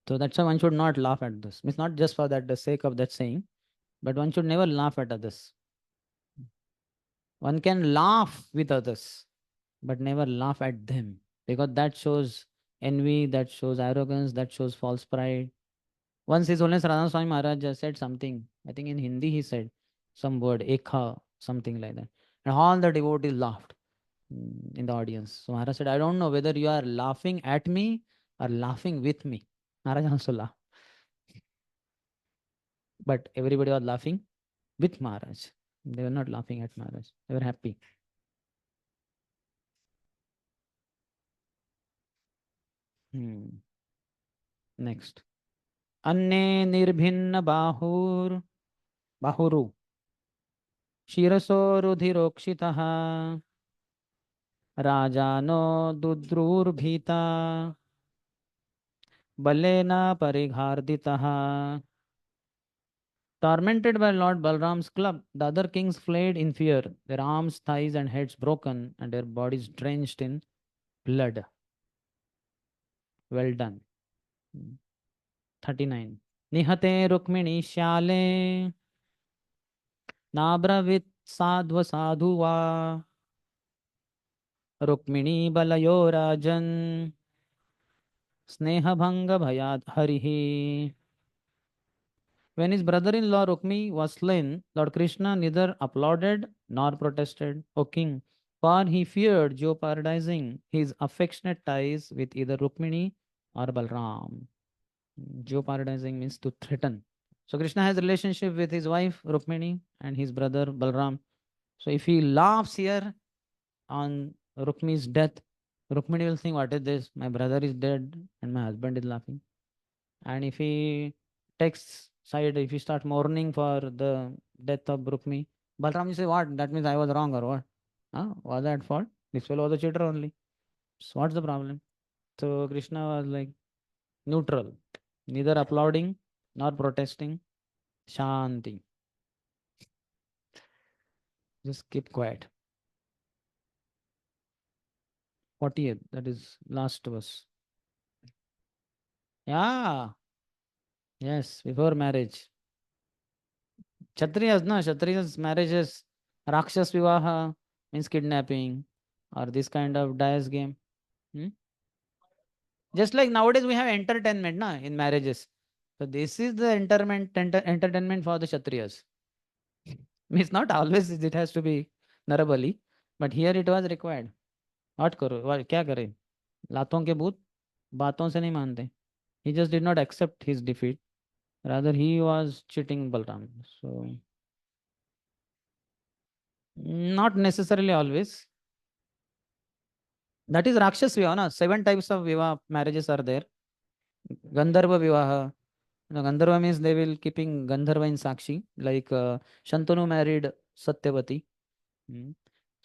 So that's why one should not laugh at this. It's not just for that the sake of that saying, but one should never laugh at others. One can laugh with others, but never laugh at them, because that shows envy, that shows arrogance, that shows false pride. Once His Holiness Radha Swami Maharaj said something, I think in Hindi he said some word, ekha, something like that. And all the devotees laughed in the audience. So Maharaj said, I don't know whether you are laughing at me or laughing with me. Maharaj also laughed. But everybody was laughing with Maharaj. They were not laughing at Maharaj. They were happy. Next. Anne nirbhinna bahuru shiraso rudhirokshitaha rajano dudrurbhita balena parigharditaha. Tormented by Lord Balram's club, the other kings fled in fear, their arms, thighs, and heads broken, and their bodies drenched in blood. Well done. 39. Nihate Rukmini Shyale Nabravit Sadhva Sadhuva Rukmini Balayo Rajan Sneha Bhanga Bhayad Harihi. When his brother-in-law Rukmi was slain, Lord Krishna neither applauded nor protested, O king, for he feared jeopardizing his affectionate ties with either Rukmini or Balram. Jeopardizing means to threaten. So Krishna has a relationship with his wife Rukmini and his brother Balram. So if he laughs here on Rukmi's death, Rukmini will think, what is this? My brother is dead and my husband is laughing. And if he takes side, if he starts mourning for the death of Rukmi, Balram will say, what? That means I was wrong or what? Was I at fault? This fellow was a cheater only. So what's the problem? So Krishna was like neutral, neither applauding nor protesting. Shanti. Just keep quiet. 40th, that is last verse. Yeah. Yes, before marriage. Kshatriyas marriages, Rakshas Vivaha means kidnapping or this kind of dice game. Just like nowadays we have entertainment in marriages. So this is the entertainment for the Kshatriyas. Means not always it has to be Narabali, but here it was required. What karo? Kya kare? Laton ke bhoot, baaton se nahi mante. He just did not accept his defeat. Rather, he was cheating Balram. So, not necessarily always. That is Rakshas Vivaha. 7 types of Vivaha marriages are there. Gandharva Vivaha. Gandharva means they will keeping Gandharva in Sakshi. Like Shantanu married Satyavati.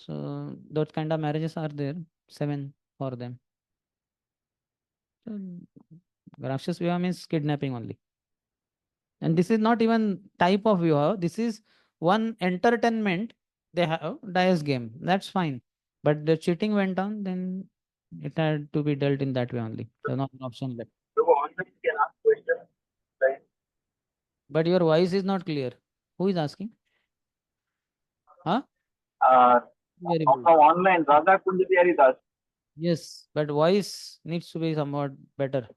So those kind of marriages are there, 7 for them. So, Rakshas Vivaha means kidnapping only. And this is not even type of Vivaha. This is one entertainment they have, dice game. That's fine. But the cheating went on, then it had to be dealt in that way only. There's not an option left. But your voice is not clear. Who is asking? Huh? Very good. Online, Radha Kund Bihari Das. Yes, but voice needs to be somewhat better.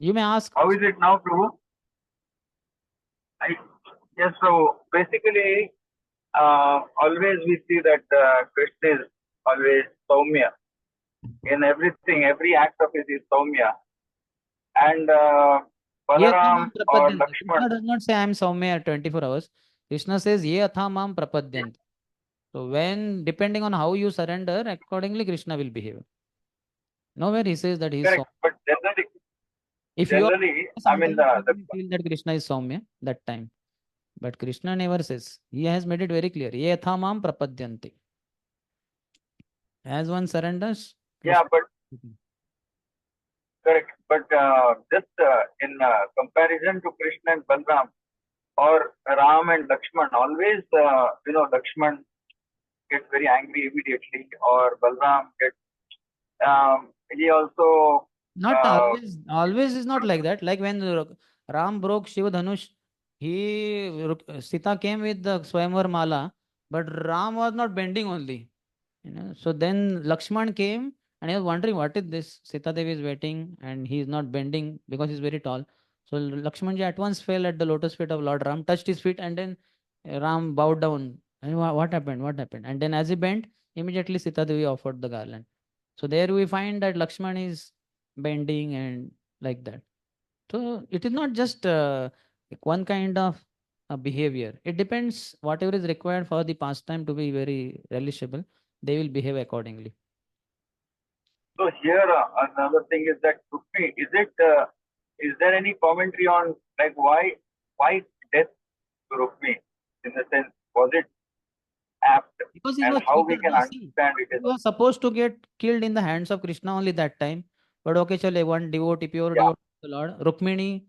You may ask. How is it now, Prabhu? Yes, Prabhu. Basically, always we see that Krishna is always Saumya. In everything, every act of his is Saumya. And Ye Balaram athamam or prapadyanti. Lakshman. Krishna does not say I am Saumya 24 hours. Krishna says Ye athamam prapadyanti. So when, depending on how you surrender, accordingly Krishna will behave. Nowhere he says that he is Correct. Saumya. But generally, If you are, I mean, sometimes you feel that Krishna is Saumya that time. But Krishna never says. He has made it very clear. Ye athamam prapadyanti. As one surrenders. yeah, Krishna- but correct. But just in comparison to Krishna and Balaram or Ram and Lakshman, always, Lakshman gets very angry immediately, or Balaram gets, he also, Not always. Always is not like that. Like when Ram broke Shiva Dhanush, Sita came with the Swayamvar Mala, but Ram was not bending only. So then Lakshman came and he was wondering what is this. Sita Devi is waiting and he is not bending because he's very tall. So Lakshmanji at once fell at the lotus feet of Lord Ram, touched his feet, and then Ram bowed down. And what happened? What happened? And then as he bent, immediately Sita Devi offered the garland. So there we find that Lakshman is bending and like that. So it is not just one kind of behavior. It depends whatever is required for the pastime to be very relishable. They will behave accordingly. so here another thing is that Rukmi, is there any commentary on like why death to Rukmi? In the sense, was it apt, Because he and was how we cheated. can No, see, understand it? he was supposed to get killed in the hands of Krishna only that time. But okay, chale, one devotee, pure Yeah. devotee of the Lord, Rukmini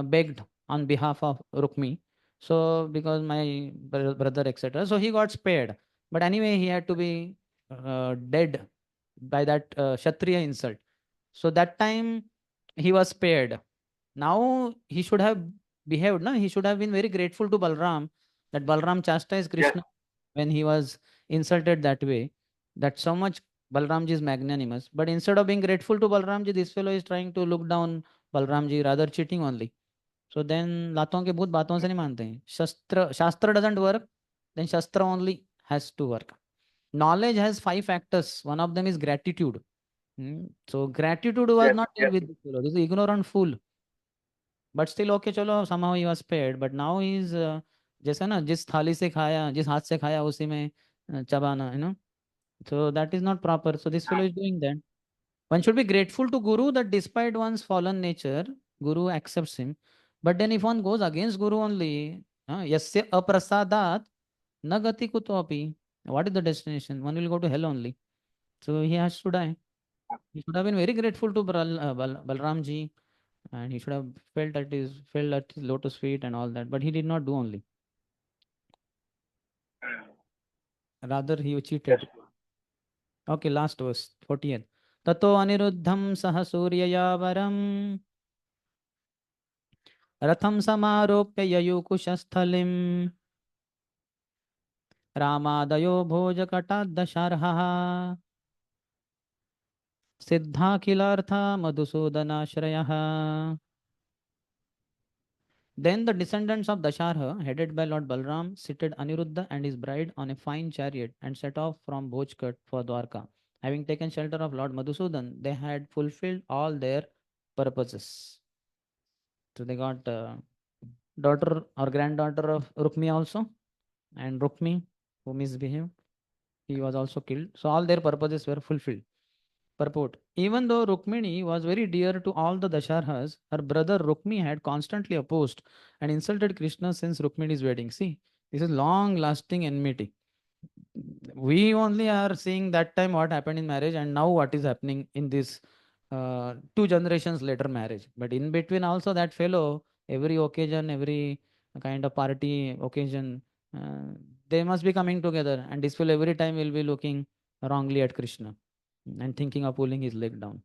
begged on behalf of Rukmi. So because my brother, etc. So he got spared. But anyway, he had to be dead by that Kshatriya insult. So that time he was spared. Now he should have behaved. No? He should have been very grateful to Balram that Balram chastised Krishna when he was insulted that way. That so much Balramji is magnanimous. But instead of being grateful to Balramji, this fellow is trying to look down Balramji, rather cheating only. So then लातों के भूत बातों से नहीं मानते हैं. Shastra doesn't work, then Shastra only has to work. Knowledge has 5 factors. One of them is gratitude. So gratitude was Yes, not there with this fellow. This is ignorant fool. But still okay, चलो somehow he was spared. But now he is जैसे ना जिस थाली से खाया, जिस हाथ से खाया उसी में चबाना, So that is not proper. So this fellow is doing that. One should be grateful to Guru that despite one's fallen nature, Guru accepts him. But then if one goes against Guru only, yasya aprasadat nagati kutopi. What is the destination? One will go to hell only. So he has to die. He should have been very grateful to Balramji, and he should have felt at his lotus feet and all that. But he did not do only. Rather, he cheated. Okay, last verse, 40th. Tato aniruddham saha suryaya varam ratham samaropya yayukushasthalim ramadayo bhojakatadasharha siddhakhilartha madhusudanashrayah. Then the descendants of Dasharha, headed by Lord Balram, seated Aniruddha and his bride on a fine chariot and set off from Bhojkat for Dwarka. Having taken shelter of Lord Madhusudan, they had fulfilled all their purposes. So they got daughter or granddaughter of Rukmi also, and Rukmi, who misbehaved, he was also killed. So all their purposes were fulfilled. Purport. Even though Rukmini was very dear to all the Dasharhas, her brother Rukmi had constantly opposed and insulted Krishna since Rukmini's wedding. See, this is long-lasting enmity. we only are seeing that time what happened in marriage and now what is happening in this 2 generations later marriage. But in between also that fellow, every occasion, every kind of party occasion, they must be coming together, and this fellow every time will be looking wrongly at Krishna and thinking of pulling his leg down.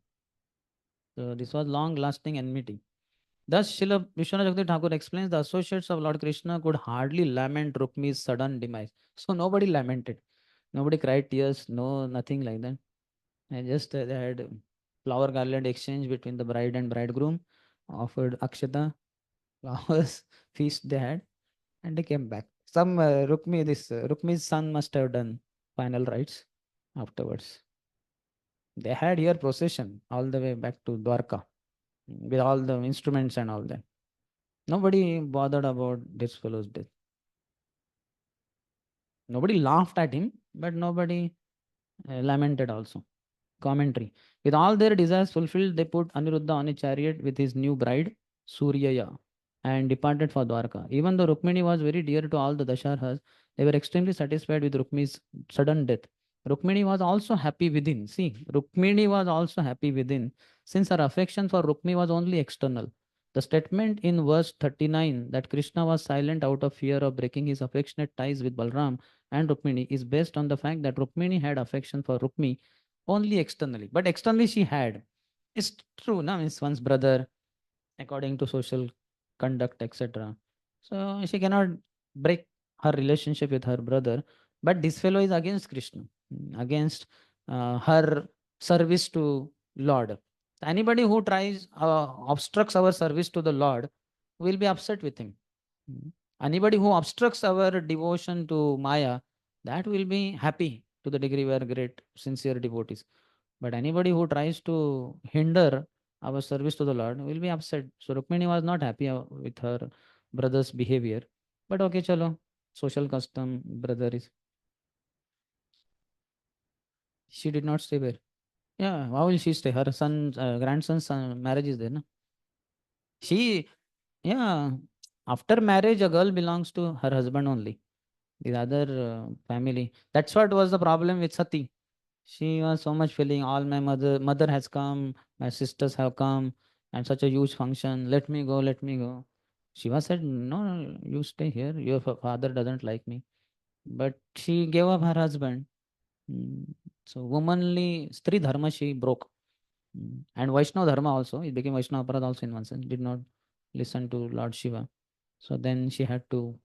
So this was long lasting enmity. Thus, Srila Vishwanath Jagati Thakur explains the associates of Lord Krishna could hardly lament Rukmi's sudden demise. So nobody lamented. Nobody cried tears, no, nothing like that. And just they had flower garland exchange between the bride and bridegroom, offered akshata, flowers, feast they had, and they came back. Some Rukmi's son must have done final rites afterwards. They had here procession all the way back to Dwarka with all the instruments and all that. Nobody bothered about this fellow's death. Nobody laughed at him, but nobody lamented also. Commentary. With all their desires fulfilled, they put Aniruddha on a chariot with his new bride, Suryaya, and departed for Dwarka. Even though Rukmini was very dear to all the Dasharahas, they were extremely satisfied with Rukmini's sudden death. Rukmini was also happy within. See, Rukmini was also happy within, since her affection for Rukmini was only external. The statement in verse 39 that Krishna was silent out of fear of breaking his affectionate ties with Balram and Rukmini is based on the fact that Rukmini had affection for Rukmi only externally. But externally she had. It's true, no? Means one's brother, according to social conduct, etc. So she cannot break her relationship with her brother. But this fellow is against Krishna, against her service to Lord. Anybody who tries obstructs our service to the Lord will be upset with him. Anybody who obstructs our devotion to Maya, that will be happy to the degree we are great, sincere devotees. But anybody who tries to hinder our service to the Lord will be upset. So Rukmini was not happy with her brother's behavior. But okay, chalo, social custom, brother is. She did not stay where? Yeah, how will she stay? Her son, grandson's marriage is there, no? She, yeah, after marriage, a girl belongs to her husband only. The other family. That's what was the problem with Sati. She was so much feeling all my mother has come, my sisters have come, and such a huge function. Let me go, let me go. Shiva said, no, no, you stay here. Your father doesn't like me. But she gave up her husband. So womanly Stri Dharma she broke. And Vaishnava Dharma also. It became Vaishnava Aparad also in one sense. Did not listen to Lord Shiva. So then she had to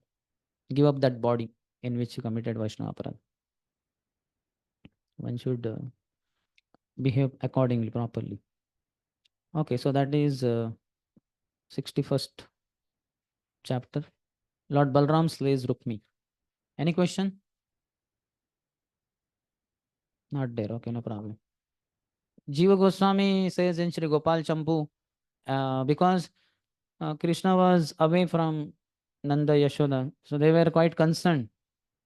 give up that body in which she committed Vaishnava Aparad. One should behave accordingly, properly. Okay, so that is 61st chapter. Lord Balram slays Rukmi. Any question? Not there. Okay, no problem. Jiva Goswami says in Sri Gopal Champu, because Krishna was away from Nanda Yashoda, so they were quite concerned.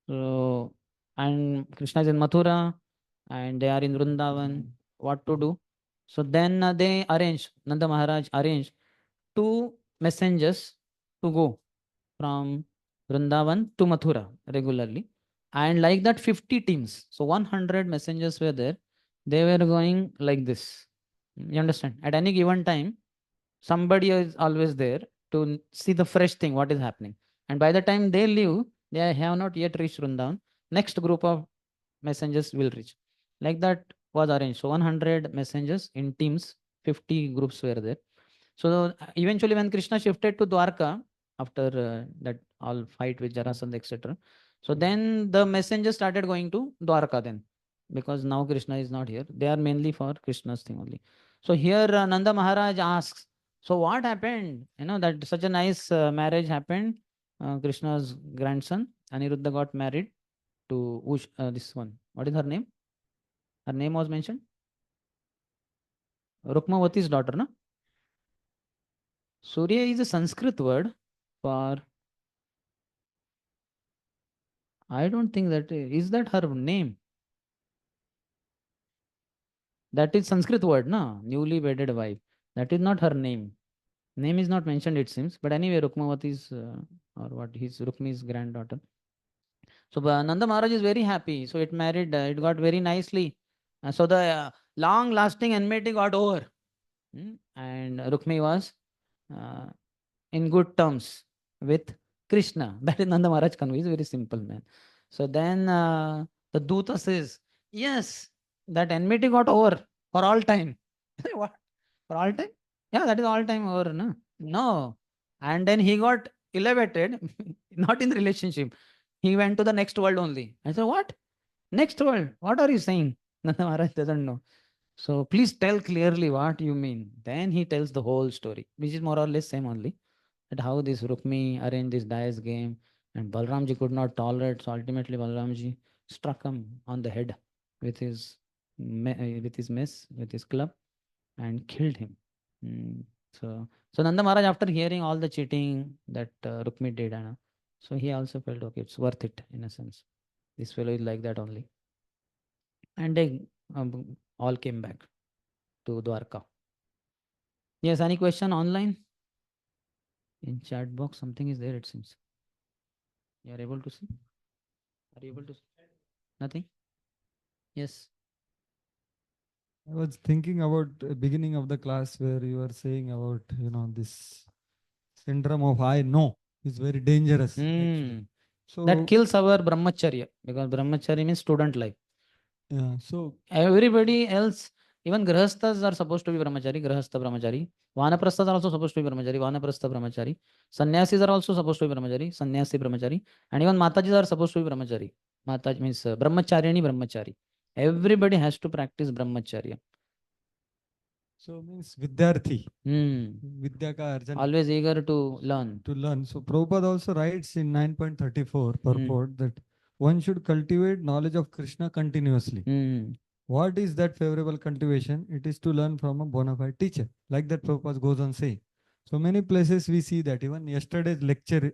So, and Krishna is in Mathura and they are in Vrindavan. What to do? So then Nanda Maharaj arranged 2 messengers to go from Vrindavan to Mathura regularly. And like that, 50 teams. So 100 messengers were there. They were going like this. You understand? At any given time, somebody is always there to see the fresh thing, what is happening. And by the time they leave, they have not yet reached Vrindavan. Next group of messengers will reach. Like that was arranged. So 100 messengers in teams, 50 groups were there. So eventually when Krishna shifted to Dwarka, after that all fight with Jarasandha, etc. So then the messengers started going to Dwarka then. Because now Krishna is not here. They are mainly for Krishna's thing only. So here Nanda Maharaj asks, so what happened? You know, that such a nice marriage happened. Krishna's grandson, Aniruddha, got married to this one. What is her name? Her name was mentioned? Rukmavati's daughter, no? Surya is a Sanskrit word for, I don't think that, is that her name? That is Sanskrit word, no? Newly wedded wife. That is not her name. Name is not mentioned, it seems. But anyway, Rukmavati is, or what, his Rukmi's granddaughter. So Nanda Maharaj is very happy. So it married, it got very nicely. So the long-lasting enmity got over. And Rukmi was uh, in good terms with Krishna. That is Nanda Maharaj Kanvi. He's a very simple man. So then the Duta says, yes, that enmity got over for all time. What? For all time? Yeah, that is all time over. No? No. And then he got elevated, not in the relationship. He went to the next world only. I said, what? Next world? What are you saying? Nanda Maharaj doesn't know. So please tell clearly what you mean. Then he tells the whole story, which is more or less same only. That how this Rukmi arranged this dice game and Balramji could not tolerate. So ultimately Balramji struck him on the head with his mess, with his club, and killed him. So Nanda Maharaj, after hearing all the cheating that Rukmi did, so he also felt, okay, it's worth it in a sense. This fellow is like that only. And they all came back to Dwarka. Yes, any question online? In chat box, something is there, it seems. You are able to see? Are you able to see? Nothing? Yes. I was thinking about the beginning of the class where you were saying about, this syndrome of I know is very dangerous. Actually. So That kills our brahmacharya, because brahmacharya means student life. yeah, so Everybody else, even grahasthas are supposed to be brahmachari, grahastha brahmachari. Vanaprasthas are also supposed to be brahmachari, vanaprastha brahmachari. Sannyasis are also supposed to be brahmachari, sannyasi brahmachari. And even matajis are supposed to be brahmachari. Mataji means brahmacharyani brahmachari. Everybody has to practice brahmacharya. so means Vidyarthi. Vidya ka arjan. Always eager to learn. To learn. So Prabhupada also writes in 9.34 purport that one should cultivate knowledge of Krishna continuously. What is that favorable cultivation? It is to learn from a bona fide teacher. Like that Prabhupada goes on saying. So many places we see that. Even yesterday's lecture,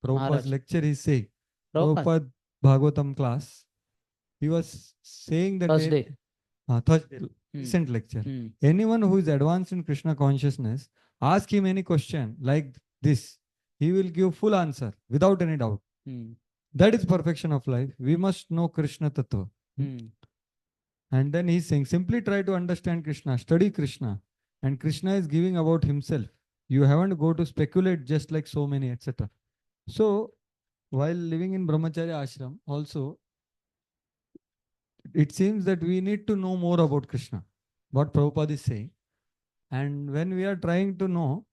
Prabhupada's lecture is saying, Prabhupada Bhagavatam class, he was saying that Thursday. Thursday, recent lecture. Anyone who is advanced in Krishna consciousness, ask him any question like this. He will give full answer without any doubt. That is perfection of life. We must know Krishna Tattva. And then he's saying, simply try to understand Krishna, study Krishna. And Krishna is giving about himself. You haven't go to speculate just like so many, etc. So, while living in Brahmacharya ashram, also, it seems that we need to know more about Krishna, what Prabhupada is saying. And when we are trying to know,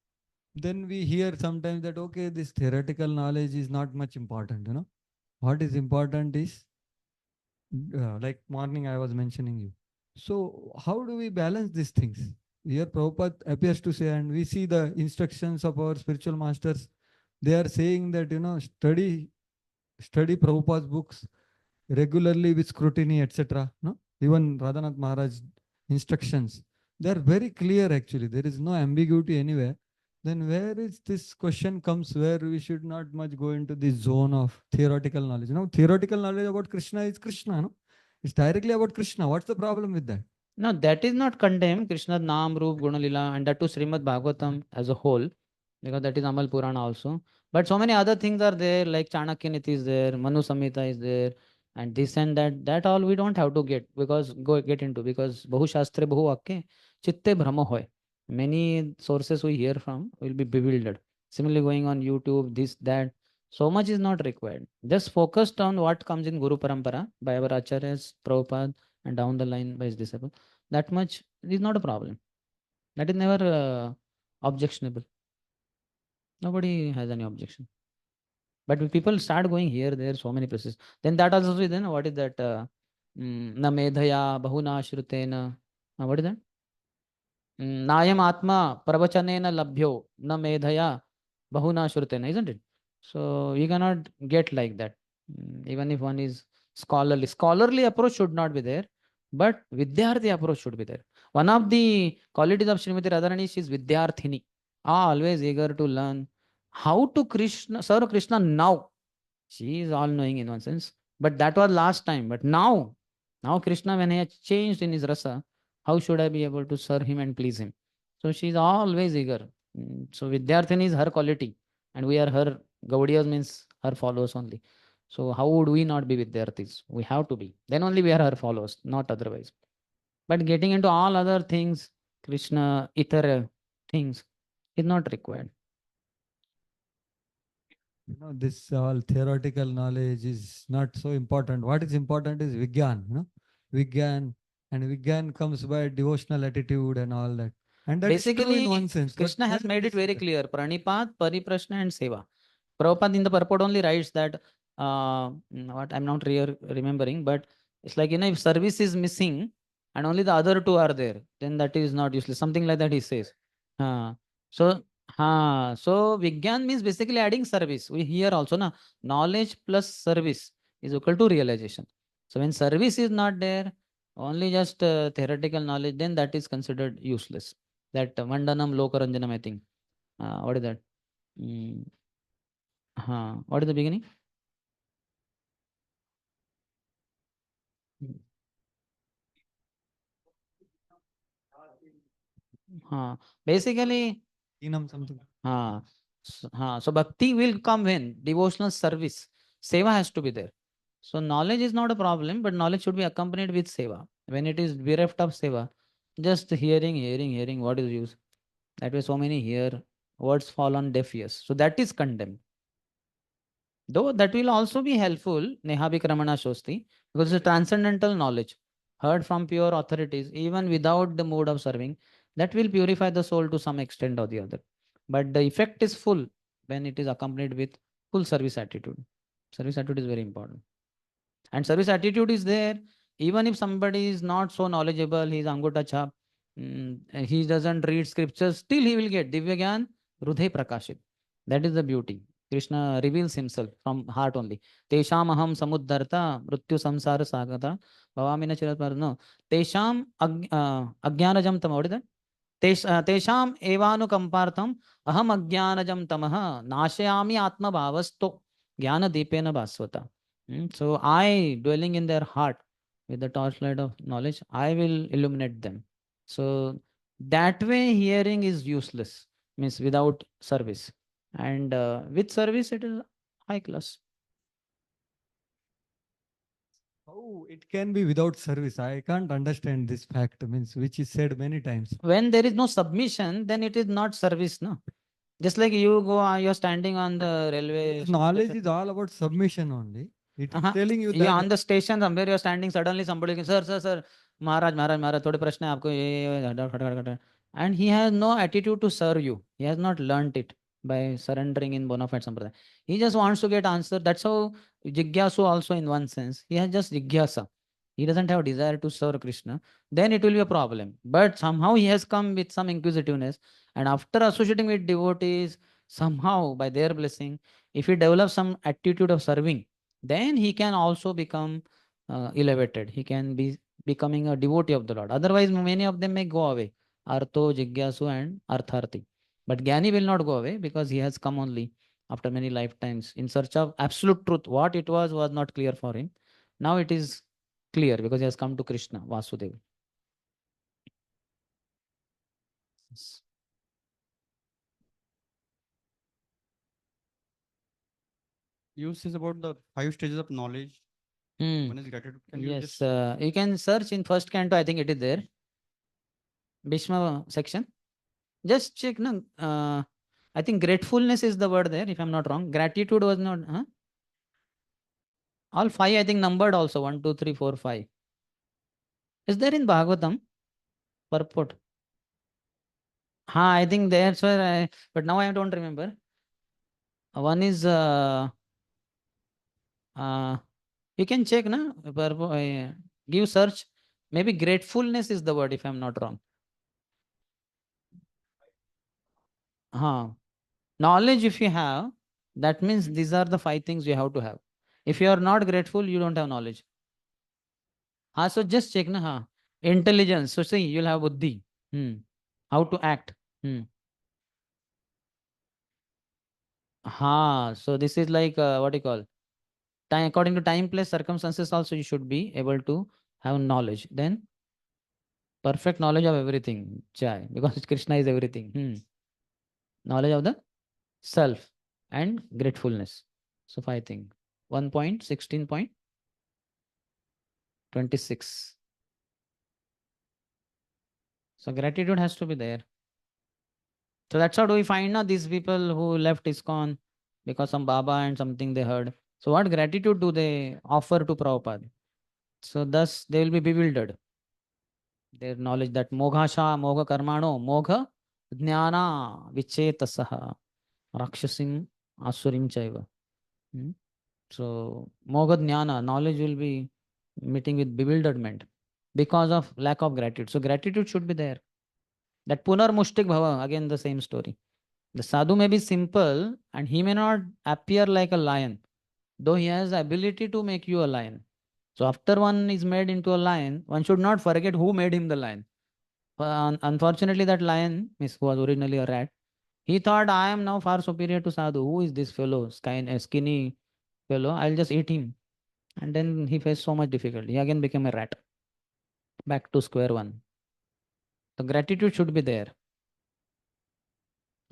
then we hear sometimes that, okay, this theoretical knowledge is not much important, What is important is, like morning I was mentioning you. So how do we balance these things? Here Prabhupada appears to say, and we see the instructions of our spiritual masters, they are saying that, study Prabhupada's books regularly with scrutiny, etc. No? Even Radhanath Maharaj instructions, they are very clear actually. There is no ambiguity anywhere. Then where is this question comes where we should not much go into this zone of theoretical knowledge? Theoretical knowledge about Krishna is Krishna. No? It's directly about Krishna. What's the problem with that? No, that is not condemned. Krishna's Naam, Roop, Gunalila, and that too Srimad Bhagavatam as a whole, because that is Amal Purana also. But so many other things are there, like Chanakya Niti is there, Manu Samhita is there, and this and that. That all we don't have to get because Bahu Shastre Bahu Akke Chitte Brahma Hoy. Many sources we hear from will be bewildered. Similarly, going on YouTube, this, that. So much is not required. Just focused on what comes in Guru Parampara by our Acharyas, Prabhupada, and down the line by his disciple. That much is not a problem. That is never objectionable. Nobody has any objection. But if people start going here, there, so many places, then that also is then what is that? Na medhaya bahuna shrutena. What is that? Nayam atma pravachanena labhyo na medhaya bahuna shrutena, isn't it? So you cannot get like that. Even if one is scholarly. Scholarly approach should not be there, but Vidyarthi approach should be there. One of the qualities of Srimati Radharani, she is Vidyarthini. Always eager to learn how to serve Krishna now. She is all knowing in one sense. But that was last time. But now Krishna, when he has changed in his rasa, how should I be able to serve him and please him? So she is always eager. So Vidyarthini is her quality. And we are her, Gaudiyas means her followers only. So how would we not be Vidyaर्थis? We have to be. Then only we are her followers, not otherwise. But getting into all other things, Krishna, Itara things, is not required. This all theoretical knowledge is not so important. What is important is Vigyan, Vigyan, and Vigyan comes by devotional attitude and all that. And that is true Basically, in one sense. Krishna has made it very clear. Pranipat, Pariprashna and Seva. Prabhupada in the purport only writes that, what I'm not remembering, but it's like, if service is missing and only the other two are there, then that is not useless. Something like that he says. So Vigyan means basically adding service. We hear also, knowledge plus service is equal to realization. So when service is not there, only just theoretical knowledge, then that is considered useless. That Vandanam Lokaranjanam, I think. What is that? What is the beginning? Basically, something. So bhakti will come when devotional service, seva has to be there. So knowledge is not a problem, but knowledge should be accompanied with seva. When it is bereft of seva, just hearing, what is use? That way so many hear, words fall on deaf ears. So that is condemned. Though that will also be helpful, Neha Vikramana Shosti, because it's a transcendental knowledge heard from pure authorities, even without the mode of serving, that will purify the soul to some extent or the other. But the effect is full when it is accompanied with full service attitude. Service attitude is very important. And service attitude is there, even if somebody is not so knowledgeable, he is Angota Chap, he doesn't read scriptures, still he will get Divya Gyan, Rudhe Prakashit. That is the beauty. Krishna reveals himself from heart only. Tesham aham samuddarta mrityu samsara sagata bhavamina chirat no. Tesham ajnanajam tam. What is that? Tesham evanukampartham aham ajnanajam tamaha nashayami atma bhavasto jnana deepena bhasvata. So I, dwelling in their heart with the torchlight of knowledge, I will illuminate them. So that way hearing is useless, means without service. And with service, it is high class. How it can be without service? I can't understand this fact, means which is said many times. When there is no submission, then it is not service, no? Just like you're standing on the railway. Knowledge is all about submission only. It is telling you that. You're on the station somewhere, you're standing, suddenly somebody can, sir, Maharaj, thode prashna hai aapko, and he has no attitude to serve you. He has not learnt it by surrendering in bona fide sampradaya. He just wants to get answer. That's how Jigyasu also in one sense. He has just Jigyasa. He doesn't have desire to serve Krishna. Then it will be a problem. But somehow he has come with some inquisitiveness. And after associating with devotees, somehow by their blessing, if he develops some attitude of serving, then he can also become elevated. He can be becoming a devotee of the Lord. Otherwise, many of them may go away. Artho, Jigyasu and Artharthi. But Gyani will not go away because he has come only after many lifetimes in search of absolute truth. What it was not clear for him. Now it is clear because he has come to Krishna, Vasudeva. Yes. You says about the 5 stages of knowledge. One is gratitude. Can you Yes, just... you can search in first canto. I think it is there. Bhishma section. Just check. No, I think gratefulness is the word there, if I'm not wrong. Gratitude was not. All 5, I think, numbered also. 1, 2, 3, 4, 5. Is there in Bhagavatam? Purport. I think that's where but now I don't remember. One is you can check, na? Give search. Maybe gratefulness is the word, if I'm not wrong. Knowledge, if you have, that means these are the 5 things you have to have. If you are not grateful, you don't have knowledge. So just check, na? Intelligence. So see, you'll have buddhi. How to act. So this is like what you call time. According to time, place, circumstances, also you should be able to have knowledge. Then perfect knowledge of everything, because Krishna is everything. Knowledge of the self and gratefulness. So 5 things. 1.16.26. So gratitude has to be there. So that's how do we find now these people who left ISKCON because some Baba and something they heard. So what gratitude do they offer to Prabhupada? So thus they will be bewildered. Their knowledge that moghasha, mogha karmano, mogha jnana vichetasaha rakshasim asurim chaiva. So mogha jnana, knowledge will be meeting with bewilderment because of lack of gratitude. So gratitude should be there. That punar mushtik bhava, again the same story. The sadhu may be simple and he may not appear like a lion, though he has the ability to make you a lion. So after one is made into a lion, one should not forget who made him the lion. Unfortunately, that lion, who was originally a rat, he thought, I am now far superior to sadhu. Who is this fellow, skinny fellow? I'll just eat him. And then he faced so much difficulty. He again became a rat. Back to square one. The gratitude should be there.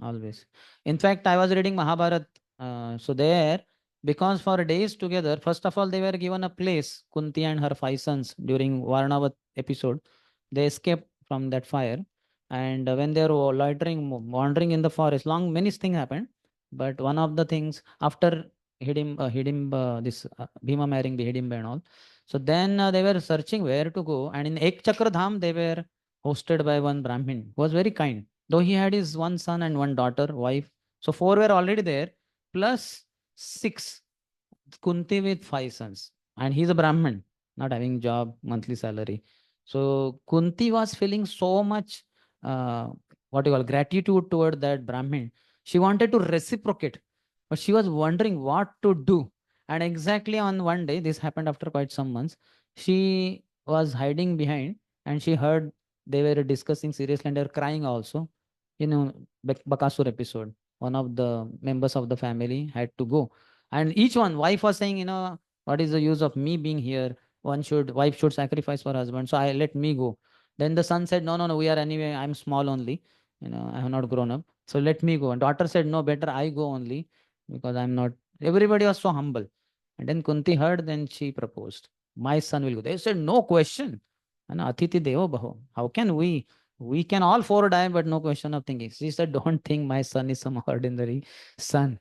Always. In fact, I was reading Mahabharat. So there, because for days together, first of all, they were given a place, Kunti and her 5 sons, during Varnavat episode. They escaped from that fire. And when they were loitering, wandering in the forest, many things happened. But one of the things, after this Bhima marrying the Hidimba and all. So then they were searching where to go. And in Ek Chakra Dham, they were hosted by one Brahmin who was very kind. Though he had his one son and one daughter, wife. So 4 were already there, plus 6. Kunti with 5 sons. And he's a Brahmin, not having job, monthly salary. So Kunti was feeling so much, gratitude toward that Brahmin. She wanted to reciprocate, but she was wondering what to do. And exactly on one day, this happened after quite some months, she was hiding behind and she heard they were discussing seriously and they were crying also. Bakasur episode, one of the members of the family had to go. And each one, wife was saying, what is the use of me being here? Wife should sacrifice for husband. So let me go. Then the son said, no, we are anyway, I'm small only. I have not grown up. So let me go. And daughter said, no, better I go only because I'm not. Everybody was so humble. And then Kunti heard, then she proposed. My son will go. They said, no question. Atiti Devo Baho. How can we? We can all 4 die, but no question of thinking. She said, don't think my son is some ordinary son.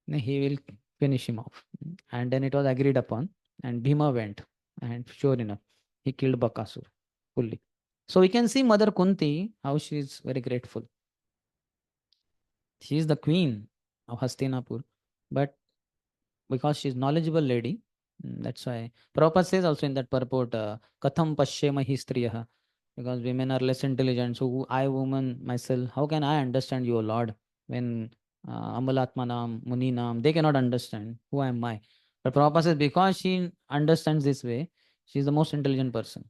He will finish him off. And then it was agreed upon. And Bhima went. And sure enough, he killed Bakasur fully. So we can see Mother Kunti, how she is very grateful. She is the queen of Hastinapur. But because she is knowledgeable lady, that's why Prabhupada says also in that purport, Katham Pashyema Histriyaha, because women are less intelligent. So I, woman, myself, how can I understand you, Lord, when Amalatmanam, Muninam, they cannot understand who am I. But Prabhupada says because she understands this way, she is the most intelligent person.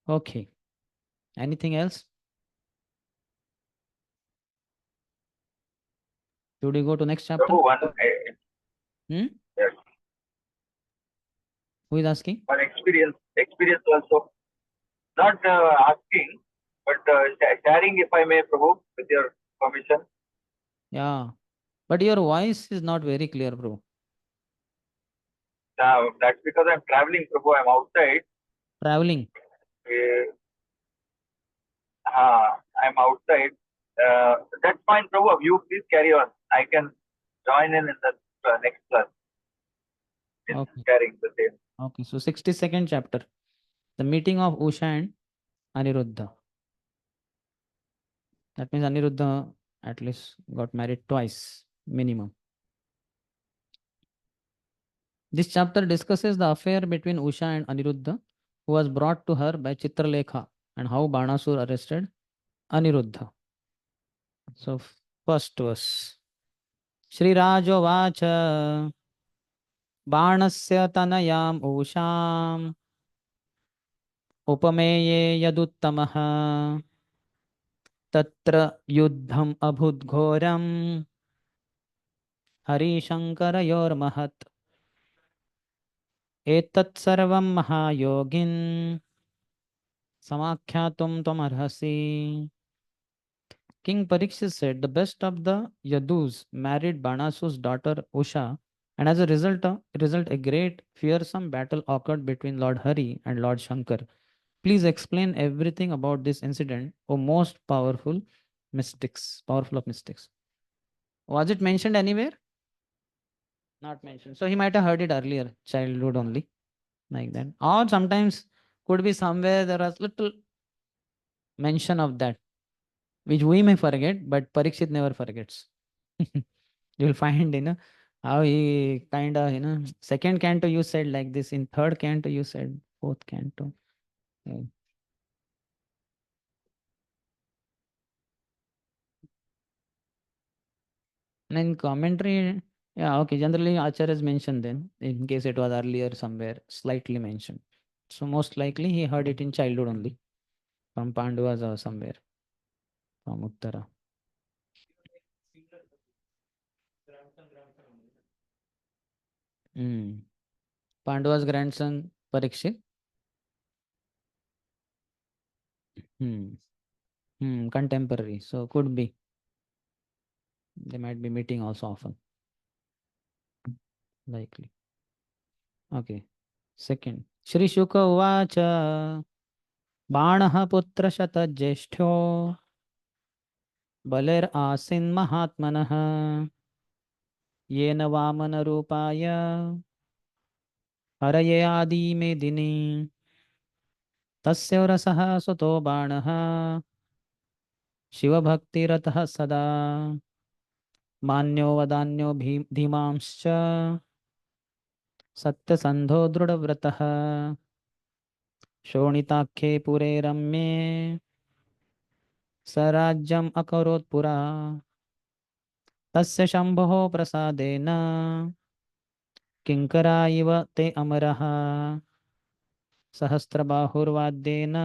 Okay. Anything else? Should we go to next chapter? Prabhu, Yes. Who is asking? one experience also. Not asking, but sharing, if I may, Prabhu, with your permission. Yeah. But your voice is not very clear, bro. That's because I'm traveling, Prabhu. I'm outside. Traveling. I'm outside. That's fine, Prabhu. You please carry on. I can join in the next class. Okay. Carrying the same. Okay. So 62nd chapter. The meeting of Usha and Aniruddha. That means Aniruddha at least got married twice, minimum. This chapter discusses the affair between Usha and Aniruddha, who was brought to her by Chitralekha, and how Banasur arrested Aniruddha. So, first verse. Shri Rajo Vacha Banasya Tanayam Usham Upameye Yadutamaha Tatra Yuddham Abhudghoram Harishankarayor Mahat Etat Sarvam Mahayogin Samakyatum Tvarhasi. King Parikshit said, the best of the Yadus married Banasu's daughter Usha, and as a result, a great fearsome battle occurred between Lord Hari and Lord Shankar. Please explain everything about this incident, O most powerful of mystics. Was it mentioned anywhere? Not mentioned. So he might have heard it earlier, childhood only, like that. Or sometimes could be somewhere there was little mention of that, which we may forget, but Parikshit never forgets. You'll find, how he kind of, second canto you said like this, in third canto you said, fourth canto. Yeah. And in commentary, yeah, okay, generally Acharya is mentioned then, in case it was earlier somewhere, slightly mentioned. So most likely he heard it in childhood only, from Pandavas or somewhere, from Uttara. Pandava's grandson, Parikshit. Contemporary, so could be. They might be meeting also often. Likely. Okay. Second. Shri Shuka Uvacha Banaha Putra Shata Jeshtho Baler Asin Mahatmanaha Yena Vamana Rupaya Haraye Adi Medini Tasya Rasaha Soto Banaha Shiva Bhakti Ratha Sada Manyo Vadanyo Dhimamscha Satyasandho Drudavratah शोणिताख्ये पुरे रम्ये सराज्यम् अकरोत्पुरा तस्य शम्भोः प्रसादेन किङ्करा इव ते अमरः सहस्रबाहुर्वाद्येन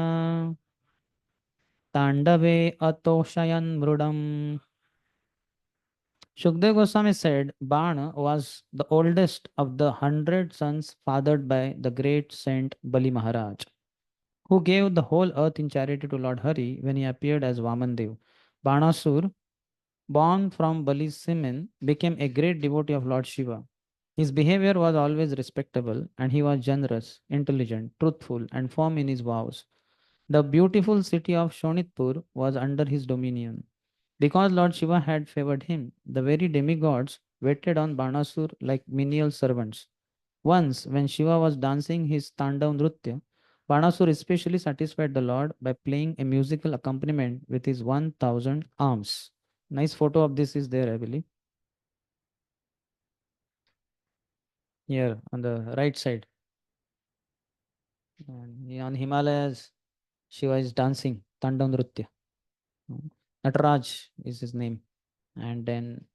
ताण्डवे अतोषयन् मृडम्. Shukdev Goswami said Bana was the oldest of the 100 sons fathered by the great saint Bali Maharaj, who gave the whole earth in charity to Lord Hari when he appeared as Vamandev. Banasur, born from Bali's semen, became a great devotee of Lord Shiva. His behavior was always respectable, and he was generous, intelligent, truthful, and firm in his vows. The beautiful city of Shonitpur was under his dominion. Because Lord Shiva had favored him, the very demigods waited on Banasur like menial servants. Once, when Shiva was dancing his Tandav Nritya, Banasur especially satisfied the Lord by playing a musical accompaniment with his 1000 arms. Nice photo of this is there, I believe. Here on the right side. And on Himalayas, Shiva is dancing Tandav Nritya. Nataraj is his name. And then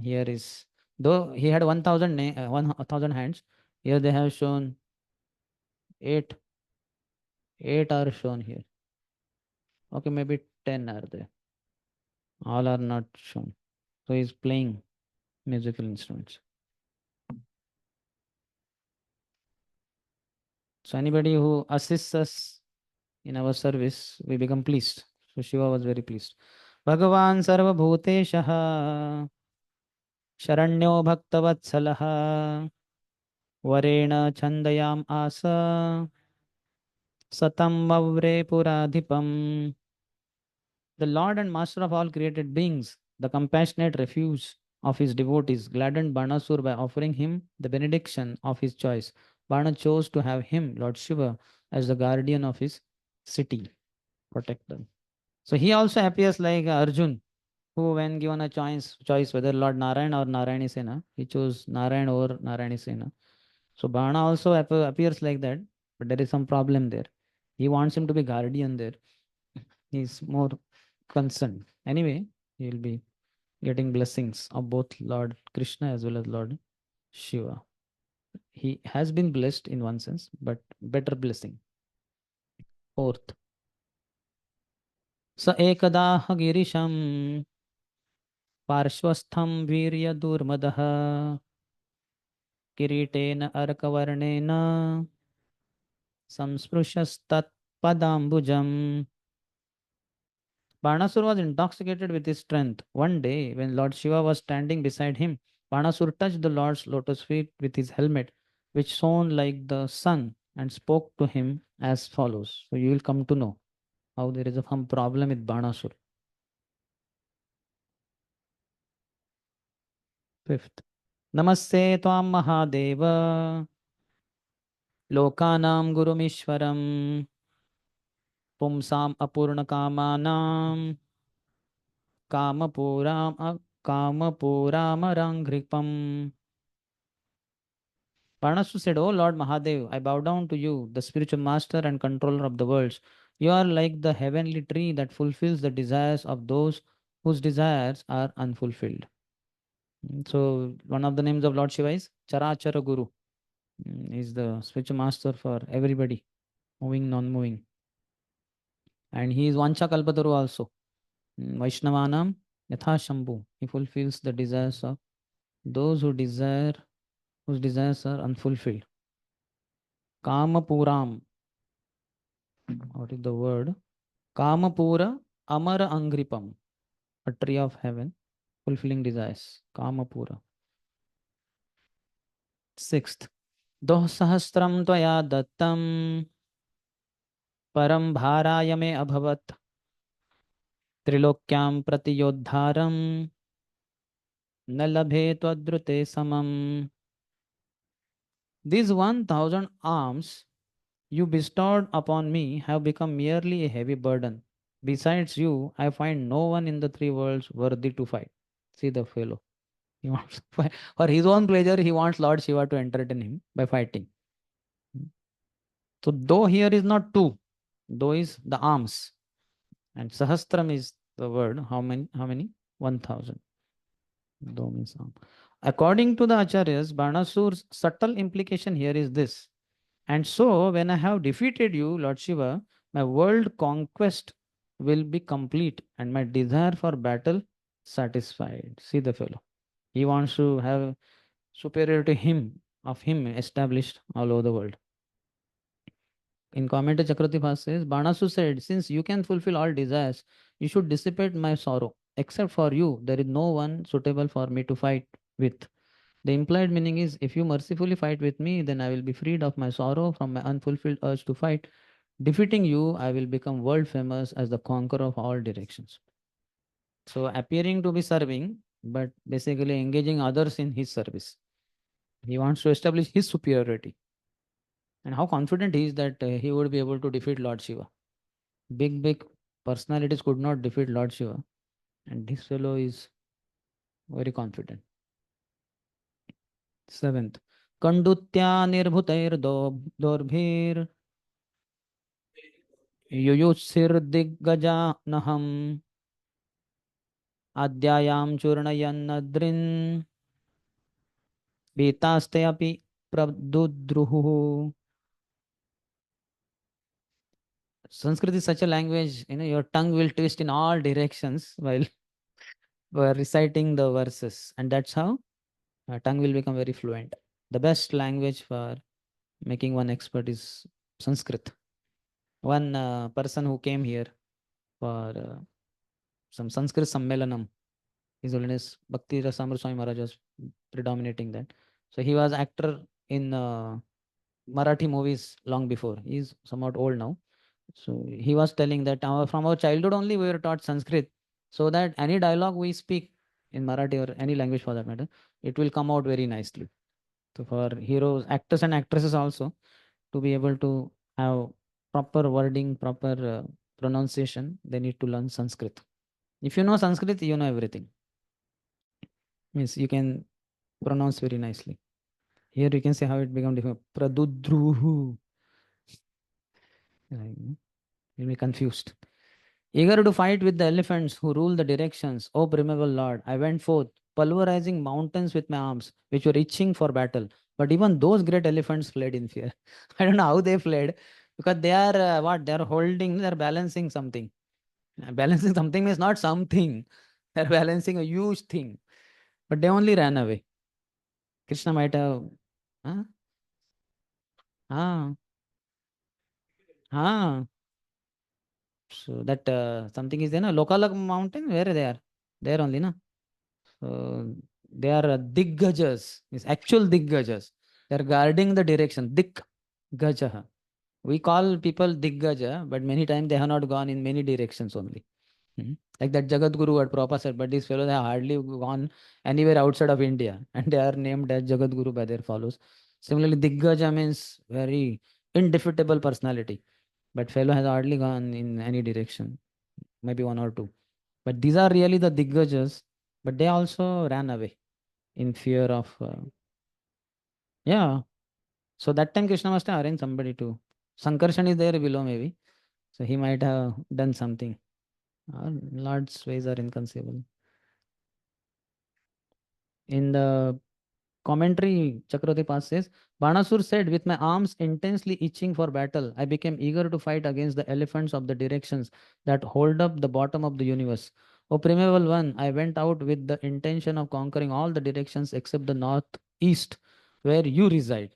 here is, though he had 1000 hands, here they have shown eight are shown here. Okay, maybe 10 are there. All are not shown. So he's playing musical instruments. So anybody who assists us in our service, we become pleased. So Shiva was very pleased. Bhagavan Sarva Bhuteshaha Sharannyo Bhaktavatsalah Varena Chandayam Asa Satam Vavre Puradhipam. The Lord and Master of all created beings, the compassionate refuge of his devotees, gladdened Banasur by offering him the benediction of his choice. Bana chose to have him, Lord Shiva, as the guardian of his city, protect them. So he also appears like Arjun, who when given a choice whether Lord Narayan or Narayani Sena, he chose Narayan over Narayani Sena. So Bana also appears like that, but there is some problem there. He wants him to be guardian there. He's more concerned. Anyway, he will be getting blessings of both Lord Krishna as well as Lord Shiva. He has been blessed in one sense, but better blessing. Fourth. Sa ekadaha girisham parshvastham virya durmadaha kiritena arkavarnena samsprushastat padambujam. Banasur was intoxicated with his strength. One day, when Lord Shiva was standing beside him, Banasur touched the Lord's lotus feet with his helmet, which shone like the sun, and spoke to him as follows. So you will come to know how there is some problem with Banasur. Fifth. Namaste Tvam Mahadeva Lokanam Gurumishwaram Pumsam Apurnakamanam Kamapuram Parnasu said, "O Lord Mahadev, I bow down to you, the spiritual master and controller of the worlds. You are like the heavenly tree that fulfills the desires of those whose desires are unfulfilled." So, one of the names of Lord Shiva is Charachara Guru. Is the spiritual master for everybody, moving, non-moving. And he is Vancha Kalpataru also. Vaishnavanam Yatha Shambhu. He fulfills the desires of those whose desires are unfulfilled. Kamapuram. What is the word? Kamapura Amara Angripam. A tree of heaven, fulfilling desires. Kamapura. Sixth. Doh sahasram tvaya dattam param bharaya me abhavat trilokyam pratiyodharam na labhe twadrute samam. These 1,000 alms you bestowed upon me have become merely a heavy burden. Besides you, I find no one in the three worlds worthy to fight. See the fellow. He wants for his own pleasure, he wants Lord Shiva to entertain him by fighting. So though here is not two, though is the arms. And Sahastram is the word. How many? 1,000. Though means arm. According to the Acharyas, Banasur's subtle implication here is this. And so, when I have defeated you, Lord Shiva, my world conquest will be complete and my desire for battle satisfied. See the fellow. He wants to have superiority of him established all over the world. In commentary, Chakravarti Bhas says, Banasu said, since you can fulfill all desires, you should dissipate my sorrow. Except for you, there is no one suitable for me to fight with. The implied meaning is, if you mercifully fight with me, then I will be freed of my sorrow, from my unfulfilled urge to fight. Defeating you, I will become world famous as the conqueror of all directions. So appearing to be serving, but basically engaging others in his service. He wants to establish his superiority. And how confident he is that he would be able to defeat Lord Shiva. Big personalities could not defeat Lord Shiva. And this fellow is very confident. Seventh. Kandutya nirbhutair dorbhir yuyutsir diggaja naham adyayam churnayannadrin betaste api pradudruhu. Sanskrit is such a language, your tongue will twist in all directions while reciting the verses. And that's how tongue will become very fluent. The best language for making one expert is Sanskrit. One person who came here for some Sanskrit Sammelanam, his holiness Bhakti Rasamrita Swami Maharaj was predominating that. So he was actor in Marathi movies long before. He's somewhat old now. So he was telling that from our childhood only we were taught Sanskrit, so that any dialogue we speak in Marathi or any language for that matter, it will come out very nicely. So for heroes, actors and actresses also, to be able to have proper wording, proper pronunciation, they need to learn Sanskrit. If you know Sanskrit, you know everything. Means you can pronounce very nicely. Here you can see how it become different. Pradudruhu. You'll be confused. Eager to fight with the elephants who rule the directions, O primeval Lord, I went forth, pulverizing mountains with my arms, which were itching for battle. But even those great elephants fled in fear. I don't know how they fled, because they are what? They are holding, they are balancing something. Balancing something means not something. They are balancing a huge thing. But they only ran away. Krishna might have. Huh? Ah. Ah. So that something is there, na? Lokalak mountain, where they are? There only, na? So they are diggajas, is actual diggajas. They are guarding the direction. Diggaja. We call people diggaja, but many times they have not gone in many directions only. Like that Jagat Guru what Prabhupada said, but these fellows have hardly gone anywhere outside of India, and they are named as Jagat Guru by their followers. Similarly, Diggaja means very indefeatable personality, but fellow has hardly gone in any direction, maybe one or two. But these are really the Diggajas, but they also ran away in fear of, yeah. So that time Krishna must have arranged somebody to. Sankarshan is there below maybe, so he might have done something. Lord's ways are inconceivable. In the commentary, Chakravarti Pas says, Banasur said, with my arms intensely itching for battle, I became eager to fight against the elephants of the directions that hold up the bottom of the universe. O primeval one, I went out with the intention of conquering all the directions except the northeast, where you reside.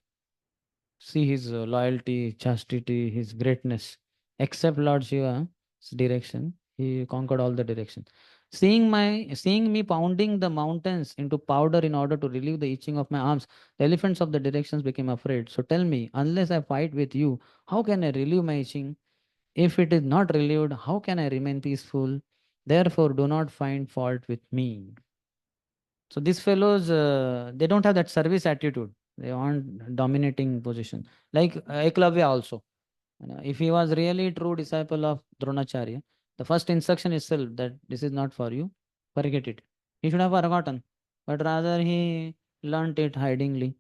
See his loyalty, chastity, his greatness. Except Lord Shiva's direction, he conquered all the directions. Seeing me pounding the mountains into powder in order to relieve the itching of my arms, the elephants of the directions became afraid. So tell me, unless I fight with you, how can I relieve my itching? If it is not relieved, how can I remain peaceful? Therefore, do not find fault with me. So these fellows, they don't have that service attitude. They want dominating position. Like Eklavya also. If he was really true disciple of Dronacharya, the first instruction itself that this is not for you, forget it. He should have forgotten. But rather he learnt it hidingly.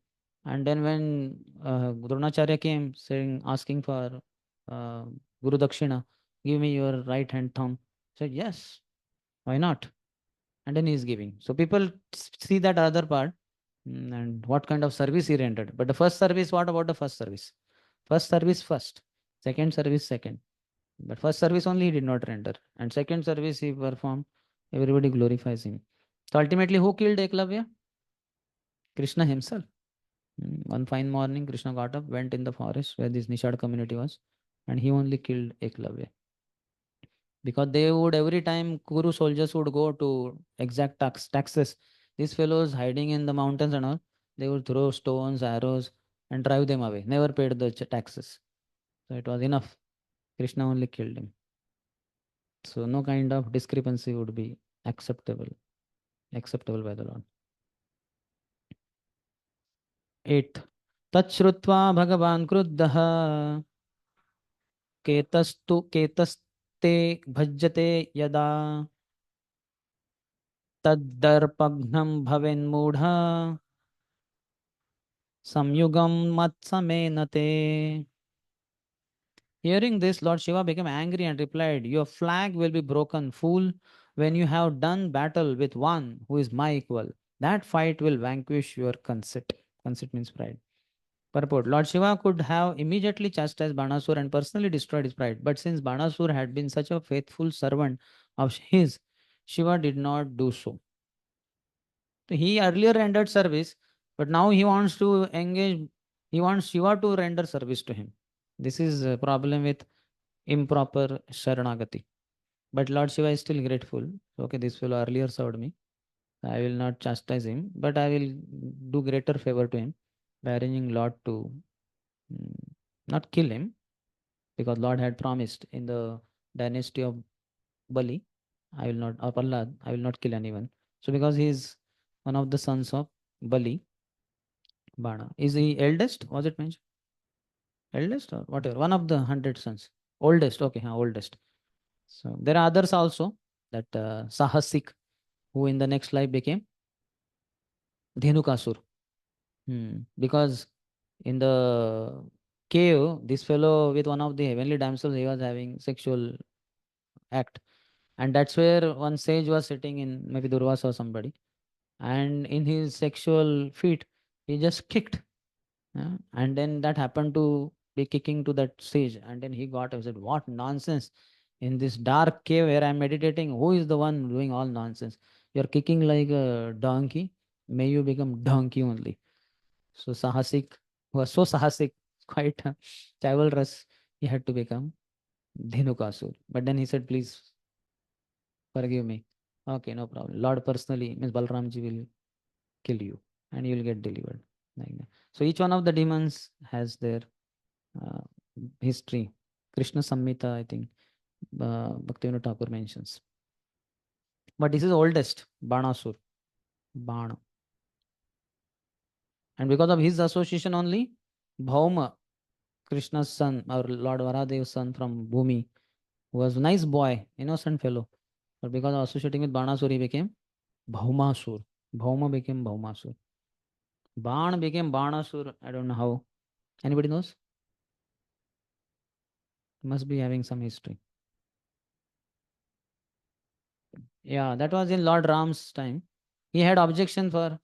And then when Dronacharya came saying, asking for uh, Guru Dakshina, give me your right hand thumb. He said, yes, why not? And then he is giving. So people see that other part and what kind of service he rendered. But the first service, what about the first service? First service first, second service second. But first service only he did not render. And second service he performed. Everybody glorifies him. So ultimately, who killed Eklavya? Krishna himself. One fine morning, Krishna got up, went in the forest where this Nishad community was, and he only killed Eklavya. Because they would, every time Kuru soldiers would go to exact taxes, these fellows hiding in the mountains and all, they would throw stones, arrows, and drive them away. Never paid the taxes. So it was enough. Krishna only killed him. So no kind of discrepancy would be acceptable by the Lord. 8th. Tachrutva Bhagavan Kruddaha Ketaste Bhajjate Yada Taddarpagnam Bhavenmudha Samyugam Matsaменate. Hearing this, Lord Shiva became angry and replied, your flag will be broken, fool, when you have done battle with one who is my equal. That fight will vanquish your conceit. Conceit means pride. Purport. Lord Shiva could have immediately chastised Banasur and personally destroyed his pride. But since Banasur had been such a faithful servant of his, Shiva did not do so. He earlier rendered service, but now he wants to engage, he wants Shiva to render service to him. This is a problem with improper Sharanagati. But Lord Shiva is still grateful. Okay, this fellow earlier served me. I will not chastise him, but I will do greater favor to him by arranging Lord to not kill him, because Lord had promised in the dynasty of Bali, I will not, or Prahlad, I will not kill anyone. So because he is one of the sons of Bali, Bana. Is he eldest? Was it mentioned? Eldest or whatever? One of the 100 sons. Oldest. Okay, oldest. So there are others also, that Sahasik, who in the next life became Dhenukasur. Because in the cave, this fellow with one of the heavenly damsels, he was having sexual act. And that's where one sage was sitting in, maybe Durvasa or somebody. And in his sexual feat, he just kicked. And then that happened to be kicking to that sage. And then he got up and said, what nonsense. In this dark cave where I'm meditating, who is the one doing all nonsense? You're kicking like a donkey. May you become donkey only. So Sahasik was so Sahasik, quite chivalrous he had to become. Dhenukasur. But then he said, please forgive me. Okay, no problem. Lord personally, means Balramji will kill you and you will get delivered. Like that. So each one of the demons has their uh, history. Krishna Samhita, I think, Bhaktivinoda Thakur mentions. But this is oldest, Banasur. Bana. And because of his association only, Bhauma, Krishna's son, or Lord Varadev's son from Bhumi, was a nice boy, innocent fellow. But because of associating with Banasur, he became Bhaumasur. Bhauma became Bhaumasur. Ban became Banasur. I don't know how. Anybody knows? Must be having some history. Yeah, that was in Lord Ram's time. He had objection for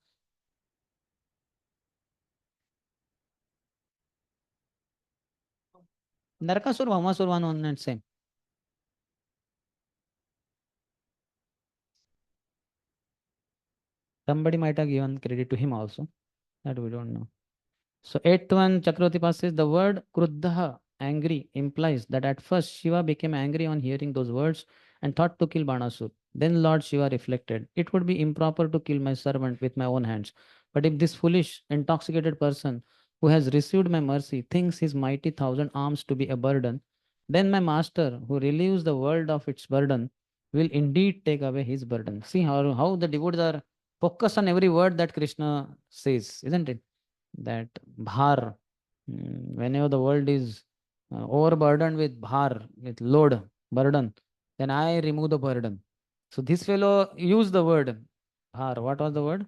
Narakasur, Bhaumasur, one and same. Somebody might have given credit to him also. That we don't know. So, 8th one, Chakravarti says the word Kruddha, angry, implies that at first Shiva became angry on hearing those words and thought to kill Banasur. Then Lord Shiva reflected, it would be improper to kill my servant with my own hands. But if this foolish, intoxicated person who has received my mercy thinks his mighty 1,000 arms to be a burden, then my master, who relieves the world of its burden, will indeed take away his burden. See how the devotees are focused on every word that Krishna says, isn't it? That bhar, whenever the world is overburdened with bhar, with load, burden, then I remove the burden. So this fellow used the word bhar. What was the word?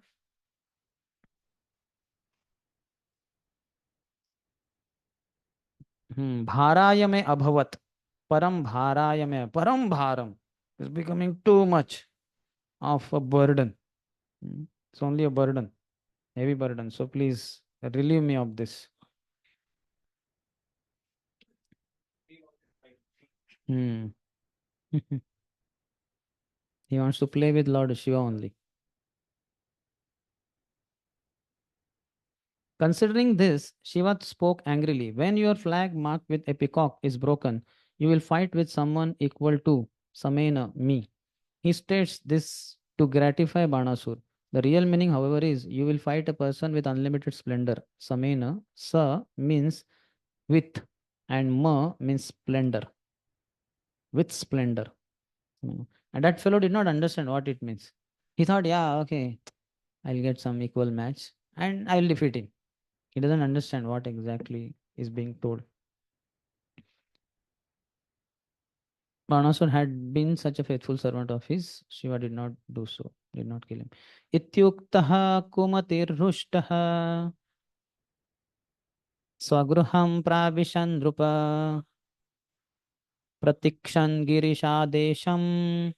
Bharaya me abhavat. Param bharaya me. Param bharam is becoming too much of a burden. It's only a burden, heavy burden. So please relieve me of this. Hmm. He wants to play with Lord Shiva only. Considering this, Shiva spoke angrily. When your flag marked with a peacock is broken, you will fight with someone equal to Samena, me. He states this to gratify Banasur. The real meaning, however, is you will fight a person with unlimited splendor. Samena, Sa means with, and Ma means splendor. With splendor. And that fellow did not understand what it means. He thought, yeah, okay, I'll get some equal match and I'll defeat him. He doesn't understand what exactly is being told. Banasur had been such a faithful servant of his, Shiva did not do so, did not kill him. Ityuktaha kumatirhushtaha swagruham pravishan drupa pratikshan girishadesham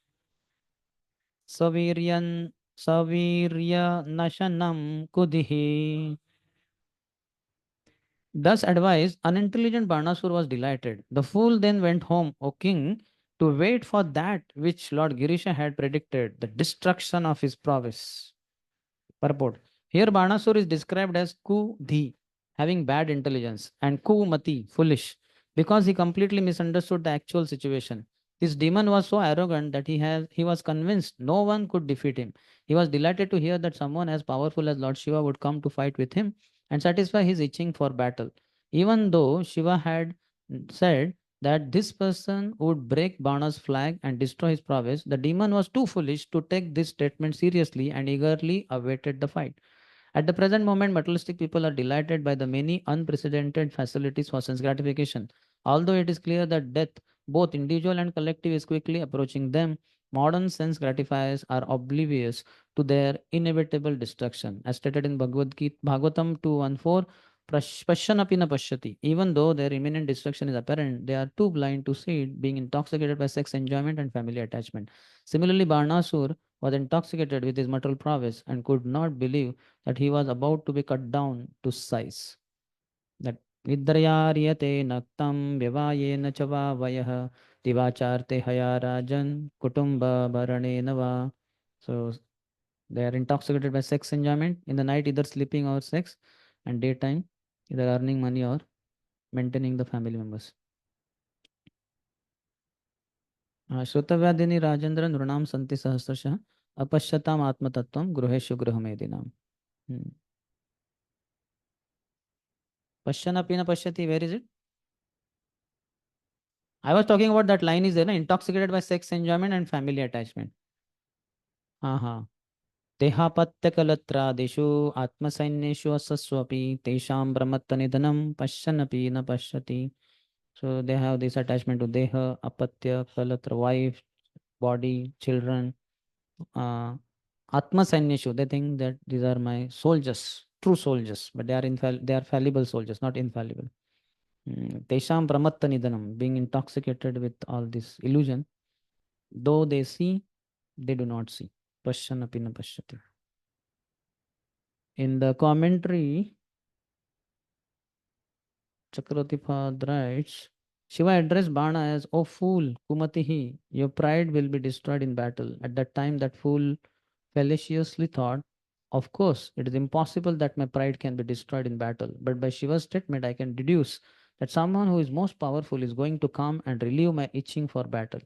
saviryan savirya nashanam kudihi. Thus advised, unintelligent Barnasur was delighted. The fool then went home, O king, to wait for that which Lord Girisha had predicted, the destruction of his prowess. Purport. Here Barnasur is described as Kudhi, having bad intelligence, and Kumati, foolish, because he completely misunderstood the actual situation. This demon was so arrogant that he was convinced no one could defeat him. He was delighted to hear that someone as powerful as Lord Shiva would come to fight with him and satisfy his itching for battle. Even though Shiva had said that this person would break Bana's flag and destroy his prowess, the demon was too foolish to take this statement seriously and eagerly awaited the fight. At the present moment, materialistic people are delighted by the many unprecedented facilities for sense gratification. Although it is clear that death, both individual and collective, is quickly approaching them, modern sense gratifiers are oblivious to their inevitable destruction. As stated in Bhagavatam 2:14, Pashyanapi na pashyati. Even though their imminent destruction is apparent, they are too blind to see it, being intoxicated by sex enjoyment and family attachment. Similarly, Barnasur was intoxicated with his material prowess and could not believe that he was about to be cut down to size. That Vidrayariyate naktam vyavayena chava vayah divacharte haya rajan kutumba bharane nava. So they are intoxicated by sex enjoyment. In the night, either sleeping or sex, and daytime, either earning money or maintaining the family members. श्रुतव्यादिनी Rajendra नृणाम संति सहस्रशः अपश्यताम आत्मतत्त्वं गृहेषु गृहमेदिनाम. Pashyanapi na pashyati, where is it? I was talking about that line is there, na? Intoxicated by sex enjoyment and family attachment. देहापत्यकलत्रादिषु आत्मसैन्येषु असस्वपि तेषां ब्रह्मत्वनिधनं पश्यन्नपि न पश्यति. So they have this attachment to deha, apatya, kalatra, wife, body, children. Atmasainyeshu, they think that these are my soldiers, true soldiers, but they are fallible soldiers, not infallible. Tesham brahmatta nidanam, being intoxicated with all this illusion, though they see, they do not see. Pashyanapi na pashyati. In the commentary, Chakravartipad writes, Shiva addressed Bana as, "O fool, Kumatihi, your pride will be destroyed in battle." At that time, that fool fallaciously thought, "Of course, it is impossible that my pride can be destroyed in battle. But by Shiva's statement, I can deduce that someone who is most powerful is going to come and relieve my itching for battle."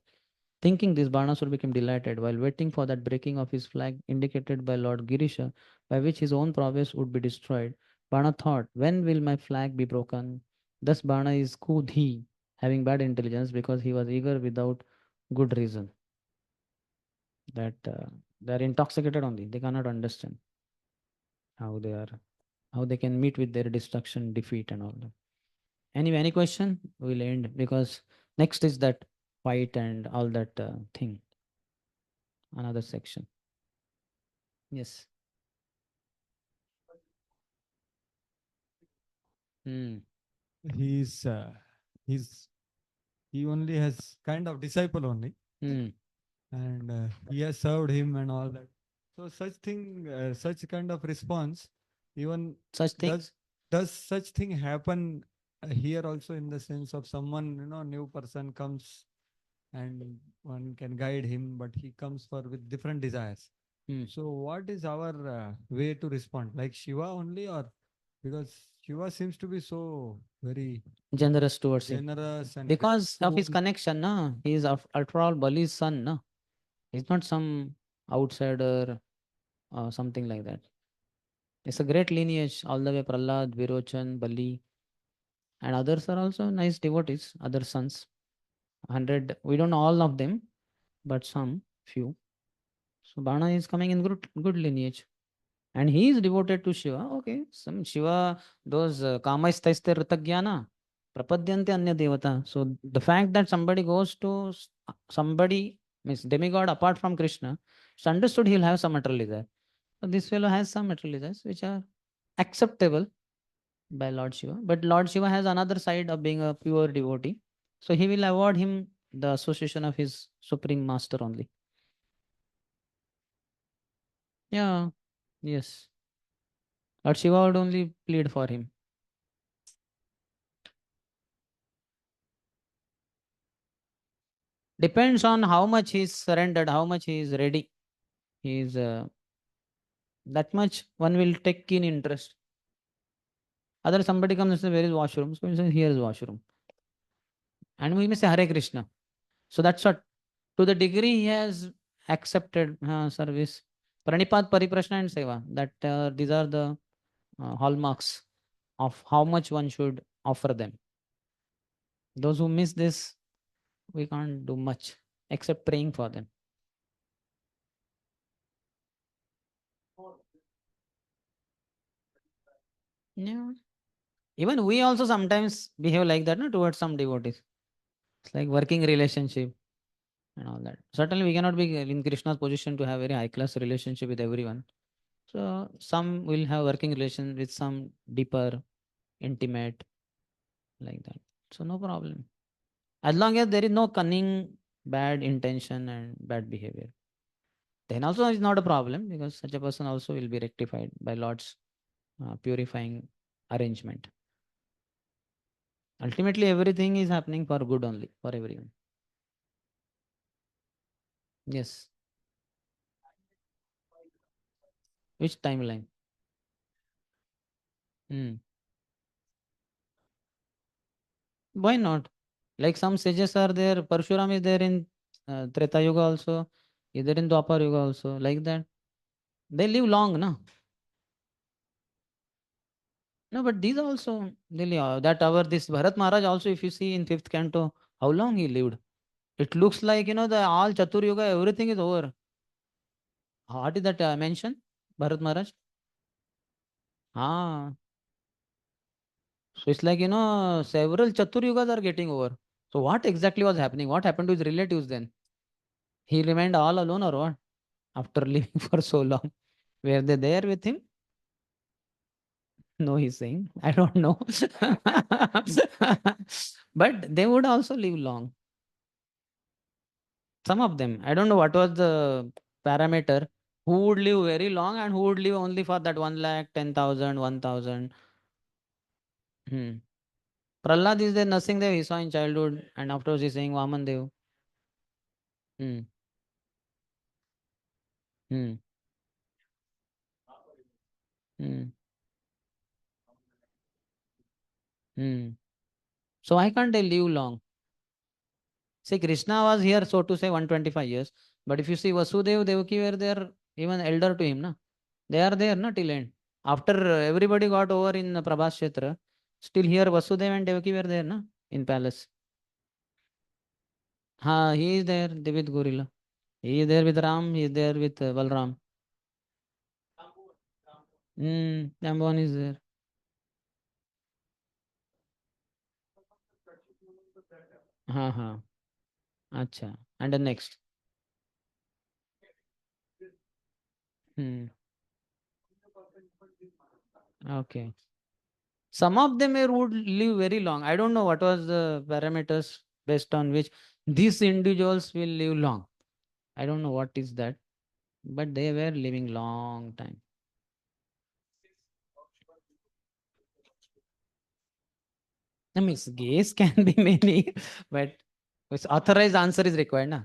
Thinking this, Banasur became delighted while waiting for that breaking of his flag indicated by Lord Girisha, by which his own prowess would be destroyed. Bana thought, when will my flag be broken? Thus Bana is Kudhi, having bad intelligence, because he was eager without good reason. That they are intoxicated only. They cannot understand how they can meet with their destruction, defeat, and all that. Anyway, any question? We'll end because next is that fight and all that thing. Another section. Yes. He's he only has kind of disciple only, and he has served him and all that. So such kind of response, even Such things. does such thing happen here also, in the sense of someone, new person comes and one can guide him, but he comes for with different desires. So what is our way to respond? Like Shiva only, or because Shiva seems to be so very Generous towards him. generous and Because of his kind. connection, na? He is after all Bali's son, na? He's not some outsider or something like that. It's a great lineage, all the way Prahlad, Virochan, Bali, and others are also nice devotees, other sons. 100, we don't know all of them, but some, few. So Bana is coming in good lineage. And he is devoted to Shiva. Okay, some Shiva, those kamaisthaiste ritagyana, prapadyante anya devata. So the fact that somebody goes to somebody, means demigod apart from Krishna, it's understood he'll have some material desire. So this fellow has some material desires which are acceptable by Lord Shiva. But Lord Shiva has another side of being a pure devotee. So he will award him the association of his supreme master only. Yeah, yes. Lord Shiva would only plead for him. Depends on how much he is surrendered, how much he is ready. He is that much one will take keen interest. Other somebody comes and says, "Where is washroom?" So he says, "Here is washroom." And we may say, "Hare Krishna." So that's what, to the degree he has accepted service. Pranipad, Pariprashna and Seva. That these are the hallmarks of how much one should offer them. Those who miss this, we can't do much except praying for them. Yeah. Even we also sometimes behave like that, no, towards some devotees. It's like working relationship and all that. Certainly, we cannot be in Krishna's position to have very high class relationship with everyone. So some will have working relation with some deeper, intimate, like that. So no problem. As long as there is no cunning, bad intention and bad behavior, then also is not a problem, because such a person also will be rectified by Lord's purifying arrangement. Ultimately, everything is happening for good only, for everyone. Yes. Which timeline? Why not? Like some sages are there, Parshuram is there in Treta Yuga also, either in Dwapar Yuga also, like that. They live long, no? No, but these also, they live, that our, this Bharat Maharaj also, if you see in fifth canto, how long he lived. It looks like, the all Chatur Yuga, everything is over. What is that mention? Bharat Maharaj? Ah, so it's like, several Chatur Yugas are getting over. So what exactly was happening? What happened to his relatives then? He remained all alone or what? After living for so long. Were they there with him? No, he's saying. I don't know. But they would also live long. Some of them. I don't know what was the parameter. Who would live very long and who would live only for that 1 lakh, 10,000, 1,000. Prahlad is there, nothing there. He saw in childhood, and afterwards he's saying Vaman Dev. Hmm. Hmm. Hmm. Hmm. So why can't they live long? See, Krishna was here, so to say, 125 years. But if you see Vasudev, Devaki were there, even elder to him, na? They are there, na, till end. After everybody got over in Prabhas Kshetra, still here Vasudev and Devaki were there, na, in palace. Ha, he is there with Gorilla. He is there with Ram, he is there with Balram. Jambon is there. Ha, ha. Acha. And the next. Hmm. Okay. Some of them would live very long. I don't know what was the parameters based on which these individuals will live long. I don't know what is that, but they were living long time. I mean, gays can be many, but authorized answer is required, na?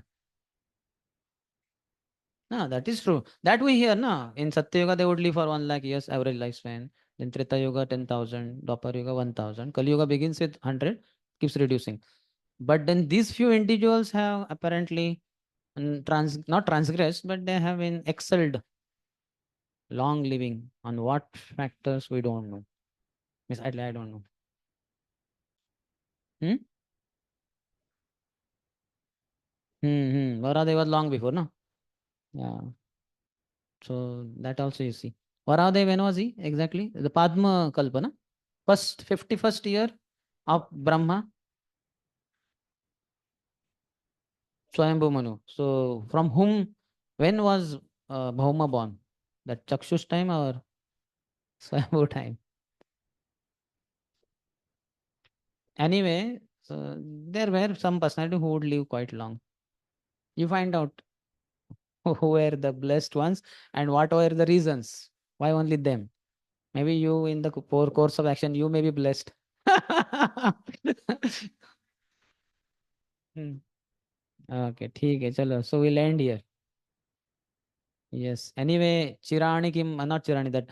No, that is true. That we hear, na? In Satya Yuga, they would live for 1 lakh years average lifespan. Then Treta Yuga, 10,000. Dwapar Yuga, 1,000. Kali Yuga begins with 100, keeps reducing. But then these few individuals have apparently not transgressed, but they have been excelled long living. On what factors we don't know. Miss, I don't know. Hmm? Varade was long before, no? Yeah. So that also you see. Varade, when was he exactly? The Padma Kalpana. 51st year of Brahma, Swayambhu Manu. So from whom, when was Bhauma born? That Chakshush time or Swayambhu time? Anyway, so there were some personality who would live quite long. You find out who were the blessed ones and what were the reasons. Why only them? Maybe you in the course of action, you may be blessed. Hmm. Okay, ठीक है, चलो. So we'll end here. Yes. Anyway, Chirani kim, not Chirani, that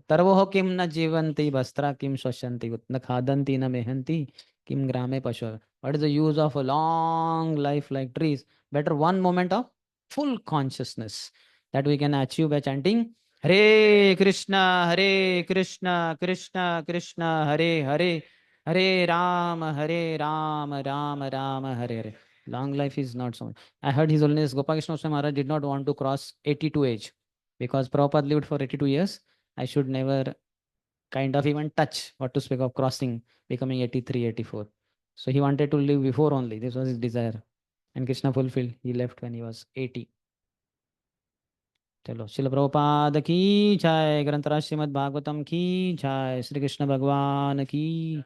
Tarvoho kim na jivanti, Bastra kim shoshanti, na khadanti na mehanti, kim grame pasho. What is the use of a long life like trees? Better one moment of full consciousness that we can achieve by chanting Hare Krishna, Krishna Krishna, Hare Hare, Hare Ram, Ram Ram, Hare Hare. Long life is not so much. I heard His Holiness Gopal Krishna Maharaj did not want to cross 82 age because Prabhupada lived for 82 years. I should never kind of even touch, what to speak of crossing, becoming 83, 84. So he wanted to live before only. This was his desire. And Krishna fulfilled. He left when he was 80. चलो शिल प्रभुपाद की जय, ग्रंथराज श्रीमद् भागवतम की जय, श्री कृष्ण भगवान की